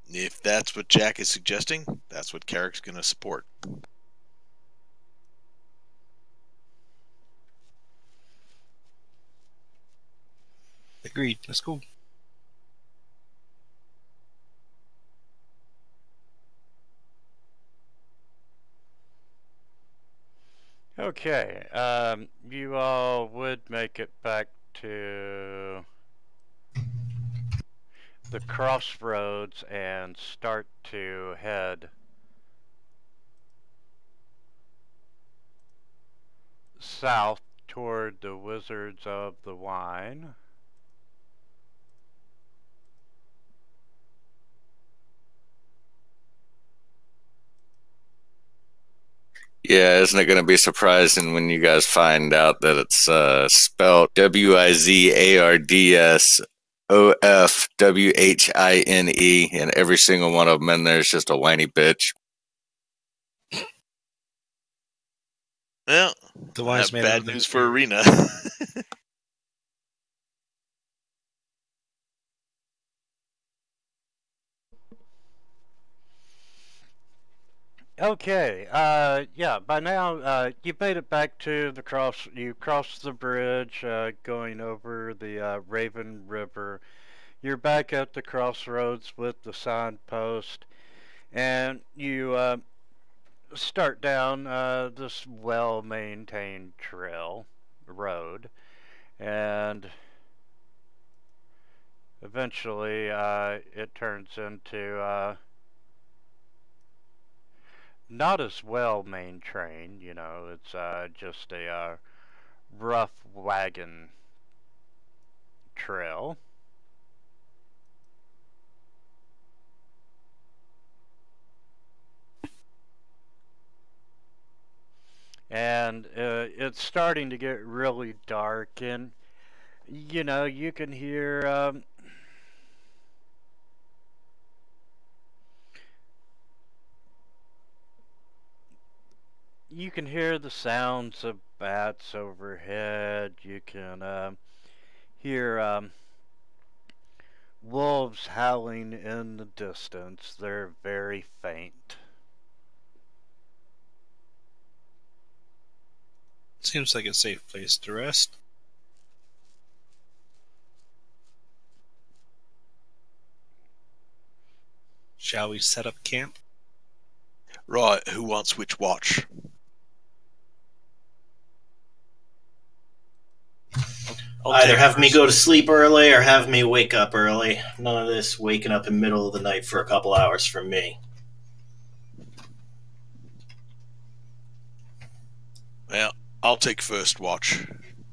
If that's what Jack is suggesting, that's what Carrick's going to support. Agreed. Let's go. Okay, you all would make it back to the crossroads and start to head south toward the Wizards of the Wine. Yeah, isn't it going to be surprising when you guys find out that it's spelled WIZARDSOFWHINE, and every single one of them in there is just a whiny bitch? Well, The wise man bad of the news for Arena. Okay, yeah, by now, you've made it back to you crossed the bridge, going over the, Raven River. You're back at the crossroads with the signpost, and you, start down, this well-maintained road, and eventually, it turns into, not as well maintained, it's just a rough wagon trail. And it's starting to get really dark, and you can hear the sounds of bats overhead. You can hear wolves howling in the distance. They're very faint. Seems like a safe place to rest. Shall we set up camp? Right, who wants which watch? Either have me go to sleep early or have me wake up early. None of this waking up in the middle of the night for a couple hours from me. Well, I'll take first watch.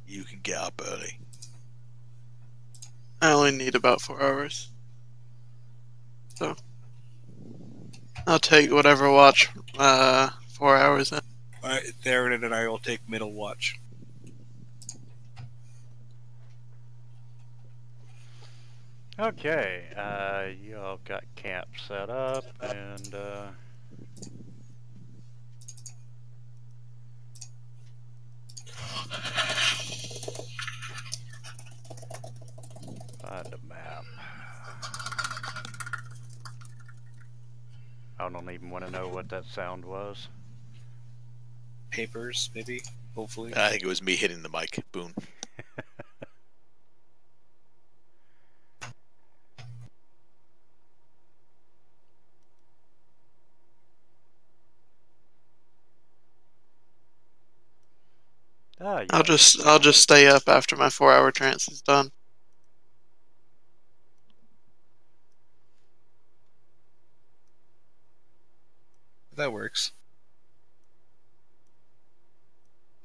You can get up early. I only need about 4 hours. So I'll take whatever watch 4 hours then. Theron and I will take middle watch. Okay, you all got camp set up, and find a map. I don't even want to know what that sound was. Papers, maybe? Hopefully. I think it was me hitting the mic. Boom. Ah, I'll yes. just stay up after my 4-hour trance is done. That works.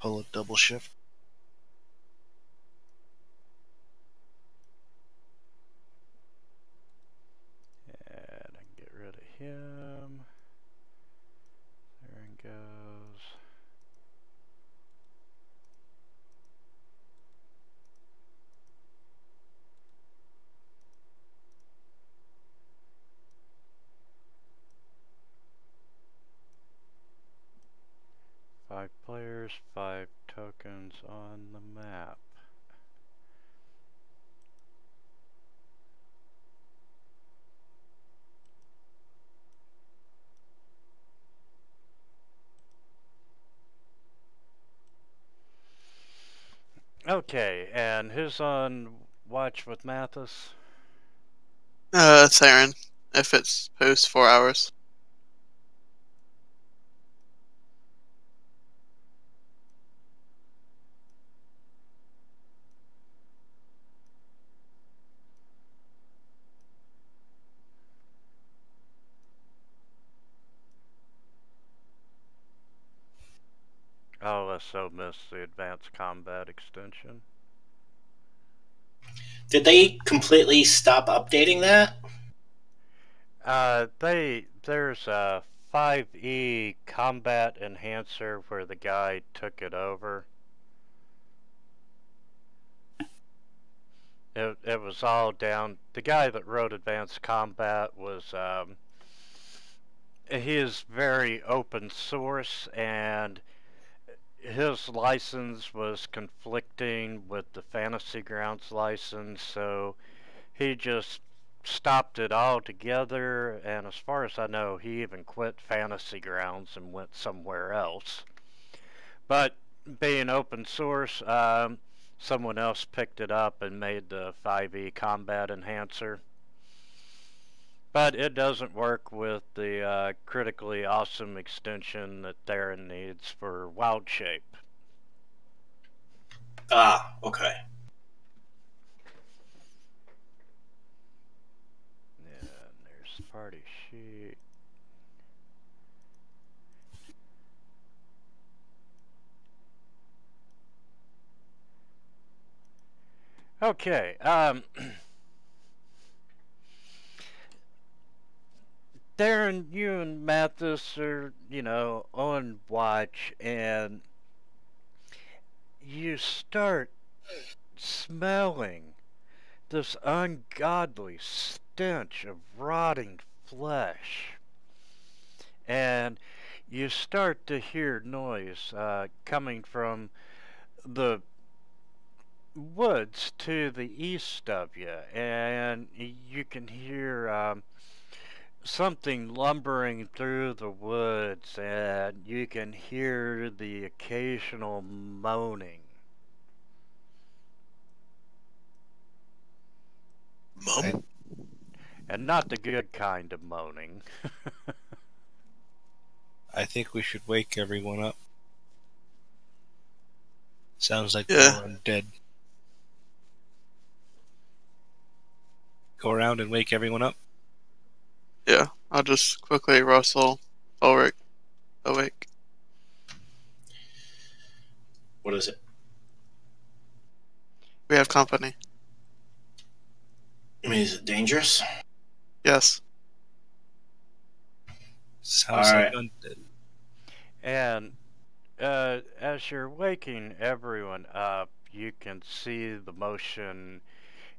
Pull a double shift. And I can get rid of him. There he goes. Five players, 5 tokens on the map. Okay, and who's on watch with Mathis? Theron, if it's post 4 hours. Oh, I so missed the advanced combat extension. Did they completely stop updating that? There's a 5E combat enhancer where the guy took it over. It was all down. The guy that wrote Advanced Combat was he is very open source, and his license was conflicting with the Fantasy Grounds license, so he just stopped it all together, and as far as I know, he even quit Fantasy Grounds and went somewhere else. But being open source, someone else picked it up and made the 5e combat enhancer. But it doesn't work with the critically awesome extension that Theron needs for Wild Shape. Ah, okay. Yeah, and there's the party sheet. Okay, Darren, you and Mathis are, on watch, and you start smelling this ungodly stench of rotting flesh. And you start to hear noise coming from the woods to the east of you, and you can hear something lumbering through the woods, and you can hear the occasional moaning. Mum? And not the good kind of moaning. I think we should wake everyone up. Sounds like Yeah. they're undead. go around and wake everyone up? Yeah, I'll just quickly rustle Ulrich awake. What is it? We have company. I mean, is it dangerous? Yes. Sounds All like right. undead. And as you're waking everyone up, you can see the motion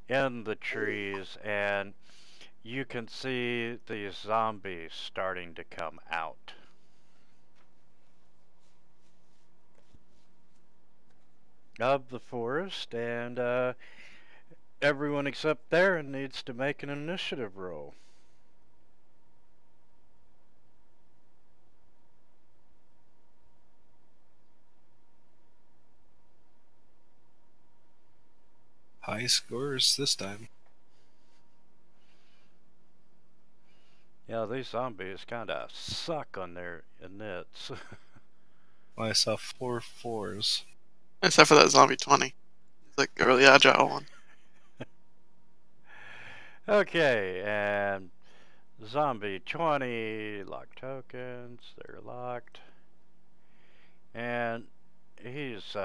in the trees, and you can see these zombies starting to come out. Of the forest, and everyone except Theron needs to make an initiative roll. High scores this time. Yeah, these zombies kinda suck on their inits. Well, I saw 4 4s. Except for that zombie 20. He's like a really agile one. Okay, and zombie 20, lock tokens, they're locked. And he's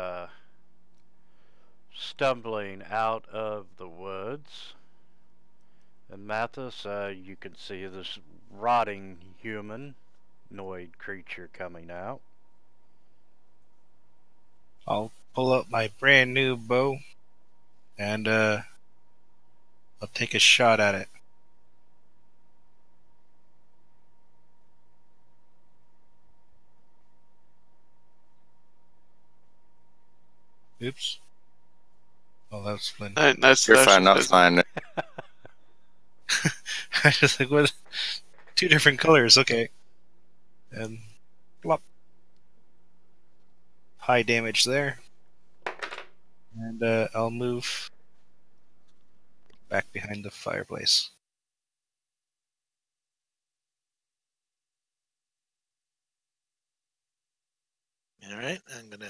stumbling out of the woods. And Mathis, you can see this rotting humanoid creature coming out. I'll pull out my brand new bow and I'll take a shot at it. Oops. Oh, that was Flynn. Nice. You're fine, not fine. I just like, what? 2 different colors, okay. And plop. High damage there. And I'll move back behind the fireplace. All right, I'm gonna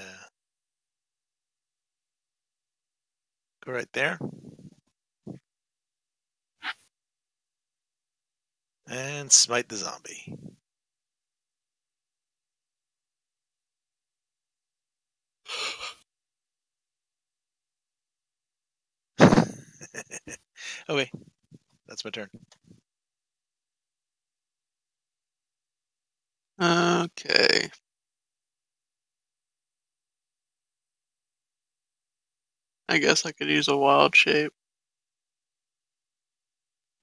go right there. And smite the zombie. Okay, that's my turn. Okay. I guess I could use a wild shape.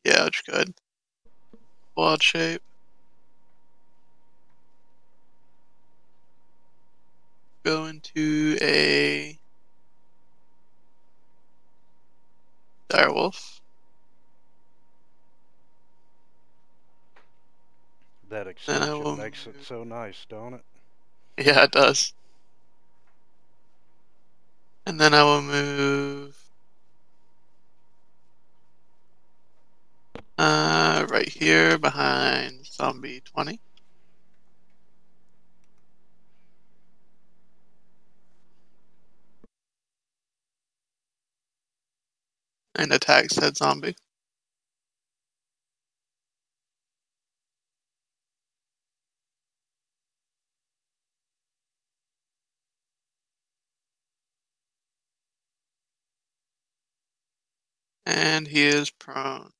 Yeah, which good. Wild shape. Go into a direwolf. That Then I will extension makes it so nice, don't it? Yeah, it does. And then I will move right here behind zombie 20. And attack said zombie. And he is prone.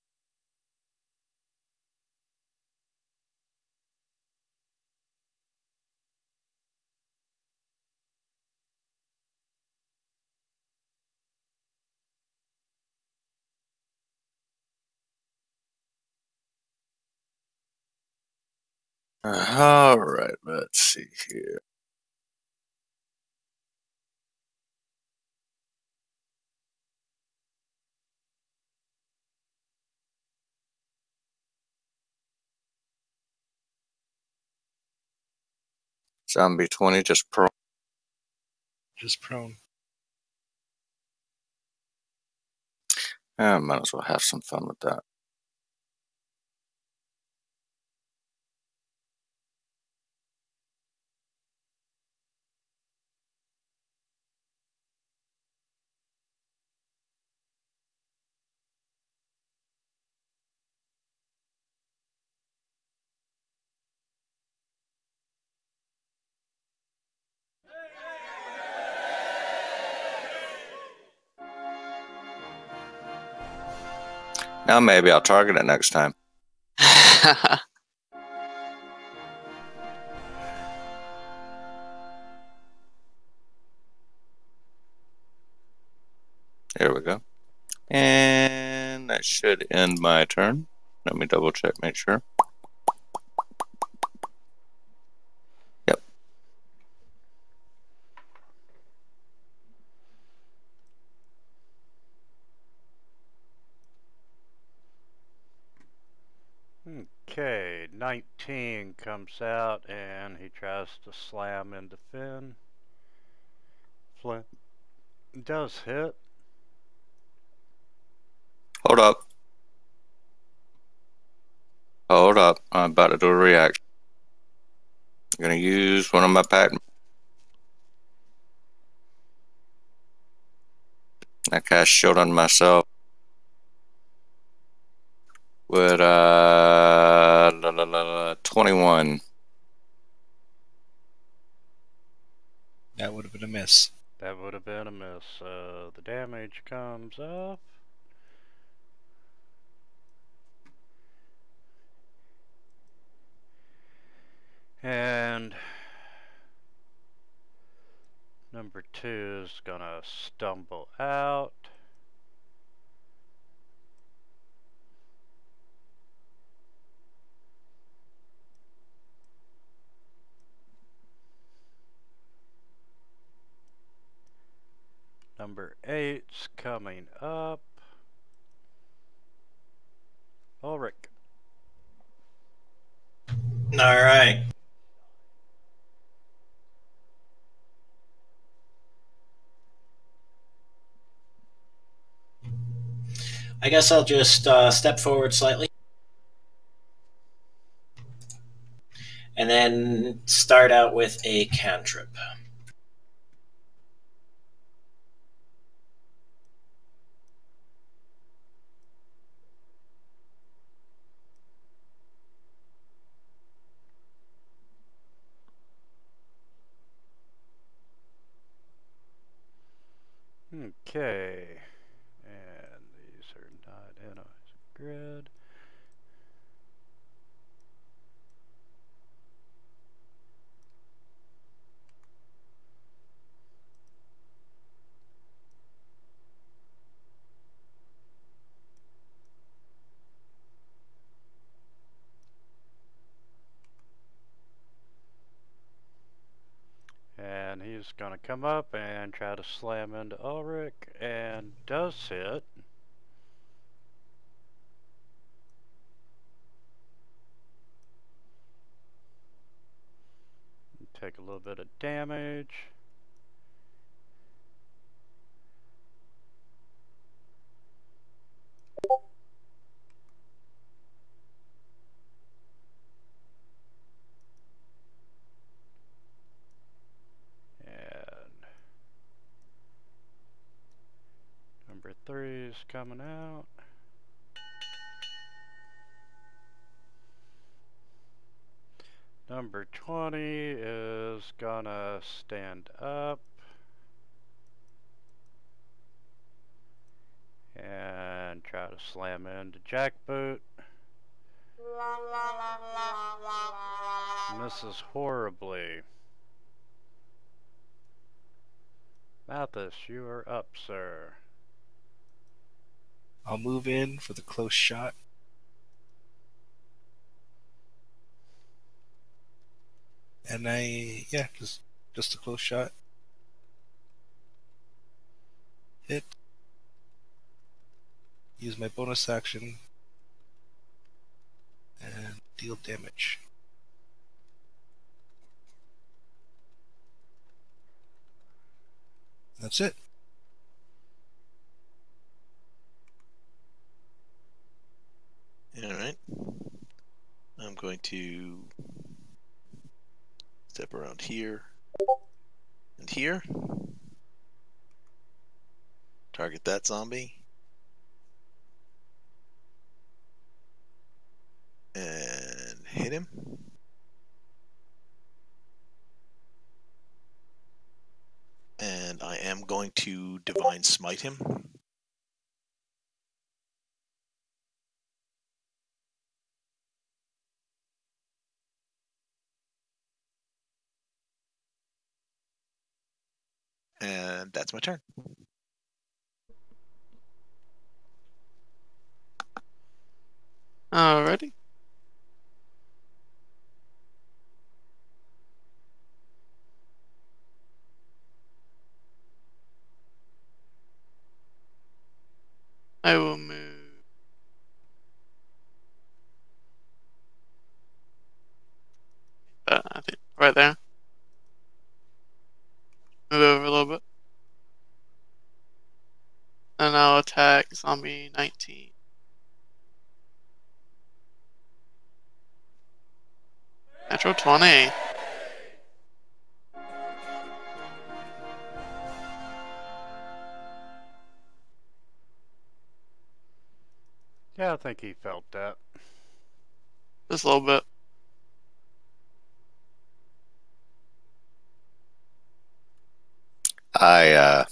All right, let's see here. Zombie 20 just pro. Just prone. I might as well have some fun with that. Now maybe I'll target it next time. There we go. And that should end my turn. Let me double check, make sure. Yep. Okay, 19 comes out and he tries to slam into Finn. Flint does hit. Hold up. Hold up. I'm about to do a reaction. I'm going to use one of my patent. I cast shield on myself with 21. That would have been a miss. That would have been a miss. The damage comes up. And number 2 is gonna stumble out. Number 8's coming up. Ulrich. Alright. I guess I'll just step forward slightly. And then start out with a cantrip. Okay. And these are not in a grid. And he's gonna come up and try to slam into Ulrich, and does hit. Take a little bit of damage. And number 3 is coming out. Number 20 is gonna stand up and try to slam into Jackboot. Misses horribly. Mathis, you are up, sir. I'll move in for the close shot. And just a close shot. Hit. Use my bonus action. And deal damage. That's it. Alright. I'm going to step around here and here. Target that zombie. And hit him. And I am going to Divine Smite him. And that's my turn. Alrighty. I will move. I think right there. Move over a little bit. And I'll attack zombie 19. Natural 20. Yeah, I think he felt that. Just a little bit. I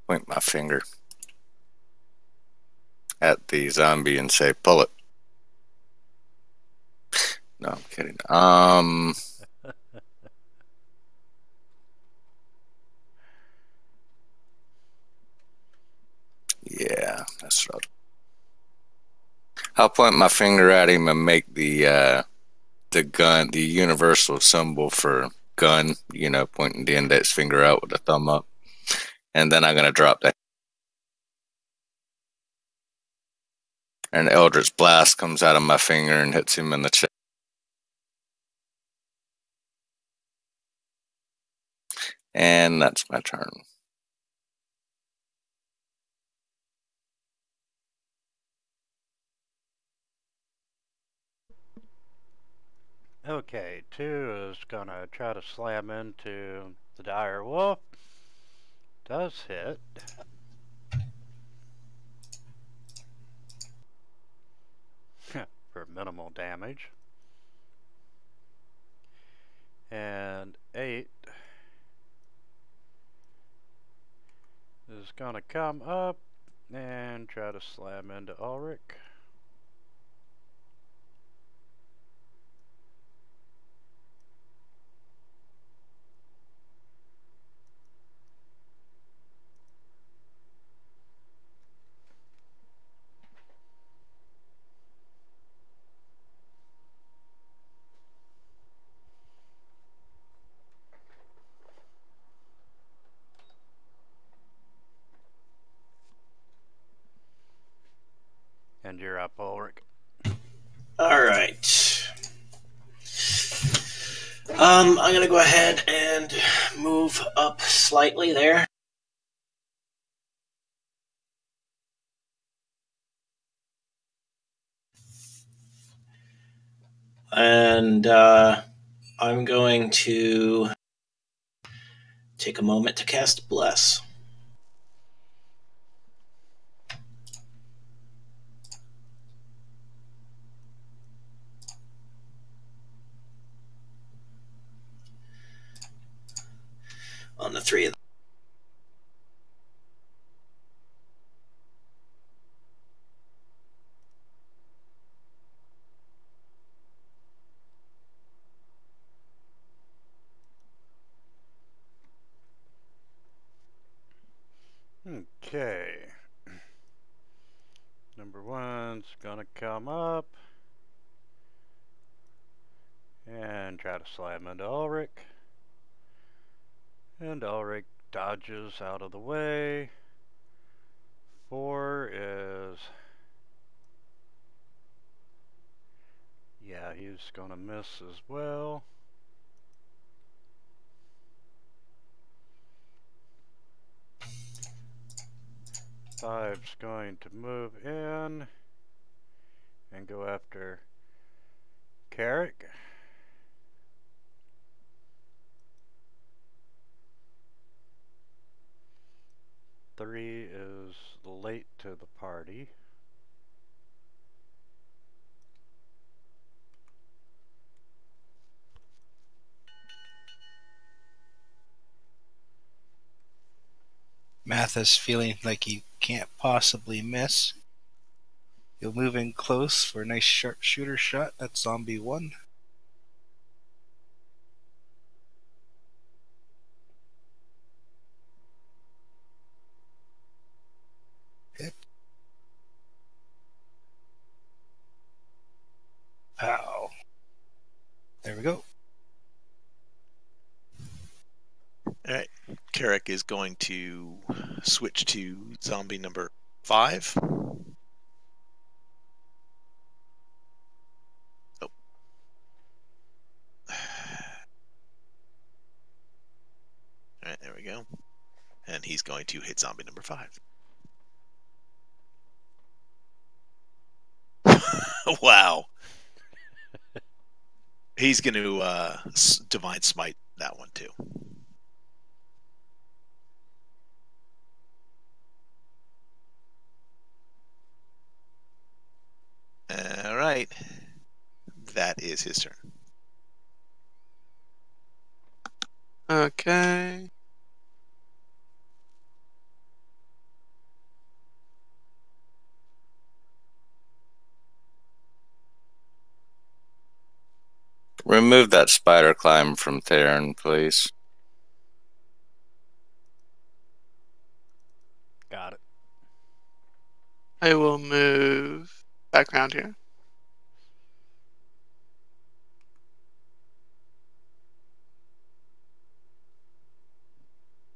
point my finger at the zombie and say, "Pull it." No, I'm kidding. Yeah, that's right. I'll point my finger at him and make the gun, the universal symbol for gun, pointing the index finger out with the thumb up. And then I'm going to drop that. And Eldritch Blast comes out of my finger and hits him in the chest. And that's my turn. Okay, 2 is gonna try to slam into the dire wolf. Does hit. For minimal damage. And 8 is gonna come up and try to slam into Ulrich. And you're up, Ulrich. Alright. I'm going to go ahead and move up slightly there. And I'm going to take a moment to cast Bless. On the 3 of them. Okay. Number 1's gonna come up and try to slam into Ulrich. And Ulrich dodges out of the way. 4 is... yeah, he's gonna miss as well. 5's going to move in and go after Carrick. 3 is late to the party. Mathis feeling like he can't possibly miss. He'll move in close for a nice sharpshooter shot at zombie 1. Tarek is going to switch to zombie number 5. Oh. Alright, there we go. And he's going to hit zombie number 5. Wow. He's going to Divine Smite that one too. All right. That is his turn. Okay. Remove that spider climb from Theron, please. Got it. I will move back around here.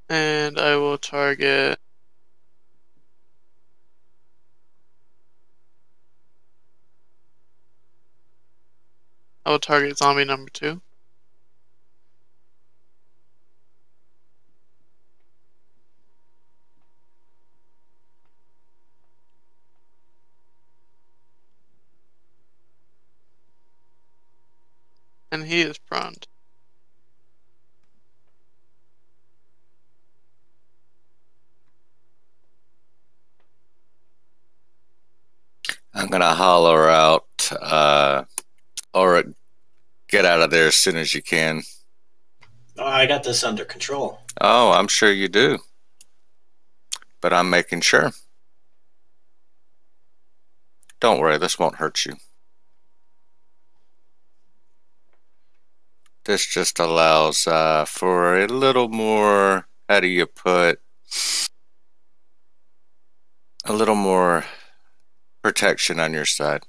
And I will target zombie number 2. And he is prone. I'm going to holler out, or get out of there as soon as you can. Oh, I got this under control. Oh, I'm sure you do. But I'm making sure. Don't worry, this won't hurt you. This just allows for a little more, how do you put, a little more protection on your side.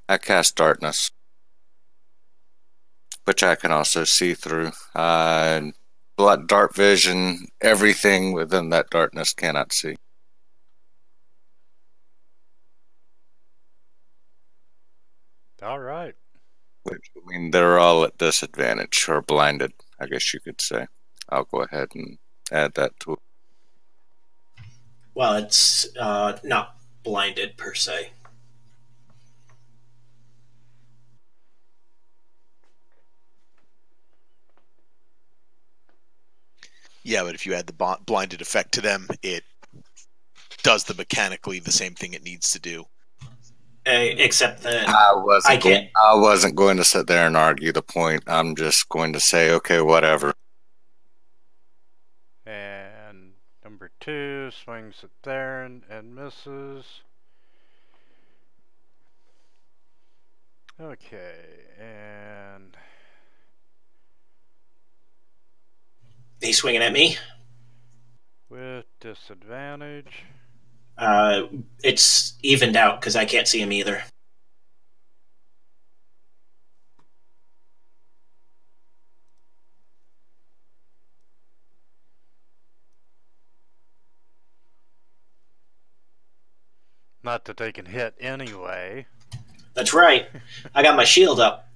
I cast darkness, which I can also see through. Dark vision, everything within that darkness cannot see. All right. Which, I mean, they're all at disadvantage, or blinded, I guess you could say. I'll go ahead and add that to it. Well, it's not blinded per se. Yeah, but if you add the blinded effect to them, it does mechanically the same thing it needs to do. Except that I wasn't going to sit there and argue the point. I'm just going to say, okay, whatever. And number 2 swings at Theron and misses. Okay, and he's swinging at me. with disadvantage. It's evened out because I can't see him either. Not that they can hit anyway. That's right. I got my shield up.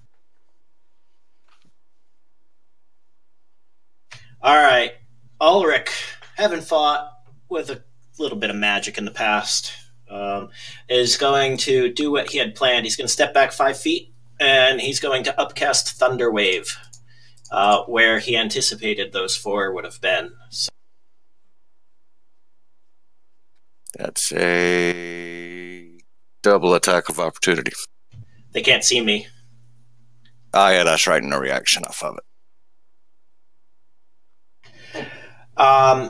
All right. Ulrich, having fought with a little bit of magic in the past, is going to do what he had planned. He's going to step back 5 feet, and he's going to upcast Thunder Wave, where he anticipated those 4 would have been. So. That's a double attack of opportunity. They can't see me. Oh, yeah, that's right, in a reaction off of it.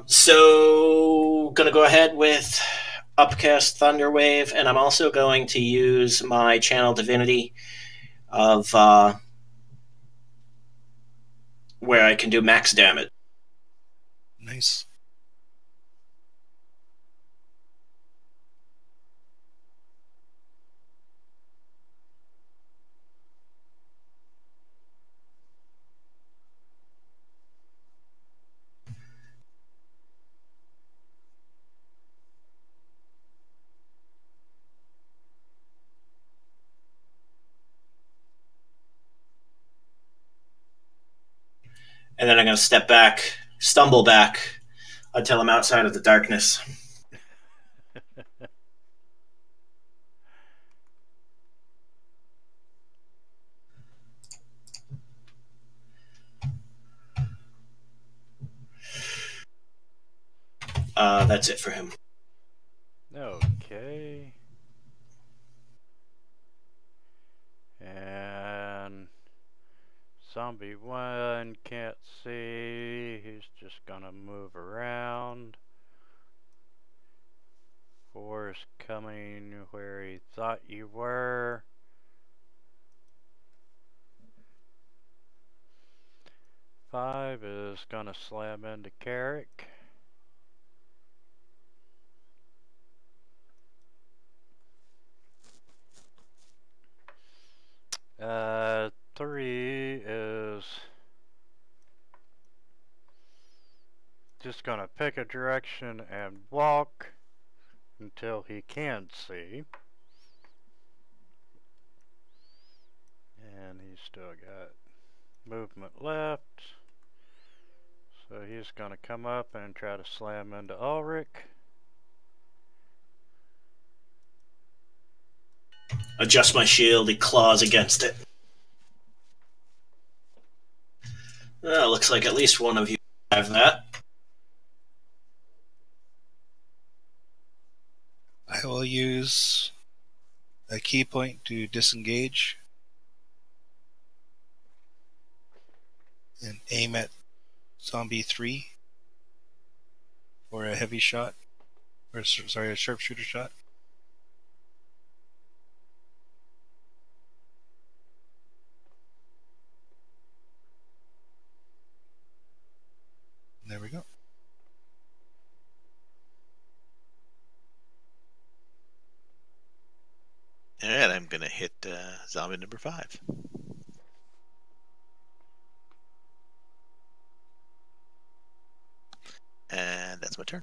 So going to go ahead with upcast Thunder Wave, and I'm also going to use my Channel Divinity of where I can do max damage. Nice. And then I'm going to step back, stumble back until I'm outside of the darkness. That's it for him. Okay. And Zombie 1 can't see. He's just gonna move around. 4 is coming where he thought you were. 5 is gonna slam into Carrick. 3 is just gonna pick a direction and walk until he can see. And he's still got movement left. So he's gonna come up and try to slam into Ulrich. Adjust my shield, he claws against it. Looks like at least one of you have that. I will use a key point to disengage and aim at Zombie 3 for a heavy shot, or sorry, a sharpshooter shot. There we go. And I'm going to hit zombie number 5. And that's my turn.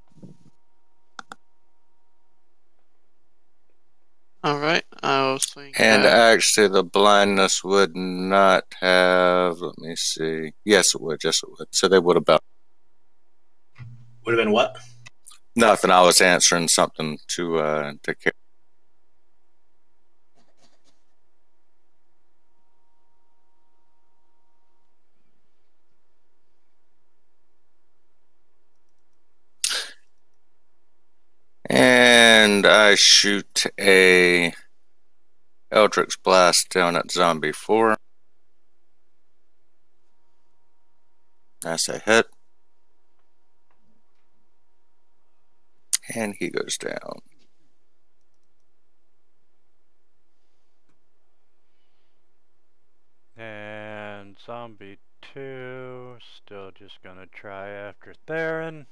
Alright, I'll swing. And actually, the blindness would not have. Let me see. Yes, it would. Yes, it would. So they would have. Would have been what? Nothing. I was answering something to care. And I shoot a Eldritch Blast down at Zombie 4. That's a hit. And he goes down. And Zombie 2 still just gonna try after Theron.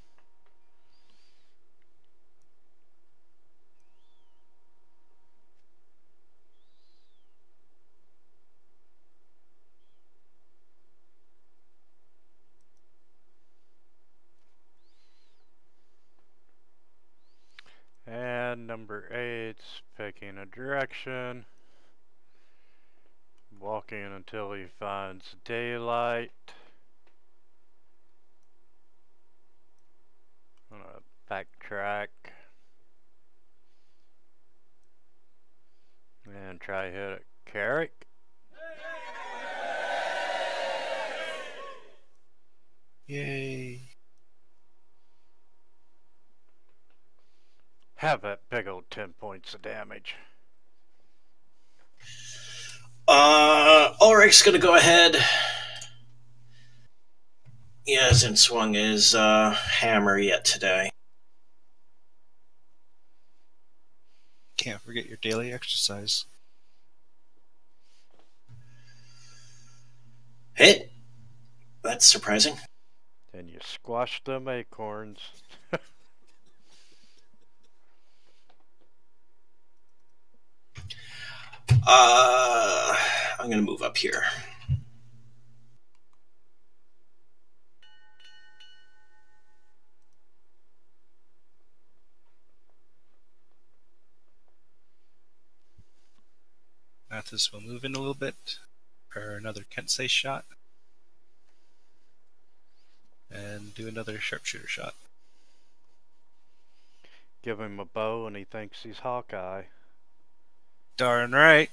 And number 8's picking a direction, walking until he finds daylight. I'm gonna backtrack and try hit a Carrick. Yay. Have that big old 10 points of damage. Ulrich's gonna go ahead. He hasn't swung his hammer yet today. Can't forget your daily exercise. Hit. That's surprising. And you squash them acorns. I'm gonna move up here. Mathis will move in a little bit for another Kensei shot. and do another sharpshooter shot. Give him a bow and he thinks he's Hawkeye. Darn right.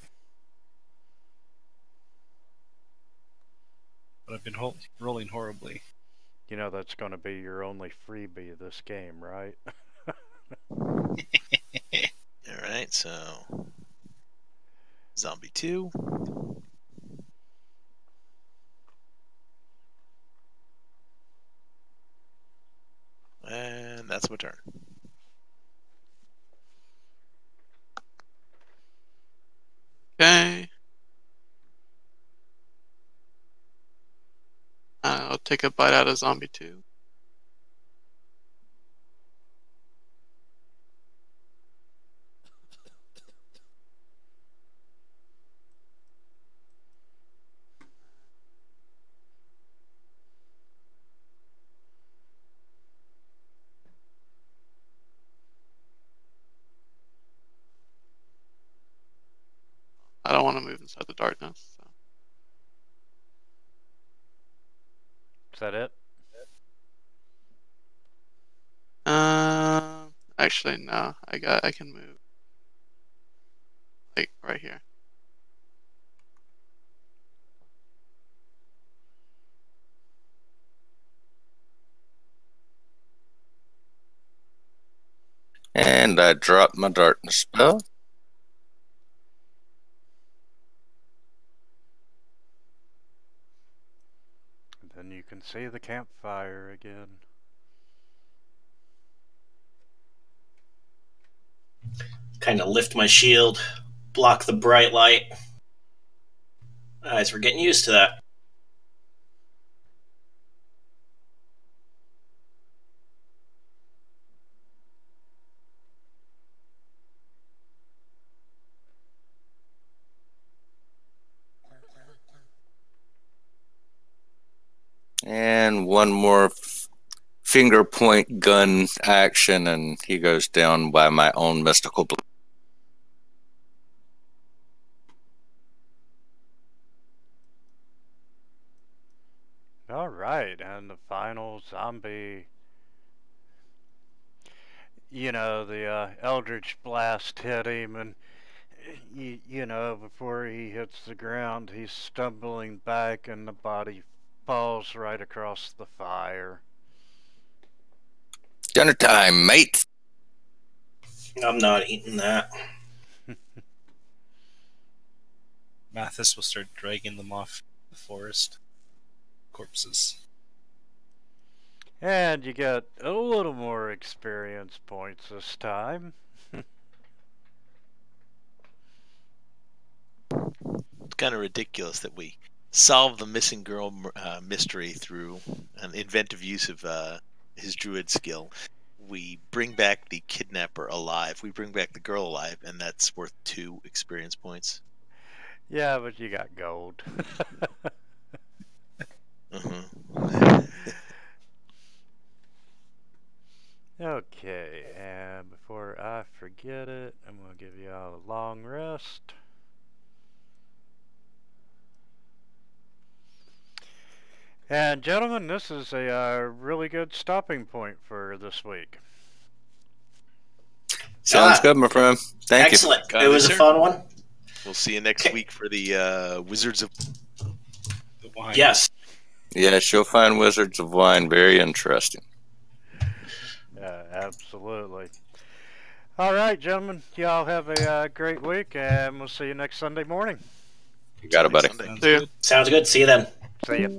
But I've been rolling horribly. You know that's going to be your only freebie of this game, right? Alright, so Zombie 2. And that's my turn. Okay. I'll take a bite out of Zombie 2. I don't want to move inside the darkness. So. Is that it? Actually, no. I can move. Like right here. And I dropped my darkness spell. Then you can see the campfire again. Kind of lift my shield, block the bright light. Guys, we're getting used to that. And one more finger point gun action, and he goes down by my own mystical blade. Alright, and the final zombie. You know, the Eldritch Blast hit him, and you know, before he hits the ground, he's stumbling back, and the body falls right across the fire. Dinner time, mate. I'm not eating that. Mathis will start dragging them off the forest. Corpses. And you get a little more experience points this time. It's kind of ridiculous that we solve the missing girl mystery through an inventive use of his druid skill. We bring back the kidnapper alive. We bring back the girl alive, and that's worth 2 experience points. Yeah, but you got gold. Okay, and before I forget it, I'm going to give you all a long rest. And gentlemen, this is a really good stopping point for this week. Sounds good, my friend. Thank Excellent. you. It was a fun one. We'll see you next week for the Wizards of The wine. Yes. Yes, you'll find Wizards of Wine very interesting. Absolutely. All right, gentlemen. Y'all have a great week, and we'll see you next Sunday morning. You got it, buddy. See ya. Sounds good. See you then. See ya.